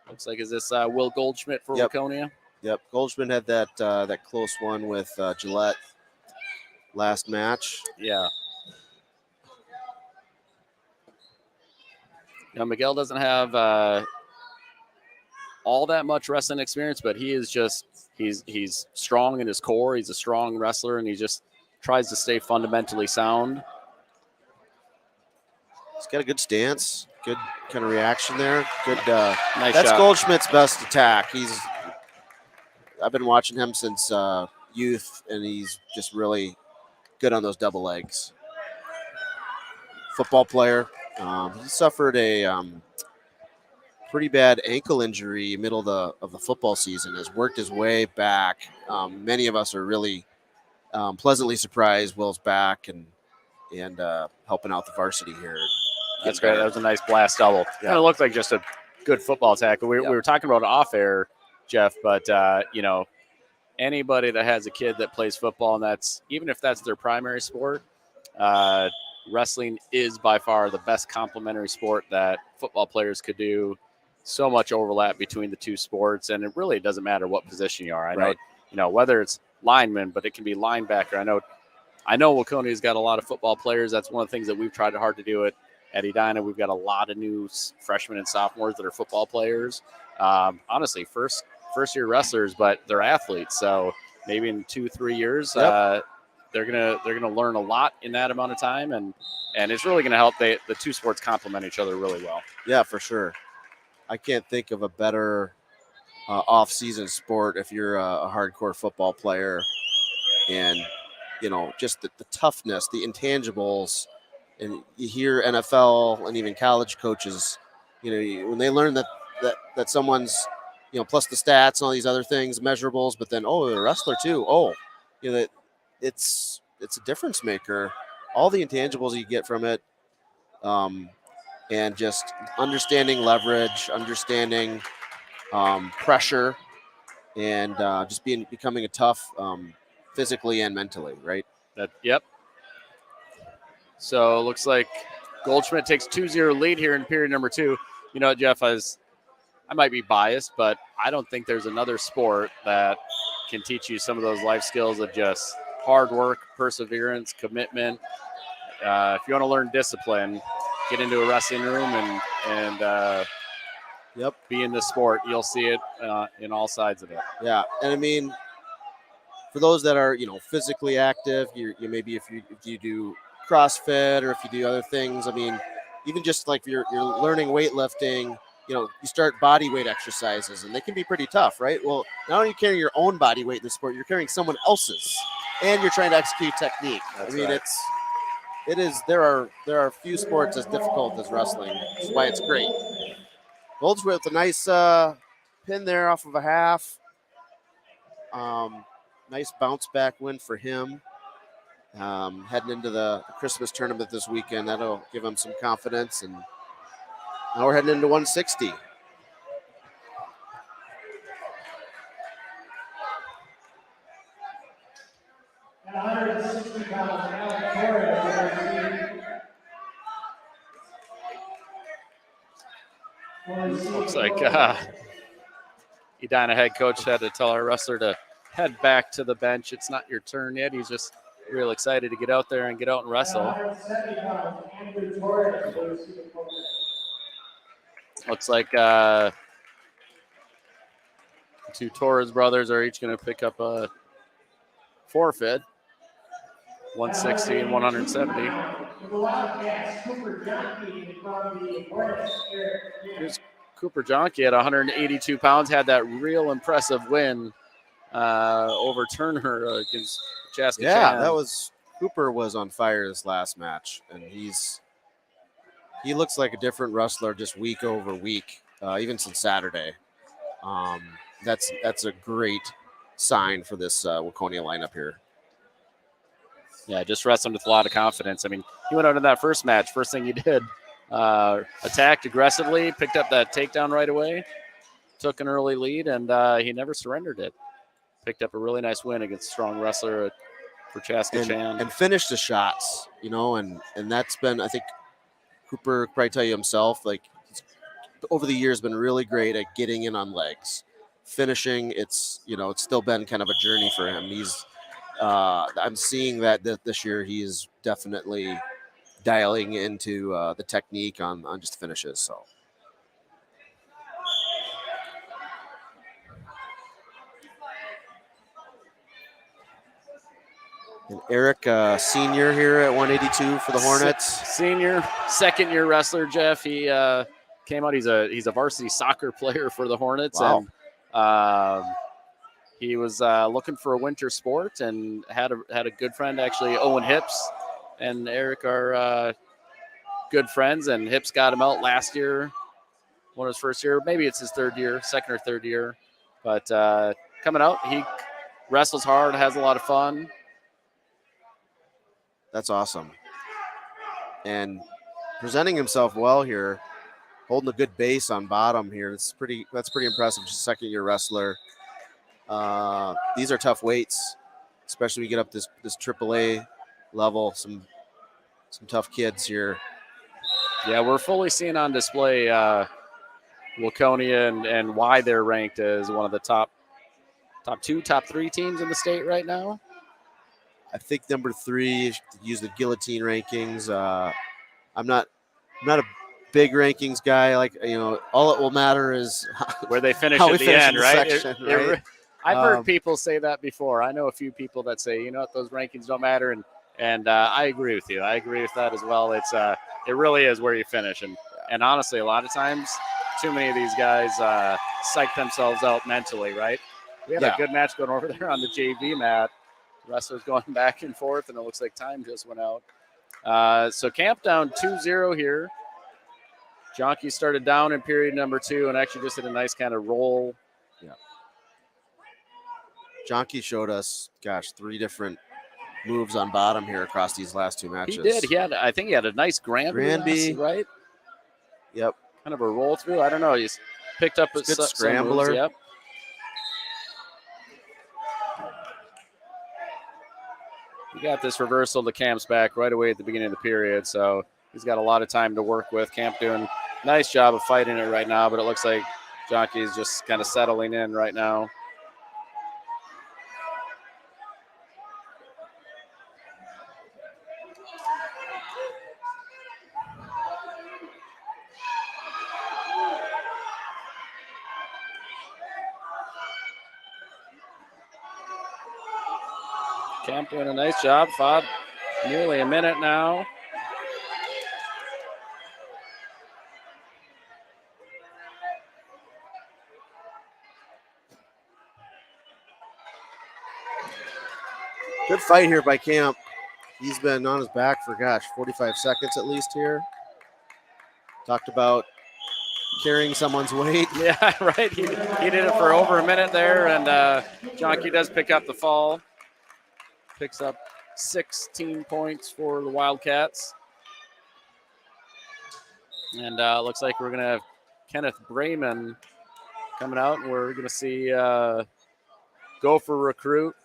Looks like is this Will Goldschmidt for Waconia? Yep, Goldschmidt had that close one with Gillette last match. Yeah. Now Miguel doesn't have all that much wrestling experience, but he is just he's strong in his core. He's a strong wrestler, and he just tries to stay fundamentally sound. He's got a good stance, good kind of reaction there. Good, nice that's shot. Goldschmidt's best attack. I've been watching him since youth, and he's just really good on those double legs. Football player. He suffered a pretty bad ankle injury middle of the football season. Has worked his way back. Many of us are really pleasantly surprised Will's back and helping out the varsity here. That's great. That was a nice blast double. Yeah. It looked like just a good football tackle. We were talking about it off air, Jeff, but anybody that has a kid that plays football, and even if that's their primary sport, wrestling is by far the best complementary sport that football players could do. So much overlap between the two sports, and it really doesn't matter what position you are. I know, whether it's lineman, but it can be linebacker. I know Waconia's got a lot of football players. That's one of the things that we've tried hard to do at Edina. We've got a lot of new freshmen and sophomores that are football players. Honestly, first year wrestlers, but they're athletes. So maybe in 2-3 years, they're gonna learn a lot in that amount of time, and it's really gonna help. The two sports complement each other really well. Yeah, for sure. I can't think of a better off-season sport if you're a hardcore football player, and just the toughness, the intangibles. And you hear NFL and even college coaches, when they learn that someone's, plus the stats and all these other things, measurables, but then they're a wrestler too. That it's a difference maker. All the intangibles you get from it, and just understanding leverage, understanding pressure, and just becoming a tough physically and mentally, right? Yep. So it looks like Goldschmidt takes 2-0 lead here in period number 2. You know what, Jeff, I might be biased, but I don't think there's another sport that can teach you some of those life skills of just hard work, perseverance, commitment. If you want to learn discipline, get into a wrestling room and be in this sport. You'll see it in all sides of it. Yeah, and for those that are physically active, you maybe if you do CrossFit or if you do other things, even just like you're learning weightlifting, you start body weight exercises, and they can be pretty tough, right? Well, not only carrying your own body weight in the sport, you're carrying someone else's, and you're trying to execute technique. Right. There are few sports as difficult as wrestling. That's why it's great. Goldschmidt with a nice pin there off of a half. Nice bounce back win for him. Heading into the Christmas tournament this weekend, that'll give him some confidence. And now we're heading into 160. At 160 pounds, Alex Torres, Looks like Edina head coach had to tell our wrestler to head back to the bench. It's not your turn yet. He's just real excited to get out there and get out and wrestle. Looks like two Torres brothers are each going to pick up a forfeit, 160 and 170. Here's Cooper Jonke at 182 pounds, had that real impressive win over Turner against Chaska. Yeah, Cooper was on fire this last match, and he looks like a different wrestler just week over week, even since Saturday. That's a great sign for this Waconia lineup here. Yeah, just wrestling with a lot of confidence. I mean, he went out in that first match. First thing he did, attacked aggressively, picked up that takedown right away, took an early lead, and he never surrendered it. Picked up a really nice win against a strong wrestler for Chaska Chan. And finished the shots, and that's been, I think, Cooper could probably tell you himself, like, over the years been really great at getting in on legs. Finishing, it's still been kind of a journey for him. I'm seeing that this year he's definitely dialing into the technique on just finishes. So. And Eric, senior here at 182 for the Hornets. Senior, second-year wrestler, Jeff. He came out. He's a varsity soccer player for the Hornets. Wow. And he was looking for a winter sport and had a good friend, actually, Owen Hips, and Eric are good friends. And Hips got him out last year, one of his first year. Maybe it's his second or third year. But coming out, he wrestles hard, has a lot of fun. That's awesome. And presenting himself well here, holding a good base on bottom here. That's pretty impressive. Just a second-year wrestler. These are tough weights, especially when you get up this AAA level. Some tough kids here. Yeah, we're fully seeing on display Waconia and why they're ranked as one of the top 2, top 3 teams in the state right now. I think number 3, use the guillotine rankings. I'm not a big rankings guy. Like, all it will matter is where they finish at the end, right? Section, right? I've heard people say that before. I know a few people that say, those rankings don't matter, and I agree with you. I agree with that as well. It's it really is where you finish, and honestly, a lot of times, too many of these guys psych themselves out mentally, right? We had a good match going over there on the JV mat. Wrestlers going back and forth, and it looks like time just went out. So camp down 2-0 here. Jonke started down in period number 2 and actually just did a nice kind of roll. Yeah. Jonke showed us, 3 different moves on bottom here across these last 2 matches. He did. I think he had a nice Granby, right? Yep. Kind of a roll through. I don't know. He's picked up a good scrambler. Moves, yep. We got this reversal to Camp's back right away at the beginning of the period, so he's got a lot of time to work with. Camp doing a nice job of fighting it right now, but it looks like Jonke is just kind of settling in right now. Camp doing a nice job. Fought nearly a minute now. Good fight here by Camp. He's been on his back for, 45 seconds at least here. Talked about carrying someone's weight. Yeah, right. He did it for over a minute there, and Jonke does pick up the fall. Picks up 16 points for the Wildcats. And looks like we're going to have Kenneth Brayman coming out, and we're going to see Gopher recruit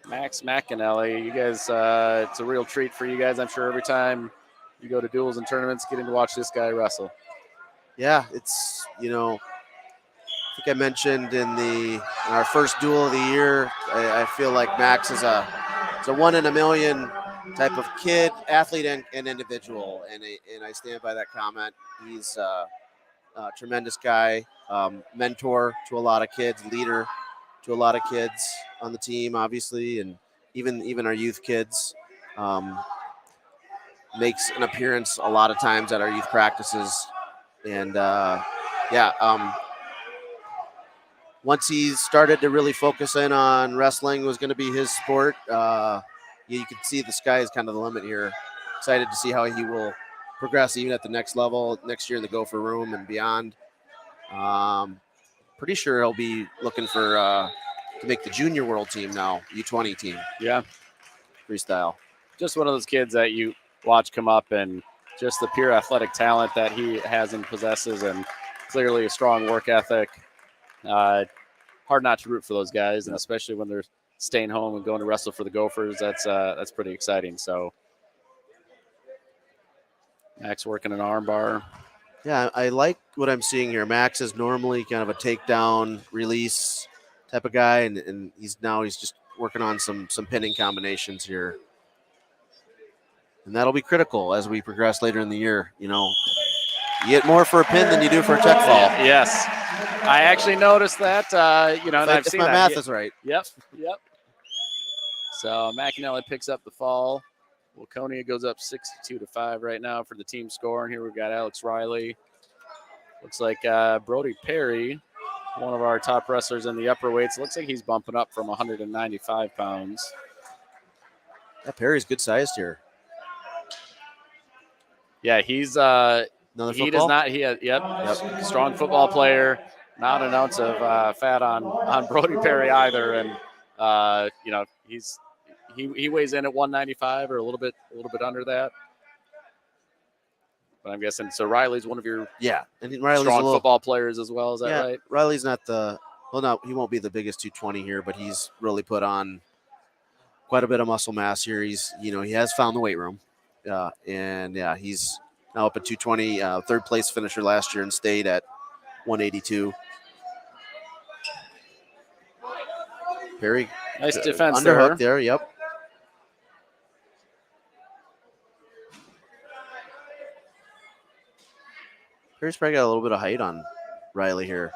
Max McAnally. You guys, it's a real treat for you guys. I'm sure every time you go to duels and tournaments, getting to watch this guy wrestle. Yeah, it's, I think I mentioned in our first duel of the year, I feel like Max is a 1 in a million type of kid, athlete, and individual, and I stand by that comment. He's a tremendous guy, mentor to a lot of kids, leader to a lot of kids on the team, obviously, and even our youth kids. Makes an appearance a lot of times at our youth practices, and once he started to really focus in on wrestling was going to be his sport, you can see the sky is kind of the limit here. Excited to see how he will progress even at the next level next year in the Gopher Room and beyond. Pretty sure he'll be looking for to make the junior world team now, U20 team. Yeah. Freestyle. Just one of those kids that you watch come up, and just the pure athletic talent that he has and possesses, and clearly a strong work ethic. Hard not to root for those guys, and especially when they're staying home and going to wrestle for the Gophers. That's pretty exciting. So Max working an arm bar. Yeah, I like what I'm seeing here. Max is normally kind of a takedown release type of guy, and he's just working on some pinning combinations here. And that'll be critical as we progress later in the year. You get more for a pin than you do for a check fall. Yes. I actually noticed that, and I've seen my that. math is right. Yep. So McAnally picks up the fall. Waconia goes up 62-5 right now for the team score. And here we've got Alex Riley. Looks like Brody Perry, one of our top wrestlers in the upper weights. Looks like he's bumping up from 195 pounds. Yeah, Perry's good sized here. Yeah, he's Another he football? does not. Yep. Strong football player. Not an ounce of fat on Brody Perry either, and he weighs in at 195 or a little bit under that. But I'm guessing so. Riley's one of your and Riley's strong football players as well. Is that right? Riley's not he won't be the biggest 220 here, but he's really put on quite a bit of muscle mass here. He's he has found the weight room, he's now up at 220. Third place finisher last year and stayed at 182. Perry, nice defense underhook there. Yep. Perry's probably got a little bit of height on Riley here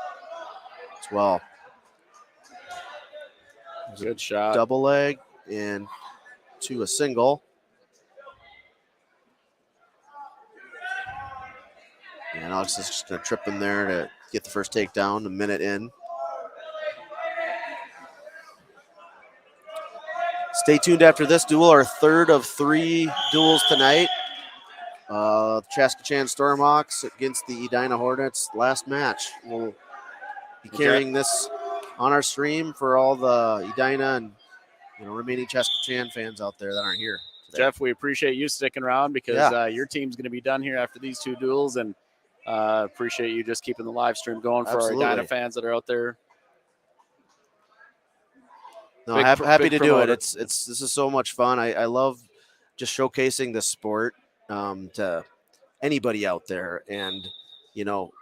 as well. Good shot. Double leg and to a single. And Alex is just going to trip him there to get the first takedown a minute in. Stay tuned after this duel, our third of 3 duels tonight. Chaska Stormhawks against the Edina Hornets. Last match. We'll be carrying this on our stream for all the Edina and remaining Chaska fans out there that aren't here today. Jeff, we appreciate you sticking around because your team's going to be done here after these 2 duels, and appreciate you just keeping the live stream going for our Edina fans that are out there. No, happy to do it. This is so much fun. I love just showcasing the sport to anybody out there, and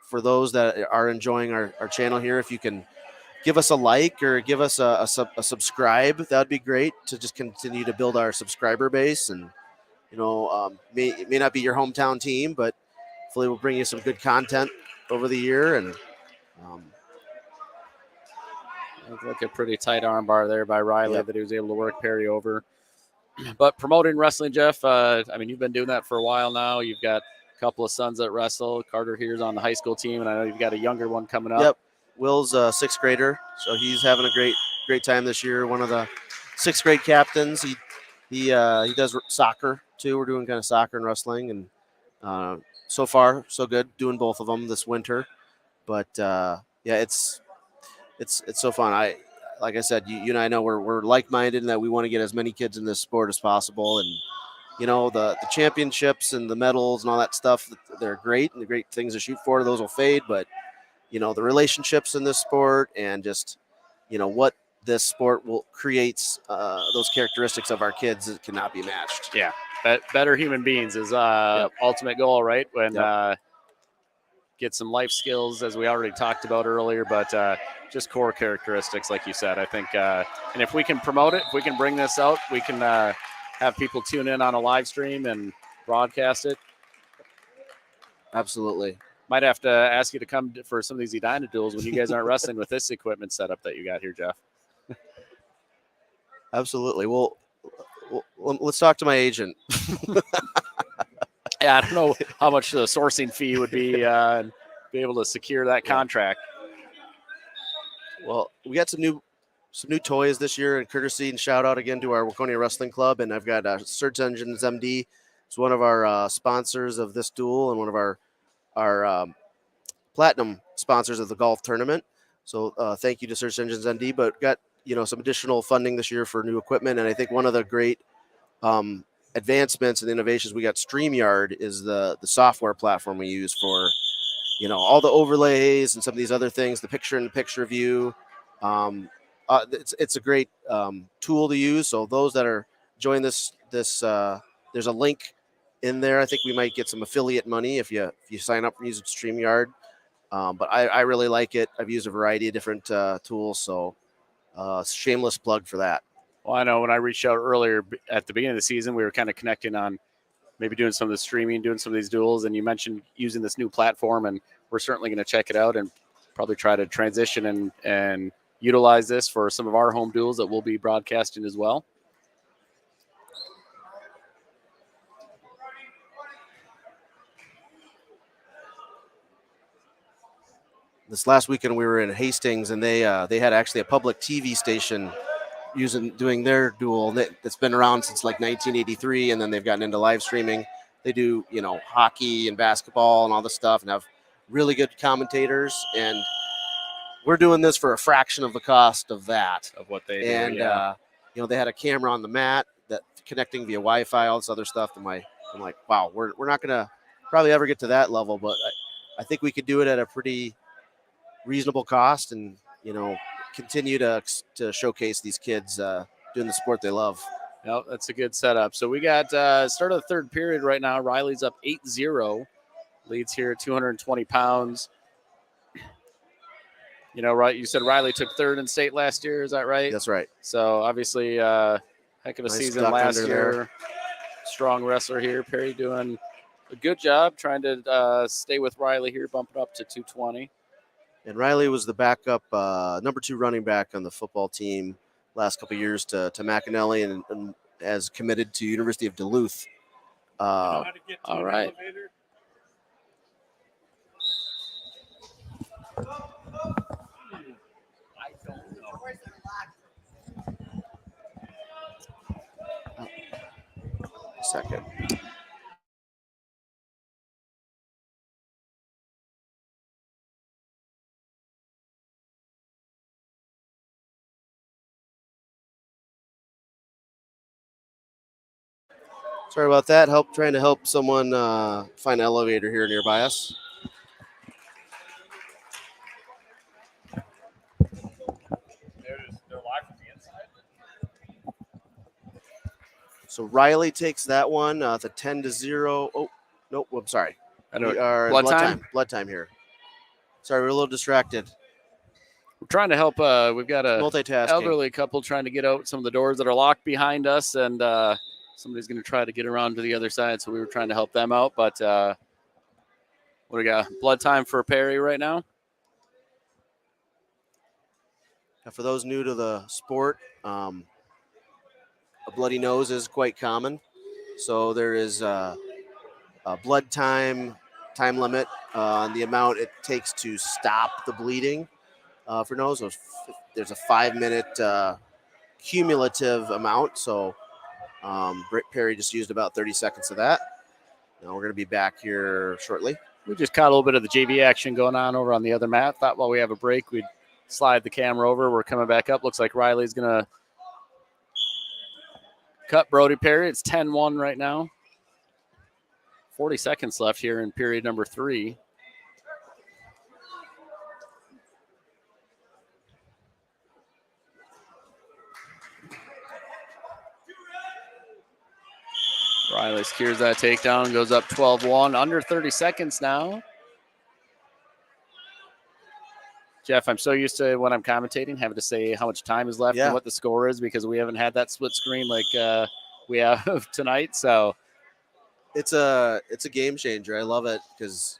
for those that are enjoying our channel here, if you can give us a like or give us a subscribe, that'd be great to just continue to build our subscriber base. And it may not be your hometown team, but hopefully we'll bring you some good content over the year. And looked like a pretty tight arm bar there by Riley that he was able to work Perry over. But promoting wrestling, Jeff, you've been doing that for a while now. You've got a couple of sons that wrestle. Carter here's on the high school team, and I know you've got a younger one coming up. Yep. Will's a 6th grader, so he's having a great time this year. One of the 6th grade captains. He does soccer too. We're doing kind of soccer and wrestling, and so far so good. Doing both of them this winter, but it's so fun. Like I said, you and I know we're like-minded in that we want to get as many kids in this sport as possible, and the championships and the medals and all that stuff, they're great and the great things to shoot for. Those will fade, but the relationships in this sport and just what this sport will creates those characteristics of our kids that cannot be matched. Yeah, better human beings is ultimate goal, right? When get some life skills, as we already talked about earlier, but just core characteristics, like you said. I think, and if we can promote it, if we can bring this out, we can have people tune in on a live stream and broadcast it. Absolutely. Might have to ask you to come for some of these Edina duels when you guys aren't wrestling with this equipment setup that you got here, Jeff. Absolutely. Well, let's talk to my agent. Yeah, I don't know how much the sourcing fee would be and be able to secure that contract. Well, we got some new toys this year, and courtesy and shout out again to our Waconia Wrestling Club. And I've got Search Engines MD. It's one of our sponsors of this duel and one of our platinum sponsors of the golf tournament. So thank you to Search Engines MD. But got some additional funding this year for new equipment, and I think one of the great advancements and innovations we got StreamYard is the software platform we use for all the overlays and some of these other things, the picture-in-the-picture view. It's a great tool to use. So those that are joining this there's a link in there. I think we might get some affiliate money if you sign up for using StreamYard. But I really like it. I've used a variety of different tools, so shameless plug for that. Well, I know when I reached out earlier at the beginning of the season, we were kind of connecting on maybe doing some of the streaming, doing some of these duels, and you mentioned using this new platform, and we're certainly going to check it out and probably try to transition and utilize this for some of our home duels that we'll be broadcasting as well. This last weekend we were in Hastings, and they had actually a public TV station doing their duel that's been around since like 1983, and then they've gotten into live streaming. They do hockey and basketball and all this stuff, and have really good commentators. And we're doing this for a fraction of the cost of that, of what they do. And they had a camera on the mat that connecting via Wi-Fi, all this other stuff. I'm like, wow, we're not gonna probably ever get to that level, but I think we could do it at a pretty reasonable cost, and continue to showcase these kids doing the sport they love. No, that's a good setup. So we got start of the third period right now. Riley's up 8-0, leads here at 220 pounds. Right? You said Riley took third in state last year. Is that right? That's right. So obviously, heck of a season last year. There. Strong wrestler here. Perry doing a good job trying to stay with Riley here, bumping up to 220. And Riley was the backup number 2 running back on the football team last couple of years to McAnally, and has committed to University of Duluth. All right. Second. Sorry about that. Trying to help someone find an elevator here nearby us. So Riley takes that one. It's a 10-0. Oh, nope. I'm sorry. We are blood time? Blood time here. Sorry, we're a little distracted. We're trying to help. We've got a multitasking elderly couple trying to get out some of the doors that are locked behind us, and somebody's going to try to get around to the other side. So we were trying to help them out. But what do we got? Blood time for Perry right now. Now, for those new to the sport, a bloody nose is quite common. So there is a blood time limit on the amount it takes to stop the bleeding for nose. So there's a 5-minute cumulative amount. So Britt Perry just used about 30 seconds of that. Now we're going to be back here shortly. We just caught a little bit of the JV action going on over on the other mat. Thought while we have a break, we'd slide the camera over. We're coming back up. Looks like Riley's going to cut Brody Perry. It's 10-1 right now. 40 seconds left here in period number 3. Riley secures that takedown, goes up 12-1, under 30 seconds now. Jeff, I'm so used to when I'm commentating having to say how much time is left and what the score is because we haven't had that split screen like we have tonight. So it's a game changer. I love it because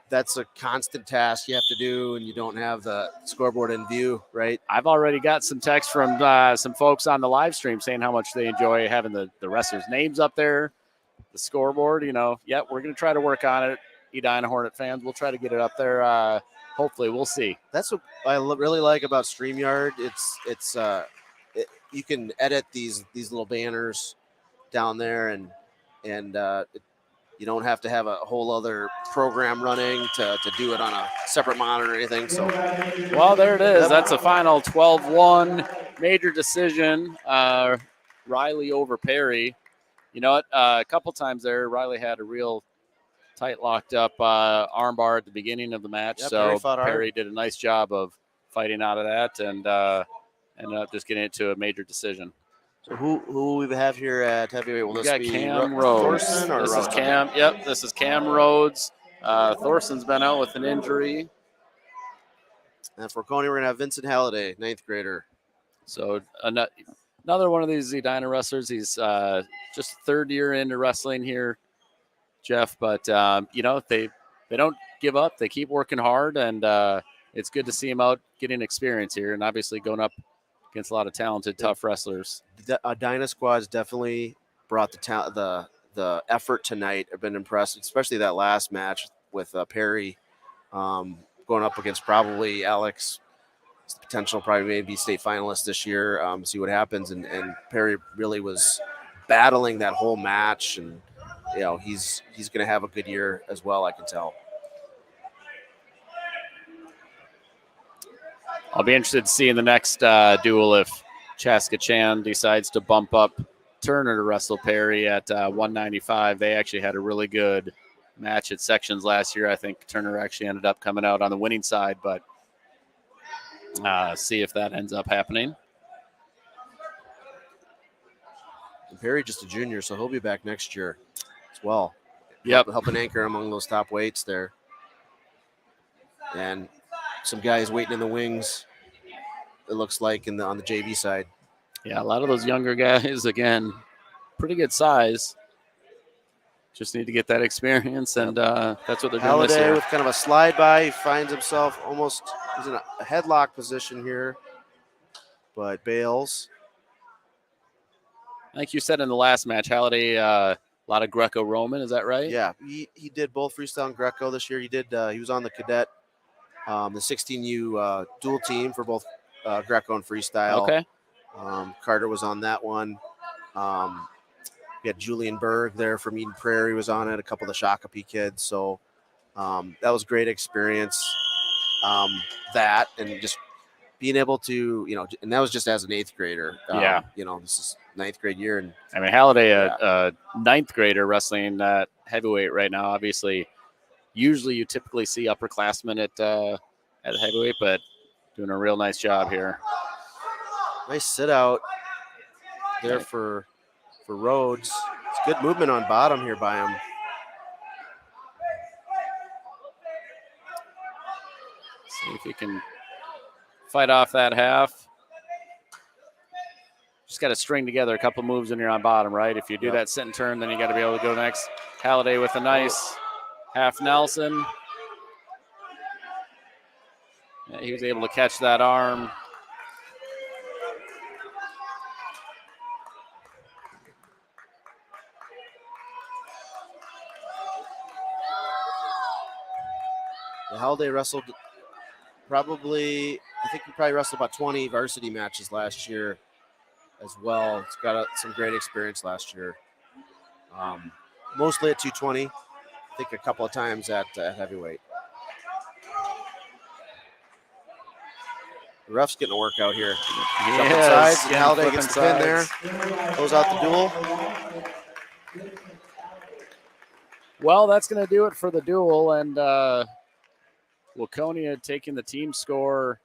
that's a constant task you have to do, and you don't have the scoreboard in view, right? I've already got some text from some folks on the live stream saying how much they enjoy having the wrestlers' names up there, the scoreboard. We're going to try to work on it. Edina Hornet fans, we'll try to get it up there. Hopefully, we'll see. That's what I really like about StreamYard. You can edit these little banners down there, and you don't have to have a whole other program running to do it on a separate monitor or anything. So, well, there it is. That's a final 12-1 major decision. Riley over Perry. You know what? A couple times there, Riley had a real tight locked up armbar at the beginning of the match. Yeah, so Perry did a nice job of fighting out of that and ended up just getting into a major decision. So who we have here at heavyweight? Will We this got be Cam Rhodes. Thorson or this Rhodes? is Cam. Yep, this is Cam Rhodes. Thorson's been out with an injury. And for Waconia, we're gonna have Vincent Halliday, 9th grader. So another one of these Edina wrestlers. He's just third year into wrestling here, Jeff. But they don't give up. They keep working hard, and it's good to see him out getting experience here, and obviously going up against a lot of talented, tough wrestlers. The Edina squad's definitely brought the effort tonight. I've been impressed, especially that last match with Perry going up against probably Alex. It's the potential probably maybe state finalist this year. See what happens. And Perry really was battling that whole match, and he's going to have a good year as well, I can tell. I'll be interested to see in the next duel if Chaska Chan decides to bump up Turner to wrestle Perry at 195. They actually had a really good match at sections last year. I think Turner actually ended up coming out on the winning side, but see if that ends up happening. And Perry just a junior, so he'll be back next year as well. Yep. Helping anchor among those top weights there. And some guys waiting in the wings, it looks like, on the JV side. Yeah, a lot of those younger guys, again, pretty good size. Just need to get that experience, and that's what they're doing this Halliday year. with kind of a slide by. He finds himself he's in a headlock position here, but bails. Like you said in the last match, Halliday, a lot of Greco-Roman, is that right? Yeah, he did both freestyle and Greco this year. He was on the cadet, the 16U dual team for both Greco and freestyle. Okay. Carter was on that one. We had Julian Berg there from Eden Prairie was on it. A couple of the Shakopee kids. So that was a great experience. That and just being able to, and that was just as an 8th grader. This is 9th grade year. And I mean, Halliday, a 9th grader wrestling at heavyweight right now. Obviously, usually you typically see upperclassmen at heavyweight, but doing a real nice job here. Nice sit out there for Rhodes. It's good movement on bottom here by him. See if he can fight off that half. Just got to string together a couple moves when you're on bottom, right? If you do that sit and turn, then you got to be able to go next. Halliday with a nice half Nelson. Yeah, he was able to catch that arm. Halliday wrestled I think he probably wrestled about 20 varsity matches last year as well. He's got some great experience last year. Mostly at 220. I think a couple of times at heavyweight. The ref's getting a workout here. Jumping sides, and Halliday gets the pin there. Close out the duel. Well, that's going to do it for the duel, and Waconia taking the team score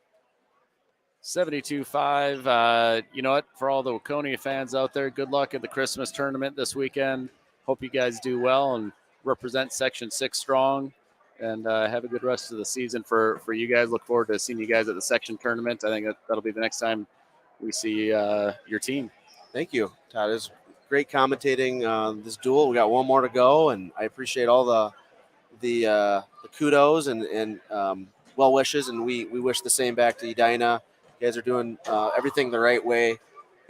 72-5. You know what? For all the Waconia fans out there, good luck at the Christmas tournament this weekend. Hope you guys do well and represent Section 6 strong. And have a good rest of the season for you guys. Look forward to seeing you guys at the section tournament. I think that'll be the next time we see your team. Thank you, Todd. It was great commentating this duel. We got one more to go, and I appreciate all the kudos and well wishes, and we wish the same back to Edina. You guys are doing everything the right way,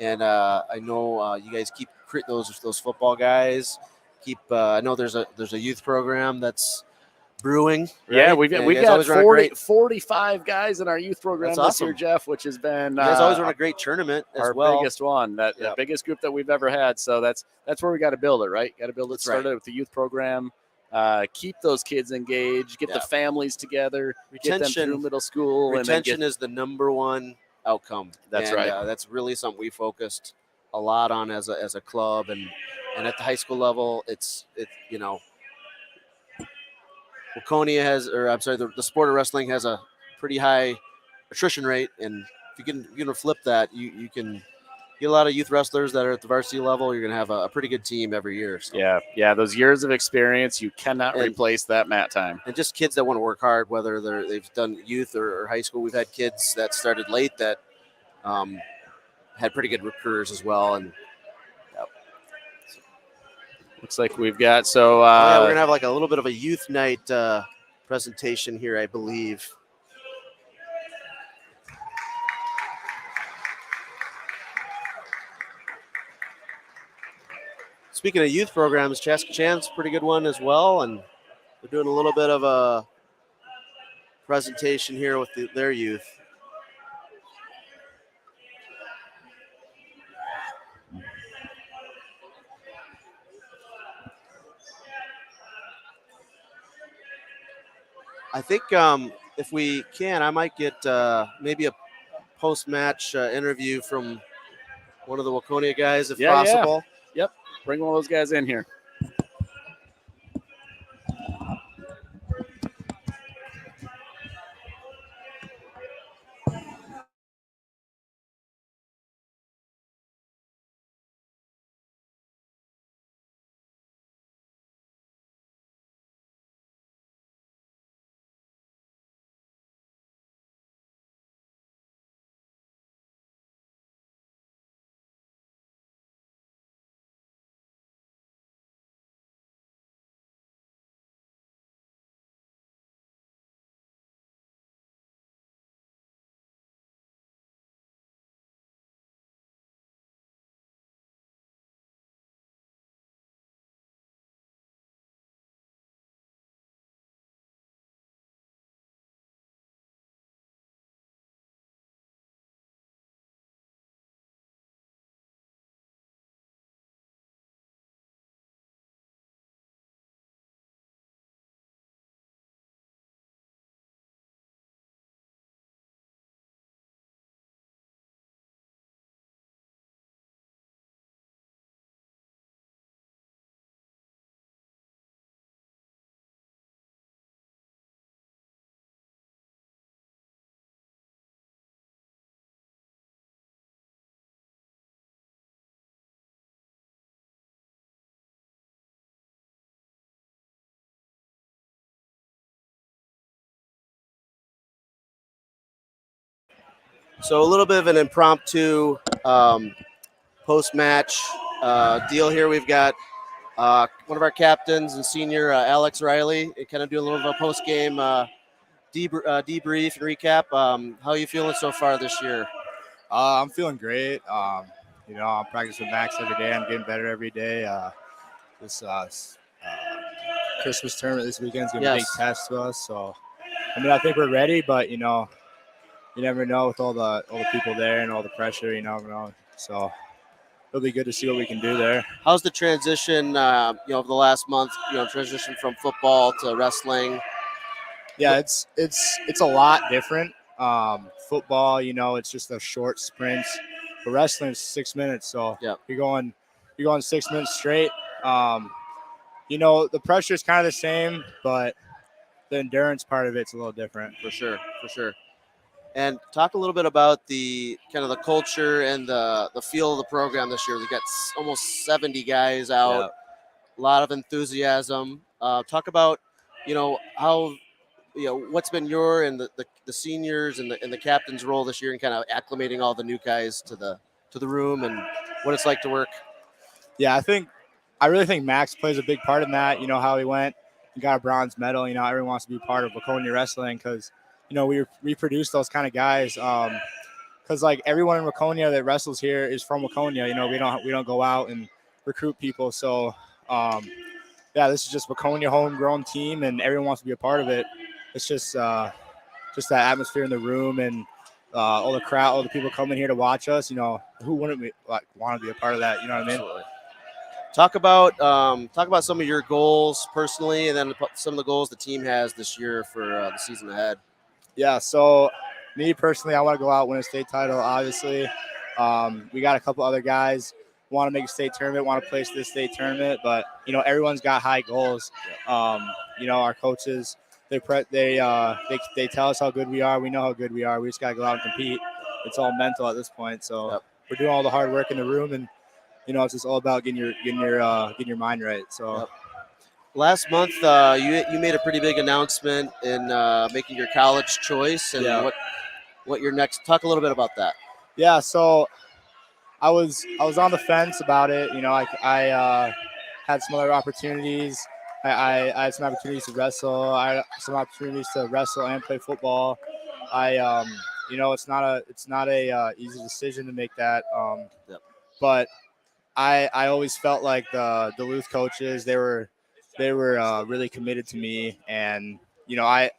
and I know you guys keep those football guys. I know there's a youth program that's brewing. Right? Yeah, we've got 45 guys in our youth program this year, Jeff, which has been you guys always run a great tournament as our well. Biggest one, the biggest group that we've ever had. So that's where we got to build it, right? Got to build it. Started with the youth program. Keep those kids engaged. Get the families together. Get them through middle school. Retention is the number one outcome. That's right. That's really something we focused a lot on as a club, and at the high school level, it's Waconia the sport of wrestling has a pretty high attrition rate, and if you can flip that, you can get a lot of youth wrestlers that are at the varsity level. You're going to have a pretty good team every year. So. Yeah, those years of experience, you cannot replace that mat time. And just kids that want to work hard, whether they've done youth or high school. We've had kids that started late that had pretty good careers as well, and. Looks like we've got we're gonna have like a little bit of a youth night presentation here, I believe. Speaking of youth programs, Chaska Chan's a pretty good one as well, and they're doing a little bit of a presentation here with their youth. I think if we can, I might get maybe a post-match interview from one of the Waconia guys, if possible. Yeah. Yep, bring one of those guys in here. So a little bit of an impromptu post-match deal here. We've got one of our captains and senior, Alex Riley, kind of do a little bit of a post-game debrief and recap. How are you feeling so far this year? I'm feeling great. I'm practicing Max every day. I'm getting better every day. This Christmas tournament this weekend is going to be a big test to us. So, I think we're ready, but, you never know with all the people there and all the pressure, you never know. So it'll be good to see what we can do there. How's the transition, over the last month, transition from football to wrestling? Yeah, it's a lot different. Football, it's just a short sprint. But wrestling is 6 minutes, so you're going 6 minutes straight. The pressure is kind of the same, but the endurance part of it's a little different. For sure. And talk a little bit about the kind of the culture and the feel of the program this year. We got almost 70 guys out, a lot of enthusiasm. Talk about, how, what's been your and the seniors and the captain's role this year, and kind of acclimating all the new guys to the room and what it's like to work. Yeah, I really think Max plays a big part in that. You know how he went and got a bronze medal. You know, everyone wants to be part of Waconia wrestling because, we produce those kind of guys. Because like everyone in Waconia that wrestles here is from Waconia. You know, we don't go out and recruit people. So, this is just Waconia homegrown team, and everyone wants to be a part of it. It's just that atmosphere in the room and all the crowd, all the people coming here to watch us. You know, who wouldn't want to be a part of that? You know what I mean? Absolutely. Talk about some of your goals personally, and then some of the goals the team has this year for the season ahead. Yeah, so me personally, I want to go out, win a state title, obviously. We got a couple other guys want to make a state tournament, want to place this state tournament, but, everyone's got high goals. Our coaches, they tell us how good we are. We know how good we are. We just got to go out and compete. It's all mental at this point. So We're doing all the hard work in the room, and, it's just all about getting your mind right. So. Last month, you made a pretty big announcement in making your college choice, and what your next. Talk a little bit about that. Yeah, so I was on the fence about it. I had some other opportunities. I had some opportunities to wrestle. I had some opportunities to wrestle and play football. It's not a easy decision to make that. But I always felt like the Duluth coaches, they were really committed to me, and I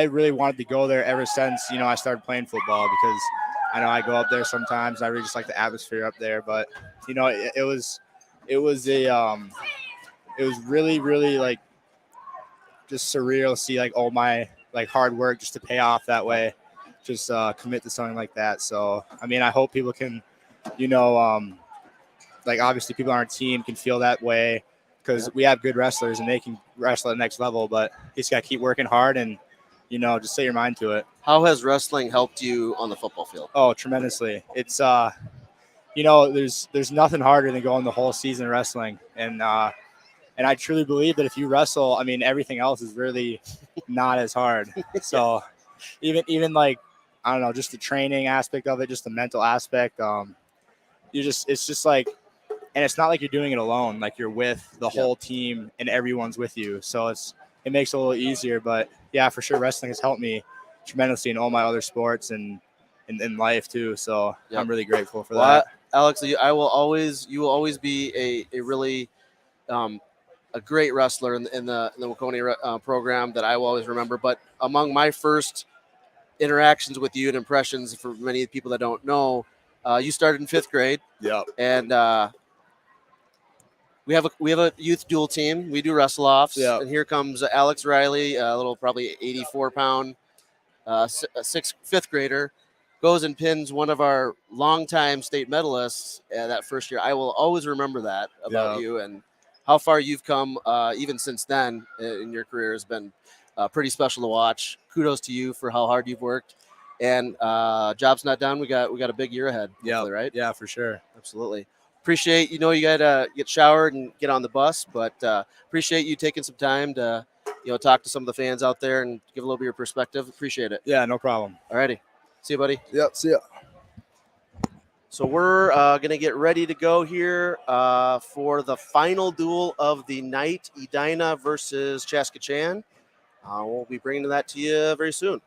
really wanted to go there ever since I started playing football, because I know I go up there sometimes. I really just like the atmosphere up there, but it was really, really like just surreal to see like all my like hard work just to pay off that way, just commit to something like that. So I mean, I hope people can, like obviously people on our team can feel that way, because we have good wrestlers and they can wrestle at the next level, but you just got to keep working hard and, just set your mind to it. How has wrestling helped you on the football field? Oh, tremendously. It's, there's nothing harder than going the whole season wrestling. And I truly believe that if you wrestle, I mean, everything else is really not as hard. So even like, I don't know, just the training aspect of it, just the mental aspect. It's just like, and it's not like you're doing it alone. Like you're with the whole team and everyone's with you. So it makes it a little easier, but yeah, for sure. Wrestling has helped me tremendously in all my other sports and in life too. So I'm really grateful for that. Alex, you will always be a really, a great wrestler in the Waconia program that I will always remember. But among my first interactions with you and impressions, for many people that don't know, you started in 5th grade. Yep. And we have a youth duel team. We do wrestle offs. Yep. And here comes Alex Riley, a little probably 84-pound, 5th grader, goes and pins one of our longtime state medalists that first year. I will always remember that about you, and how far you've come even since then in your career has been pretty special to watch. Kudos to you for how hard you've worked. And job's not done. We got a big year ahead. Yeah, right? Yeah, for sure. Absolutely. Appreciate, you gotta get showered and get on the bus, but appreciate you taking some time to talk to some of the fans out there and give a little bit of your perspective. Appreciate it. Yeah, no problem. Alrighty. See you, buddy. Yep, see ya. So we're going to get ready to go here for the final duel of the night, Edina versus Chaska. We'll be bringing that to you very soon.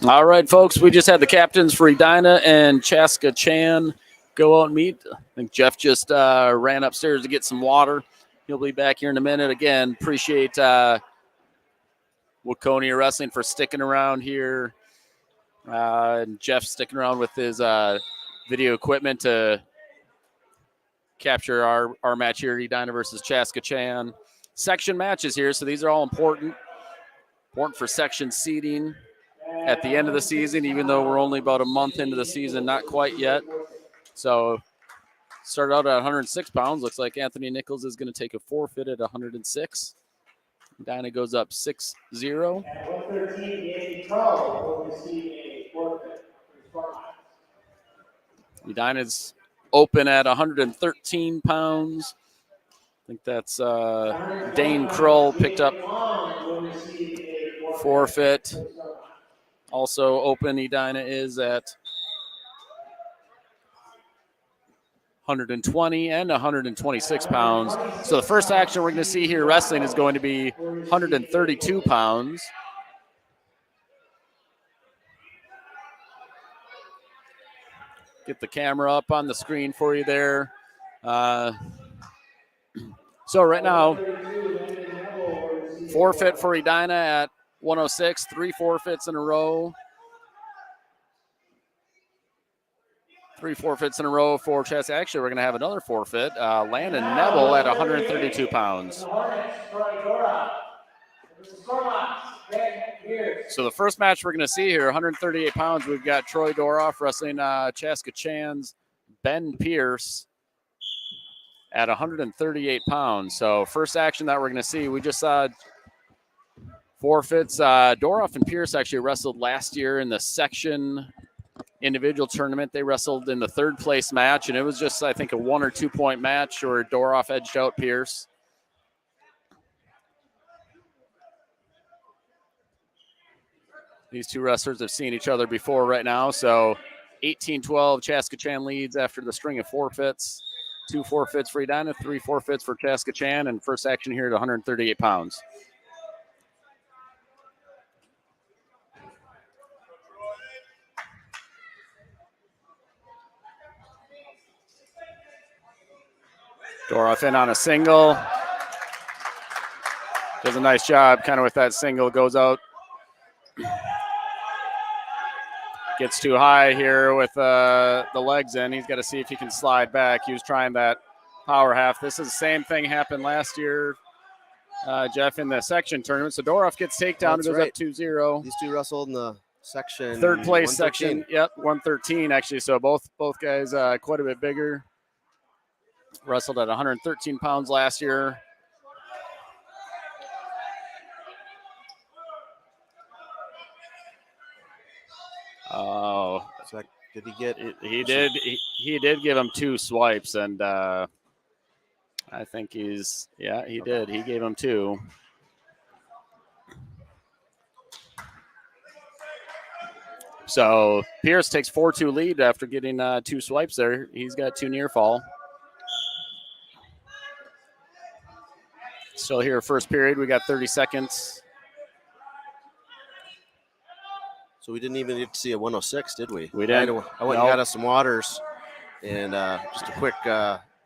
All right, folks, we just had the captains for Edina and Chaska Chan go out and meet. I think Jeff just ran upstairs to get some water. He'll be back here in a minute. Again, appreciate Waconia Wrestling for sticking around here. And Jeff sticking around with his video equipment to capture our match here, Edina versus Chaska Chan. Section matches here, so these are all important. Important for section seeding at the end of the season, even though we're only about a month into the season, not quite yet. So started out at 106 pounds. Looks like Anthony Nichols is going to take a forfeit at 106. Edina goes up 6-0. At 113, Andy Crow will receive a forfeit for his front lines. Edina's open at 113 pounds. I think that's Dane Kroll picked up forfeit. Also open, Edina is at 120 and 126 pounds. So the first action we're going to see here wrestling is going to be 132 pounds. Get the camera up on the screen for you there. So right now, forfeit for Edina at 106, 3 forfeits in a row. 3 forfeits in a row for Chaska. Actually, we're going to have another forfeit. Landon Neville at 132 pounds. So the first match we're going to see here, 138 pounds, we've got Troy Doroff wrestling Chaska Chan's Ben Pierce at 138 pounds. So first action that we're going to see, we just saw forfeits. Doroff and Pierce actually wrestled last year in the section individual tournament. They wrestled in the 3rd place match, and it was just, I think, a 1 or 2 point match where Doroff edged out Pierce. These two wrestlers have seen each other before right now. So 18-12, Chaska Chan leads after the string of forfeits. 2 forfeits for Edina, 3 forfeits for Chaska Chan, and first action here at 138 pounds. Doroff in on a single. Does a nice job kind of with that single, goes out. Gets too high here with the legs in. He's got to see if he can slide back. He was trying that power half. This is the same thing happened last year, Jeff, in the section tournament. So Doroff gets takedown and goes up 2-0. These two wrestled in the section. 3rd place section. Yep, 113 actually. So both guys quite a bit bigger. Wrestled at 113 pounds last year. Oh, so did he get? He did. He did give him 2 swipes, and I think he's. Yeah, he did. He gave him 2. So Pierce takes 4-2 lead after getting 2 swipes there. He's got 2 near fall. Still here, first period. We got 30 seconds. So we didn't even get to see a 106, did we? We didn't. I went and got us some waters and just a quick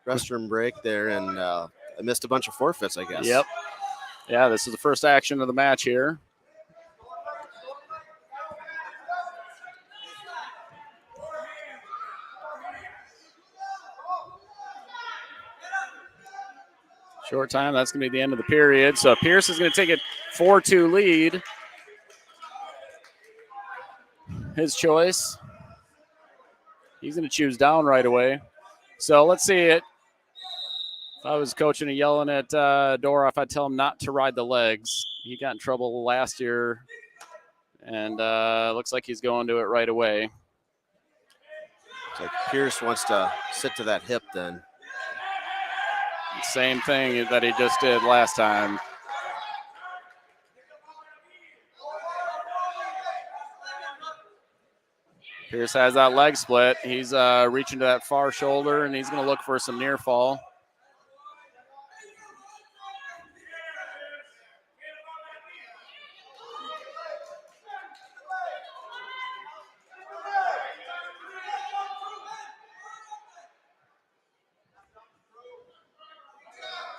restroom break there, and I missed a bunch of forfeits, I guess. Yep. Yeah, this is the first action of the match here. Short time. That's going to be the end of the period. So Pierce is going to take a 4-2 lead. His choice. He's going to choose down right away. So let's see it. If I was coaching and yelling at Doroff, I'd tell him not to ride the legs. He got in trouble last year, and looks like he's going to it right away. It's like Pierce wants to sit to that hip then. Same thing that he just did last time. Pierce has that leg split. He's reaching to that far shoulder, and he's going to look for some near fall.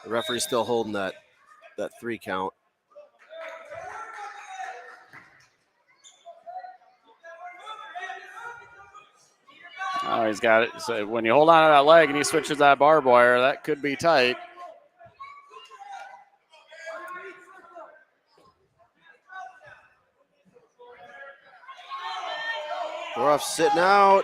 The referee's still holding that 3 count. Oh, he's got it. So when you hold on to that leg and he switches that barbed wire, that could be tight. Doroff sitting out.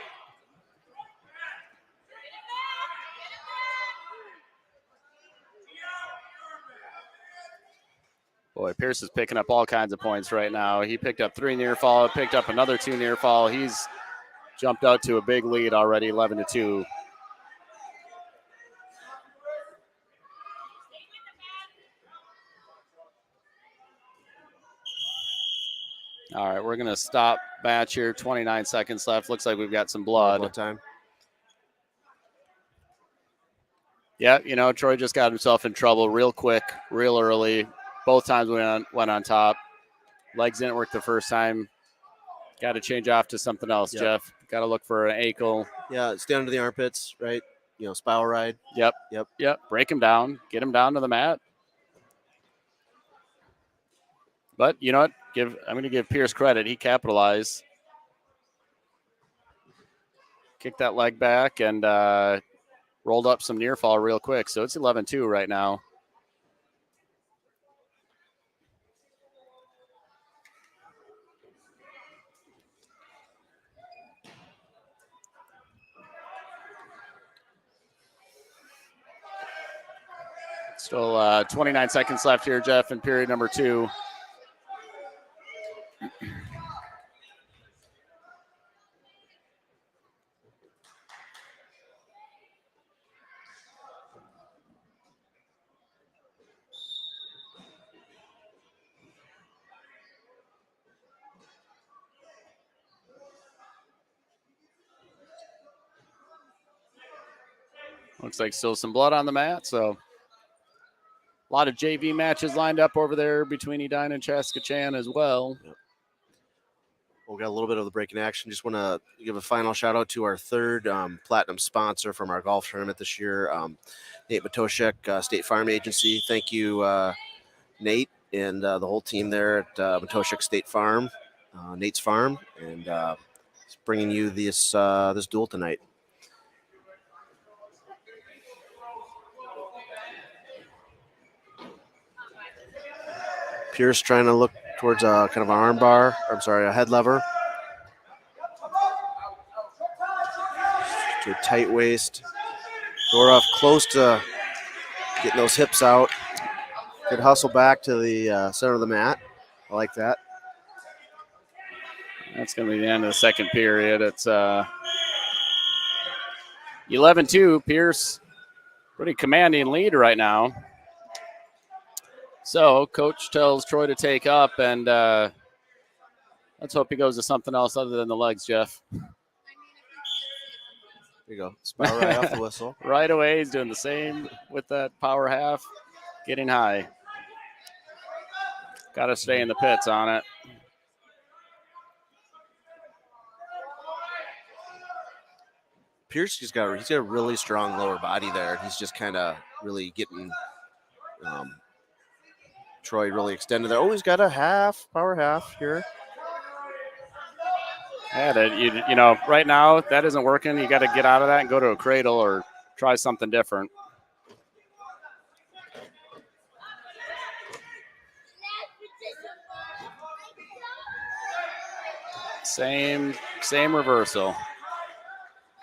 Boy, Pierce is picking up all kinds of points right now. He picked up 3 near fall, picked up another 2 near fall. He's jumped out to a big lead already, 11-2. All right, we're going to stop match here. 29 seconds left. Looks like we've got some blood. Time. Yeah, you know, Troy just got himself in trouble real quick, real early. Both times we went on top. Legs didn't work the first time. Got to change off to something else, Yep. Jeff. Got to look for an ankle. Yeah, stay under the armpits, right? You know, spiral ride. Yep. Yep. Break him down. Get him down to the mat. But you know what? I'm going to give Pierce credit. He capitalized. Kicked that leg back and rolled up some near fall real quick. So it's 11-2 right now. Still 29 seconds left here, Jeff, in period number 2. Looks like still some blood on the mat, so a lot of JV matches lined up over there between Edina and Chaska as well. Yep. Well, we got a little bit of the break in action. Just want to give a final shout out to our 3rd platinum sponsor from our golf tournament this year, Nate Matoshek, State Farm Agency. Thank you, Nate, and the whole team there at Matoshek State Farm, Nate's Farm, and it's bringing you this duel tonight. Pierce trying to look towards a kind of an arm bar. A head lever. To a tight waist. Doroff close to getting those hips out. Good hustle back to the center of the mat. I like that. That's going to be the end of the second period. It's 11-2. Pierce, pretty commanding lead right now. So coach tells Troy to take up, and let's hope he goes to something else other than the legs, Jeff. There you go. Spiral right off the whistle. Right away, he's doing the same with that power half, getting high. Got to stay in the pits on it. Pierce he's got a really strong lower body there. He's just kind of really getting Troy really extended there. Oh, he's got a power half here. Yeah, you know, right now that isn't working. You got to get out of that and go to a cradle or try something different. Same reversal.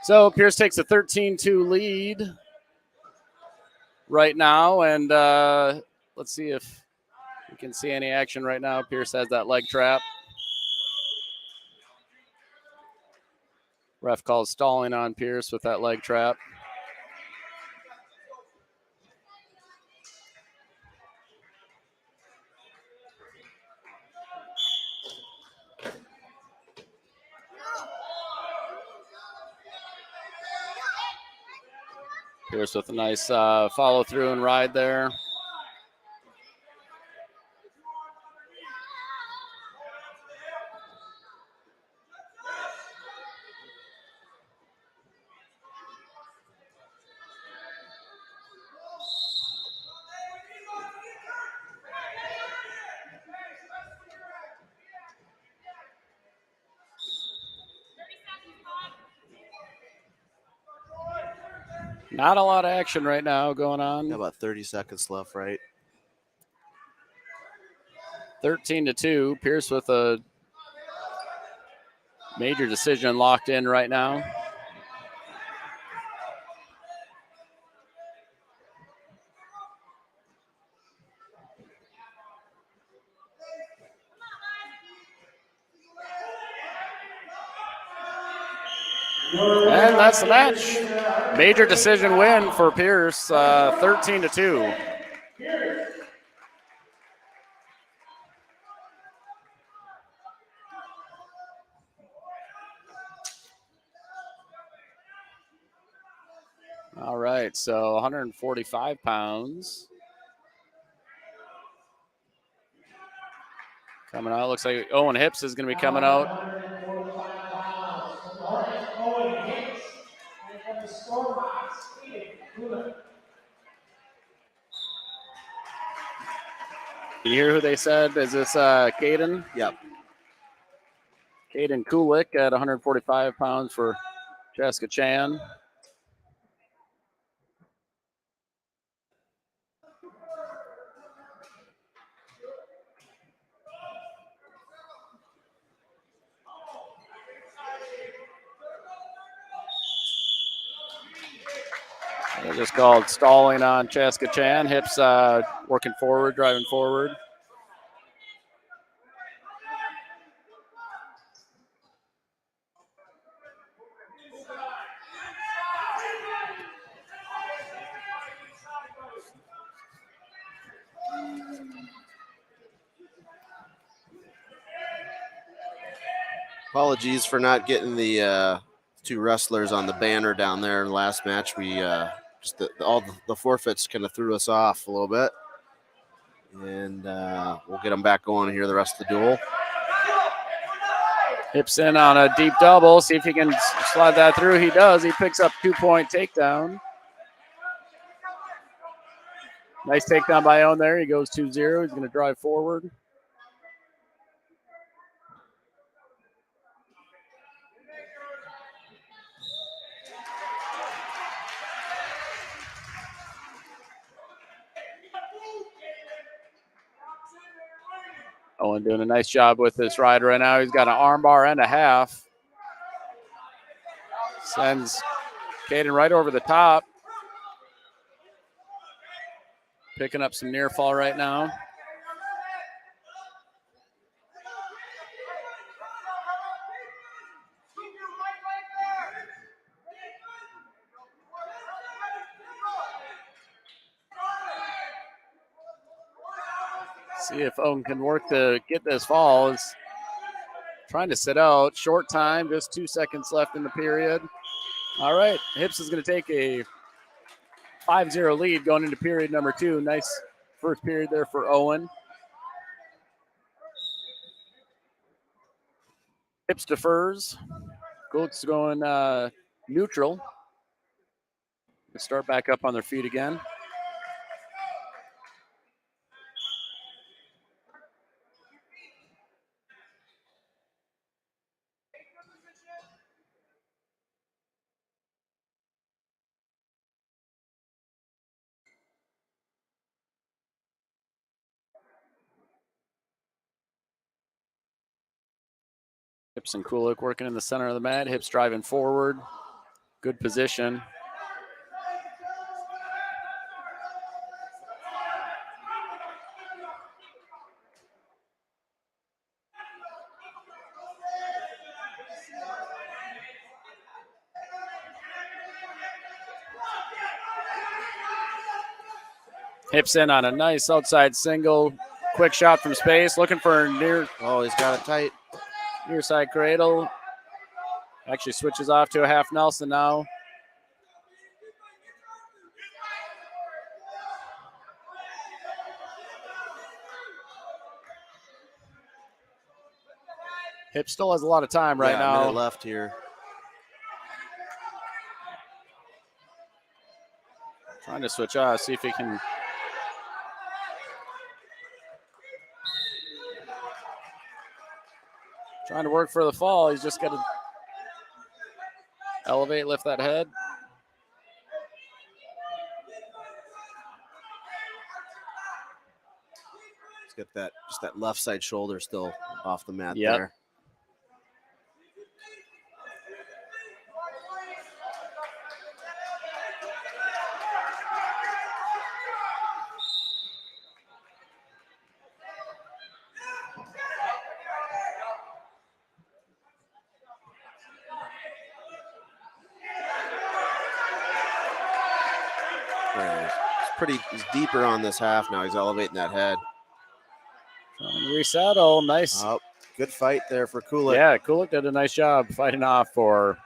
So Pierce takes a 13-2 lead right now, and let's see if we can see any action right now. Pierce has that leg trap. Ref calls stalling on Pierce with that leg trap. Pierce with a nice follow through and ride there. Not a lot of action right now going on. Got about 30 seconds left, right? 13-2. Pierce with a major decision locked in right now. And that's the match. Major decision win for Pierce, 13-2. All right, so 145 pounds. Coming out, looks like Owen Hips is going to be coming out. 145 pounds. From the Hornets, Owen Hicks. And from the Stormhawks, Duel. Can you hear who they said? Is this Caden? Yep. Caden Kulik at 145 pounds for Chaska Chan. They're just called stalling on Chaska Chan. Hips working forward, driving forward. Apologies for not getting the two wrestlers on the banner down there in the last match. We just all the forfeits kind of threw us off a little bit, and we'll get them back going here the rest of the duel. Hips in on a deep double. See if he can slide that through. He does. He picks up 2-point takedown. Nice takedown by Owen there. He goes 2-0. He's going to drive forward. Owen doing a nice job with this ride right now. He's got an arm bar and a half. Sends Caden right over the top. Picking up some near fall right now. See if Owen can work to get this fall. He's trying to sit out. Short time, just 2 seconds left in the period. All right, Hips is going to take a 5-0 lead going into period number 2. Nice first period there for Owen. Hips defers. Goats going neutral. Let's start back up on their feet again. Hips and Kulik working in the center of the mat. Hips driving forward. Good position. Hips in on a nice outside single. Quick shot from space. Looking for a near. Oh, he's got it tight. Near side cradle. Actually switches off to a half Nelson now. Hip still has a lot of time right now. A minute left here. Trying to switch off, see if he can. Trying to work for the fall. He's just got to elevate, lift that head. He's got that left side shoulder still off the mat Yep. there. He's deeper on this half now. He's elevating that head. Reset. Oh, nice. Oh, good fight there for Kulik. Yeah, Kulik did a nice job fighting off for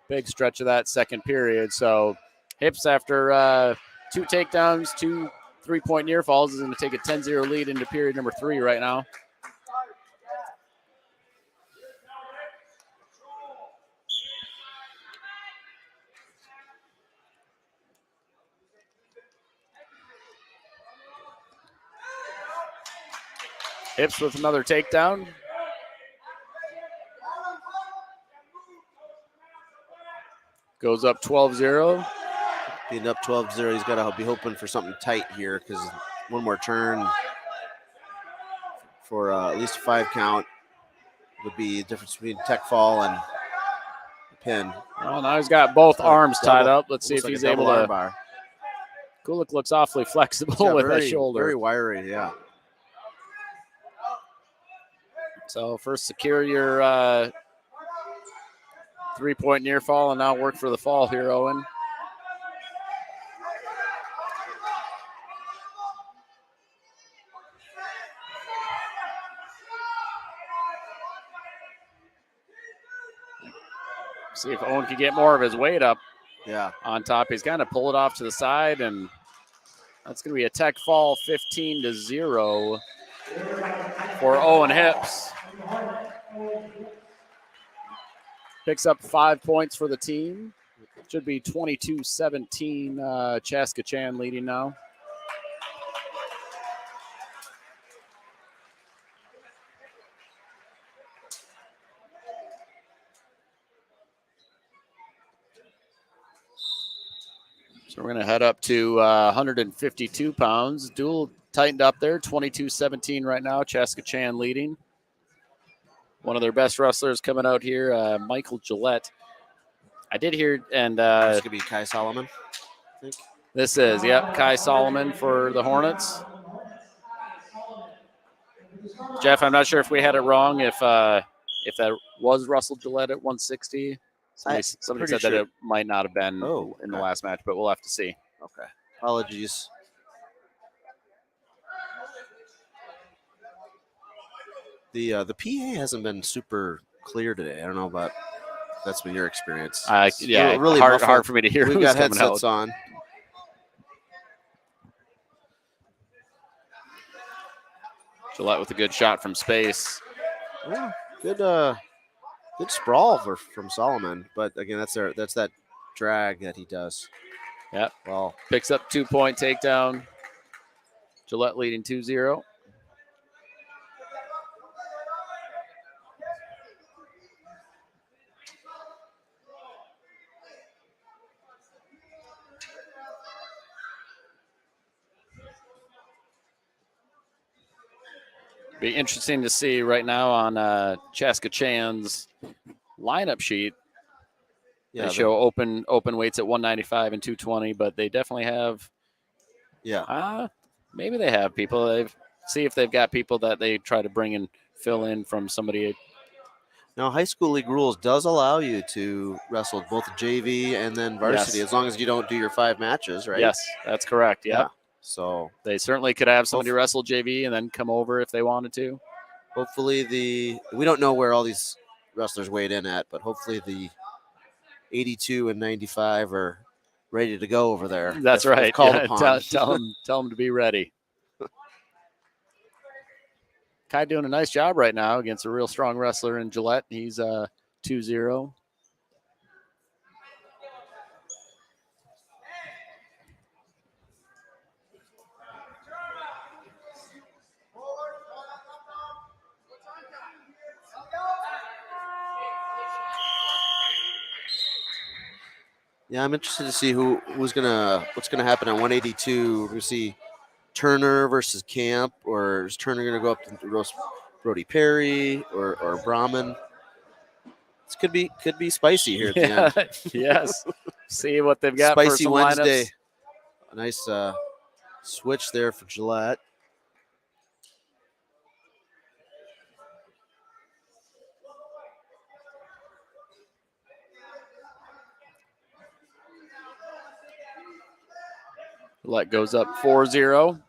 big stretch of that second period. So Hips, after 2 takedowns, 2 3-point near falls, is going to take a 10-0 lead into period number 3 right now. Hips with another takedown. Goes up 12-0. Being up 12-0, he's got to be hoping for something tight here because one more turn for at least a 5 count would be the difference between tech fall and pin. Well, now he's got both arms tied up. Let's see if he's able to. Bar. Kulik looks awfully flexible with that shoulder. Very wiry, yeah. So first secure your 3-point near fall and now work for the fall here, Owen. See if Owen can get more of his weight up. Yeah. On top. He's going to pull it off to the side, and that's going to be a tech fall 15-0 for Owen Hips. Picks up 5 points for the team. Should be 22-17. Chaska Chan leading now. So we're going to head up to 152 pounds. Duel tightened up there, 22-17 right now. Chaska Chan leading. One of their best wrestlers coming out here, Michael Gillette. I did hear, and This could be Kai Solomon, I think. This is, yep, Kai Solomon for the Hornets. Jeff, I'm not sure if we had it wrong, if that was Russell Gillette at 160. Somebody said that it might not have been in the last match, but we'll have to see. Okay. Apologies. The PA hasn't been super clear today. I don't know about that's been your experience. Yeah, really hard for me to hear. We've got headsets on. Gillette with a good shot from space. Yeah, good sprawl from Solomon, but again, that's that drag that he does. Yep. Well, picks up 2-point takedown. Gillette leading 2-0. Be interesting to see right now on Chaska Chan's lineup sheet. Yeah, they show open weights at 195 and 220, but they definitely have. Yeah. Maybe they have people. See if they've got people that they try to bring and fill in from somebody. Now, high school league rules does allow you to wrestle both JV and then varsity, as long as you don't do your 5 matches, right? Yes, that's correct. Yep. Yeah. So they certainly could have somebody wrestle JV and then come over if they wanted to. Hopefully we don't know where all these wrestlers weighed in at, but hopefully the 82 and 95 are ready to go over there. That's right. Called upon. Tell them to be ready. Kai doing a nice job right now against a real strong wrestler in Gillette. He's 2-0. Yeah, I'm interested to see what's gonna happen at 182. We're gonna see Turner versus Camp, or is Turner going to go up to roast Brody Perry or Brahman? This could be spicy here at the end. Yes. See what they've got Spicy for some Wednesday. lineups. A nice switch there for Gillette. Gillette goes up 4-0.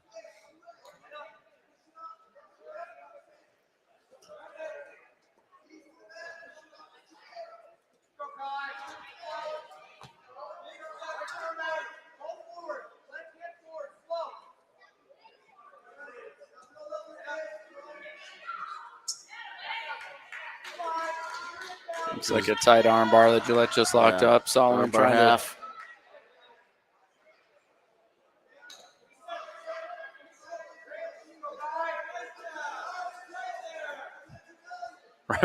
It's like a tight arm bar that Gillette just locked up. Solomon Armbar trying half.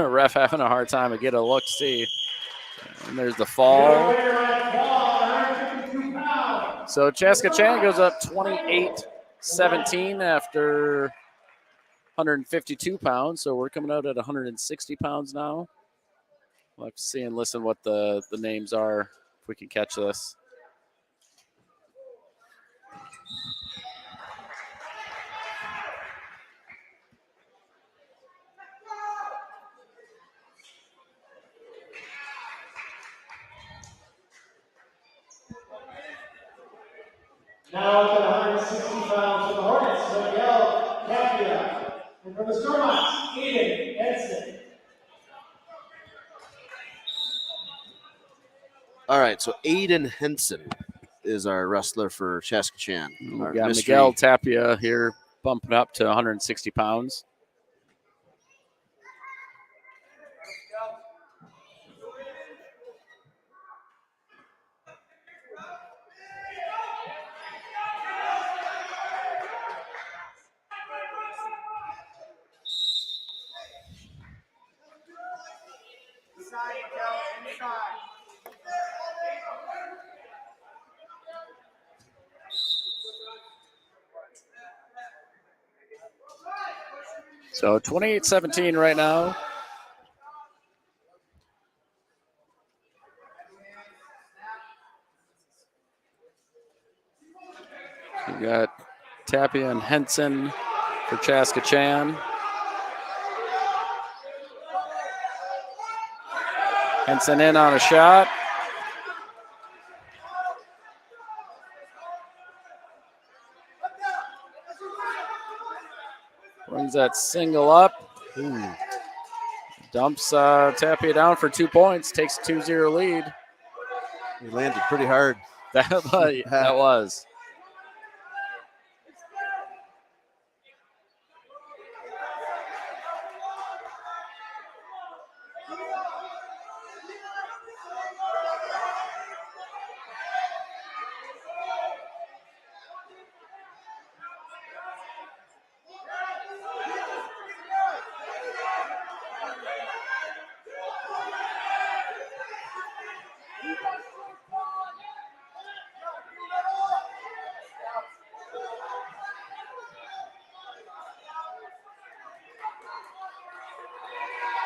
to ref having a hard time to get a look see. And there's the fall. So Chaska Chan goes up 28-17 after 152 pounds. So we're coming out at 160 pounds now. We'll have to see and listen what the names are if we can catch this. Now to 160 pounds for the Hornets, Miguel Tapia. And for the Stormhawks, Aiden Henson. All right, so Aiden Henson is our wrestler for Chaska Chan. We've got Miguel Tapia here bumping up to 160 pounds. So 28-17 right now. We got Tapia and Henson for Chaska Chan. Henson in on a shot. Brings that single up. Ooh. Dumps Tapia down for 2 points. Takes a 2-0 lead. He landed pretty hard. That was.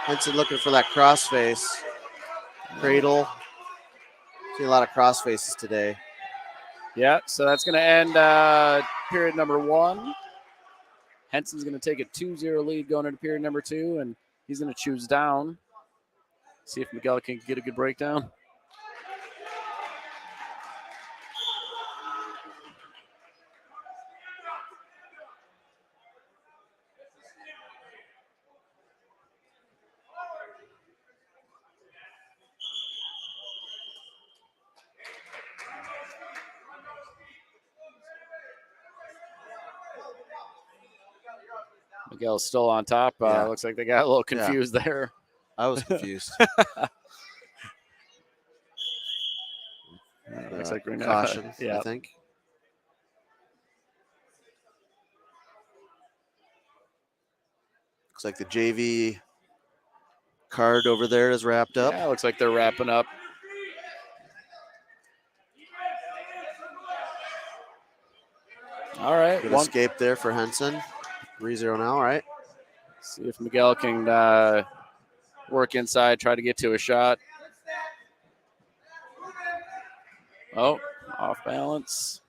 Henson looking for that crossface. Cradle. See a lot of crossfaces today. Yeah, so that's going to end period number 1. Henson's going to take a 2-0 lead going into period number 2, and he's going to choose down. See if Miguel can get a good breakdown. Miguel's still on top. Looks like they got a little confused there. I was confused. Looks like we're caution, yeah. I think. Looks like the JV card over there is wrapped up. Yeah, looks like they're wrapping up. All right. Good escape there for Henson. 3-0 now, all right? See if Miguel can work inside, try to get to a shot. Oh, off balance.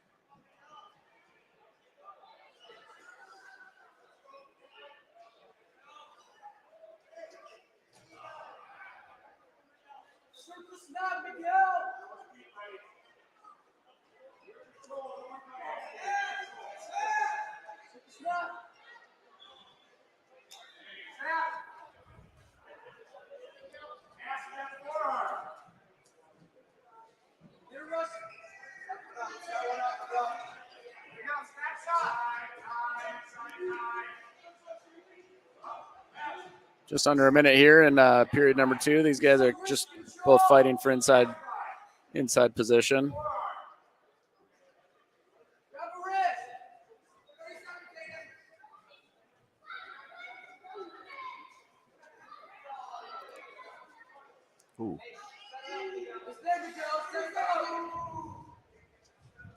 Just under a minute here in period number 2. These guys are just both fighting for inside position. Ooh.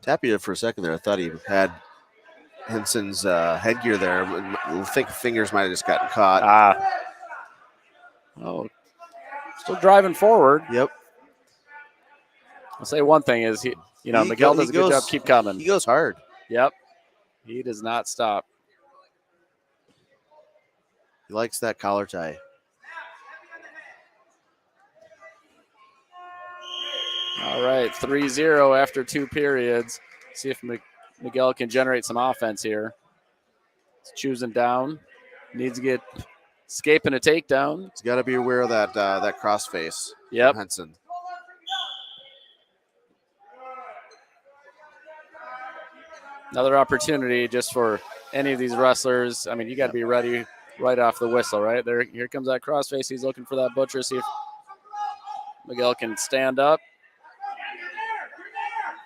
Tapia for a second there. I thought he had Henson's headgear there. I think fingers might have just gotten caught. Oh, still driving forward. Yep. I'll say one thing is Miguel does a good job. Keep coming. He goes hard. Yep. He does not stop. He likes that collar tie. All right, 3-0 after 2 periods. See if Miguel can generate some offense here. He's choosing down. Needs to get escape and a takedown. He's got to be aware of that cross face. Yep. Henson. Another opportunity just for any of these wrestlers. I mean, you got to be ready right off the whistle, right? Here comes that cross face. He's looking for that butcher. See if Miguel can stand up.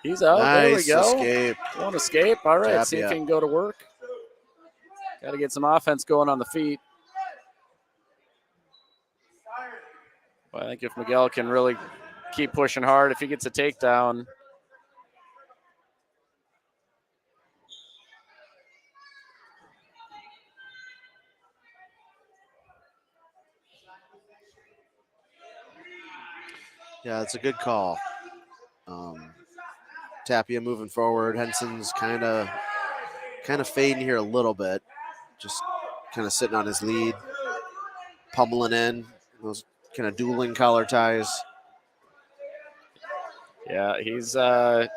He's out. Nice there we go. Escape. One escape. All right. Tapia. See if he can go to work. Got to get some offense going on the feet. Well, I think if Miguel can really keep pushing hard, if he gets a takedown. Yeah, it's a good call. Tapia moving forward. Henson's kind of fading here a little bit. Just kind of sitting on his lead. Pummeling in. Those kind of dueling collar ties. Yeah, he's well,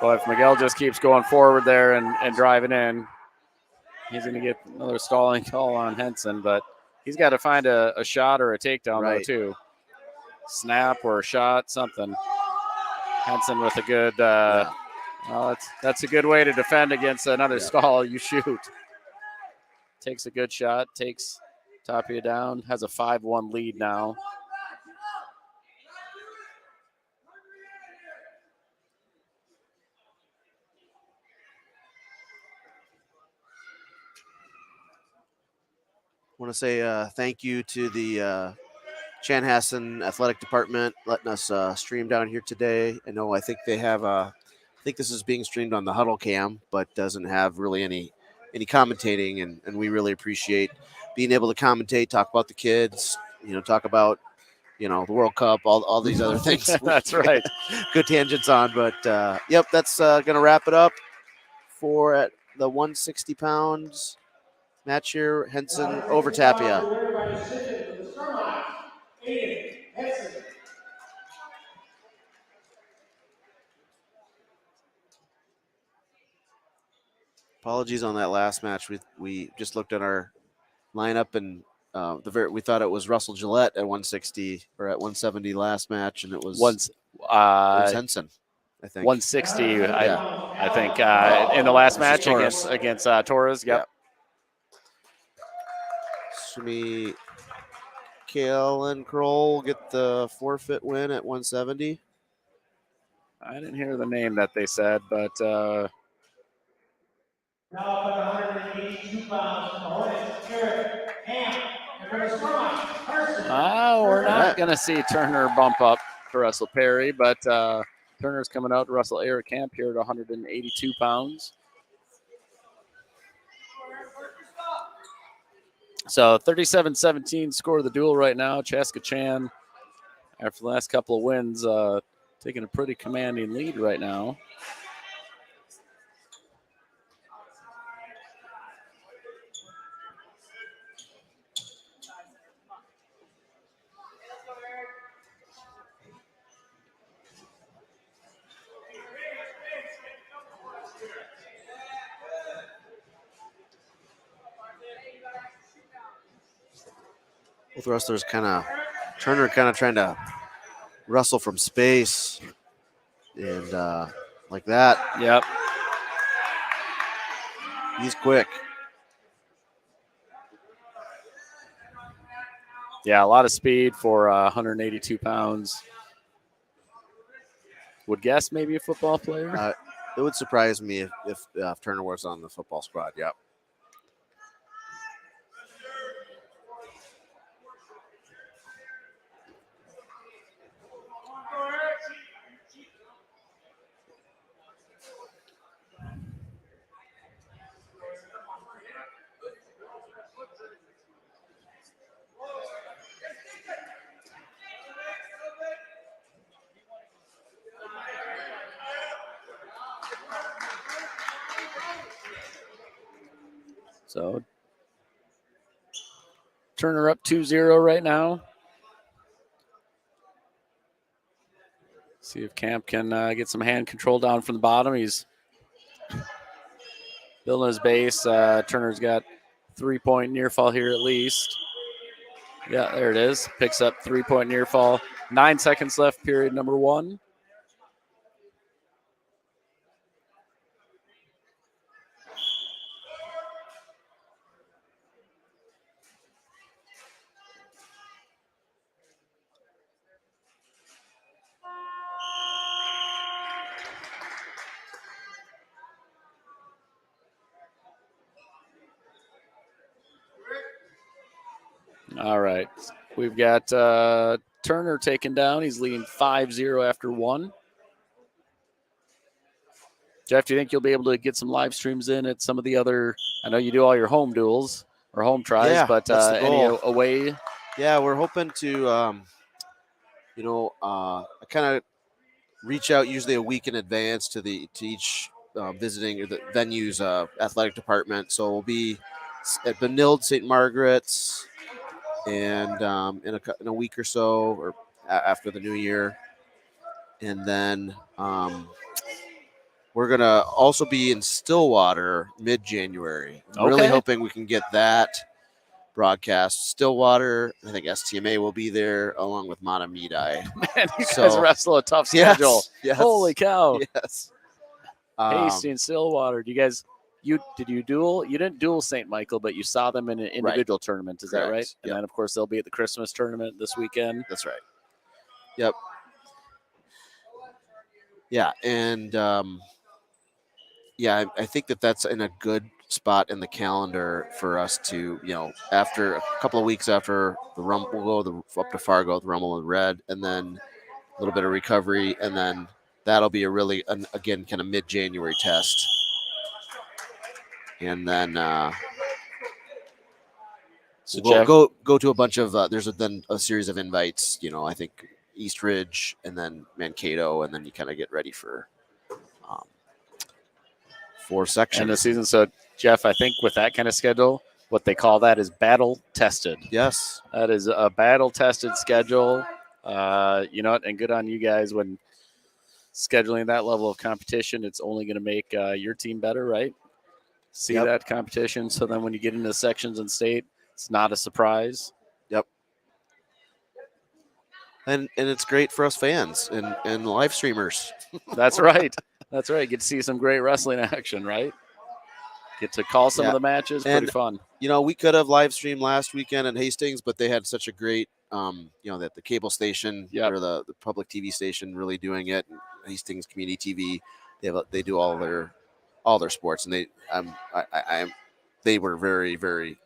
if Miguel just keeps going forward there and driving in, he's going to get another stalling call on Henson, but he's got to find a shot or a takedown though too. Snap or a shot, something. Henson with a good well, that's a good way to defend against another stall. You shoot. Takes a good shot, takes Tapia down, has a 5-1 lead now. I want to say thank you to the Chanhassen Athletic Department letting us stream down here today. I think they have I think this is being streamed on the Huddle Cam, but doesn't have really any commentating, and we really appreciate being able to commentate, talk about the kids, talk about the World Cup, all these other things. That's right. Good tangents on, but yep, that's gonna wrap it up for at the 160 pounds match here. Henson over Tapia. Apologies on that last match. We just looked at our lineup and we thought it was Russell Gillette at 160 or at 170 last match, and it was Henson. I think 160. I think in the last match against Torres. Yep. Shmi Kale and Kroll get the forfeit win at 170. I didn't hear the name that they said, but now up at 182 pounds from the Hornets, Eric Ham. And for the Stormhawks, Carson. We're not going to see Turner bump up to Russell Perry, but Turner's coming out to Russell Eric Camp here at 182 pounds. So 37-17 score of the duel right now. Chaska Chan, after the last couple of wins, taking a pretty commanding lead right now. Both wrestlers Turner kind of trying to wrestle from space and like that. Yep. He's quick. Yeah, a lot of speed for 182 pounds. Would guess maybe a football player. It would surprise me if Turner was on the football squad. Yep. So Turner up 2-0 right now. See if Camp can get some hand control down from the bottom. He's building his base. Turner's got 3-point near fall here at least. Yeah, there it is. Picks up 3-point near fall. 9 seconds left, period number 1. All right. We've got Turner taken down. He's leading 5-0 after 1. Jeff, do you think you'll be able to get some live streams in at some of the other? I know you do all your home duels or home tries, Yeah, but that's the any goal. away? Yeah, we're hoping to, I kind of reach out usually a week in advance to each visiting or the venue's athletic department. So we'll be at Benilde, St. Margaret's, and in a week or so, or after the new year, and then we're gonna also be in Stillwater mid-January. I'm really Okay. hoping we can get that broadcast. Stillwater, I think STMA will be there along with Matamidi. Man, you guys wrestle a tough schedule. Yes. Holy cow. Yes. Hastings, Stillwater. Did you duel? You didn't duel St. Michael, but you saw them in an individual tournament. Is that right? And Yep. then, of course, they'll be at the Christmas tournament this weekend. That's right. Yep. Yeah, and I think that's in a good spot in the calendar for us to, after a couple of weeks after the Rumble, we'll go up to Fargo, the Rumble in Red, and then a little bit of recovery, and then that'll be a really, again, kind of mid-January test. And then So we'll go to a bunch of, there's then a series of invites, I think East Ridge and then Mankato, and then you kind of get ready for 4 sections. end of the season. So, Jeff, I think with that kind of schedule, what they call that is battle tested. Yes. That is a battle tested schedule. And good on you guys when scheduling that level of competition. It's only going to make your team better, right? See that competition. So then when you get into sections and state, it's not a surprise. Yep. And it's great for us fans and live streamers. That's right. That's right. Get to see some great wrestling action, right? Get to call some of the matches. Pretty fun. We could have live streamed last weekend in Hastings, but they had such a great, that the cable station or the public TV station really doing it. Hastings Community TV, they do all their sports, and they were very, very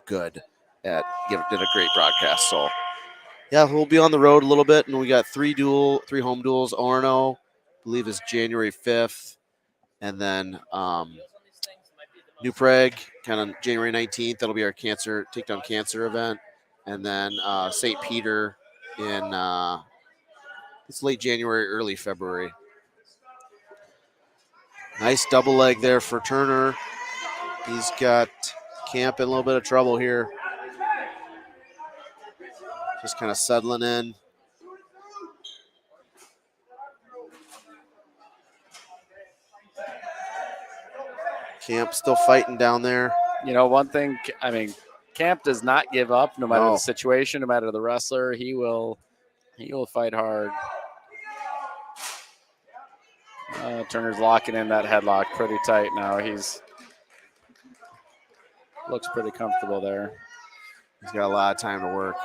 good at did a great broadcast. So yeah, we'll be on the road a little bit, and we got 3 home duels. Orono, I believe, is January 5th, and then New Prague, kind of January 19th. That'll be our takedown cancer event. And then St. Peter in it's late January, early February. Nice double leg there for Turner. He's got Camp in a little bit of trouble here. Just kind of settling in. Camp still fighting down there. You know, one thing, I mean, Camp does not give up no matter No. the situation, no matter the wrestler. He will fight hard. Turner's locking in that headlock pretty tight now. Looks pretty comfortable there. He's got a lot of time to work.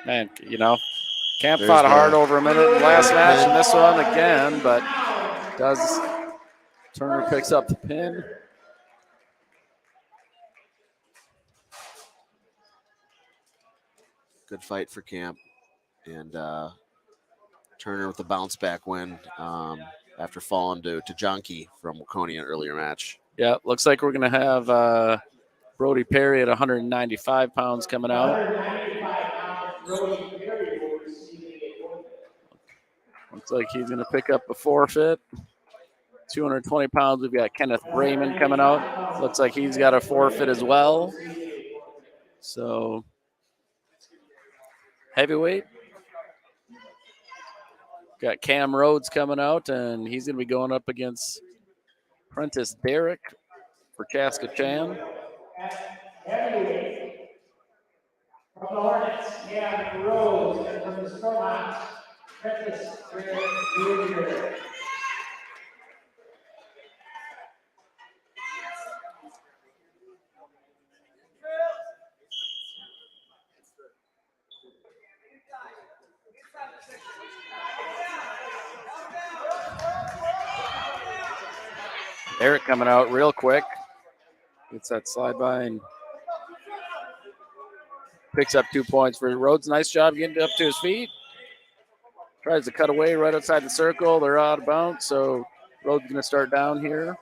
Man, you know, Camp There's fought the- hard over a minute in the last match and this one again, but Turner picks up the pin. Good fight for Camp. And Turner with the bounce back win after falling to Jonky from Waconia earlier match. Yeah, looks like we're going to have Brody Perry at 195 pounds coming out. 195 pounds, Brody Perry will receive a forfeit. Looks like he's going to pick up a forfeit. 220 pounds, we've got Kenneth Brayman coming out. Looks like he's got a forfeit as well. So, heavyweight. Got Cam Rhodes coming out, and he's going to be going up against Prentice Derrick for Chaska Chan. Heavyweight. From the Hornets, Cam Rhodes, and from the Stormhawks, Prentice Derrick Jr. Derrick coming out real quick. Gets that slide by and picks up 2 points for Rhodes. Nice job getting up to his feet. Tries to cut away right outside the circle. They're out of bounds, so Rhodes going to start down here.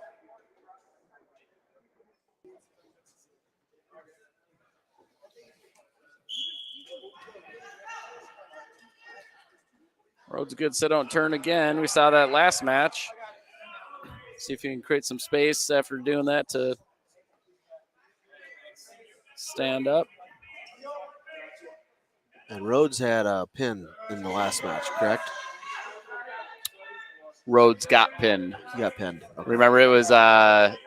Rhodes a good sit out and turn again. We saw that last match. See if he can create some space after doing that to stand up. And Rhodes had a pin in the last match, correct? Rhodes got pinned. He got pinned. Okay. Remember, it was the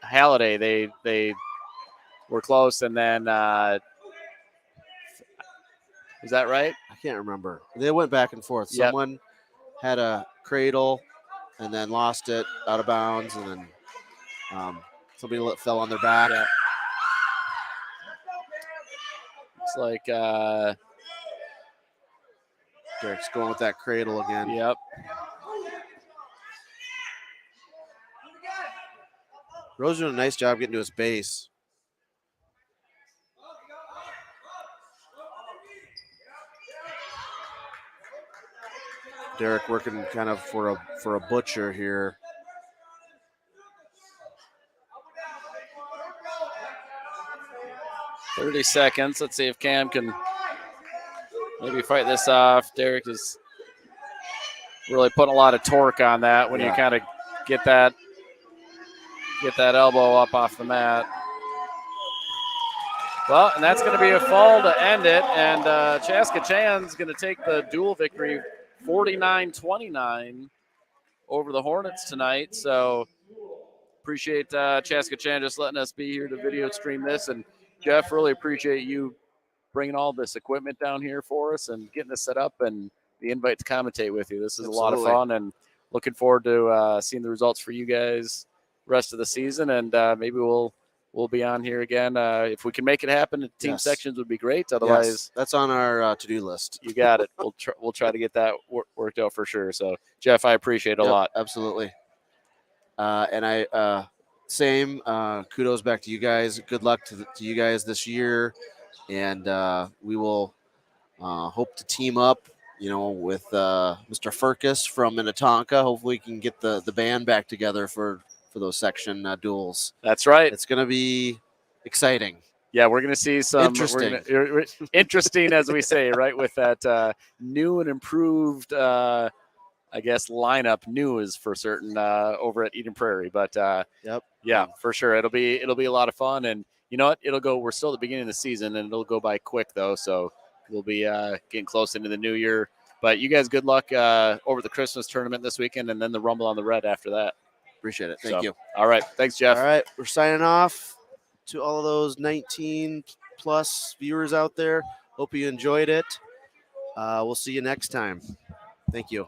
Halliday. They were close, and then is that right? I can't remember. They went back and forth. Yep. Someone had a cradle and then lost it out of bounds, and then somebody fell on their back. Yeah. Looks like Derrick's going with that cradle again. yep. Rose doing a nice job getting to his base. Derrick working kind of for a butcher here. $30 seconds. Let's see if Cam can maybe fight this off. Derrick is really putting a lot of torque on that when you kind of get that elbow up off the mat. Well, and that's going to be a fall to end it. And Chaska Chan's going to take the dual victory 49-29 over the Hornets tonight. So appreciate Chaska Chan just letting us be here to video stream this. And Jeff, really appreciate you bringing all this equipment down here for us and getting this set up and the invite to commentate with you. This is a lot of fun, and looking forward to seeing the results for you guys rest of the season. And maybe we'll be on here again. If we can make it happen, the team sections would be great. Otherwise, that's on our to-do list. You got it. We'll try to get that worked out for sure. So, Jeff, I appreciate it a lot. Absolutely. And I same kudos back to you guys. Good luck to you guys this year. and we will hope to team up, with Mr. Furcus from Minnetonka. Hopefully, we can get the band back together for those section duels. That's right. It's going to be exciting. Yeah, we're going to see some Interesting. interesting, as we say, right, with that new and improved, I guess, lineup. New is for certain over at Eden Prairie, but Yep. yeah, for sure, it'll be a lot of fun. And you know what? We're still at the beginning of the season, and it'll go by quick though. So we'll be getting close into the new year. But you guys, good luck over the Christmas tournament this weekend, and then the Rumble on the Red after that. Appreciate it. Thank you. All right, thanks, Jeff. All right, we're signing off to all of those 19 plus viewers out there. Hope you enjoyed it. We'll see you next time. Thank you.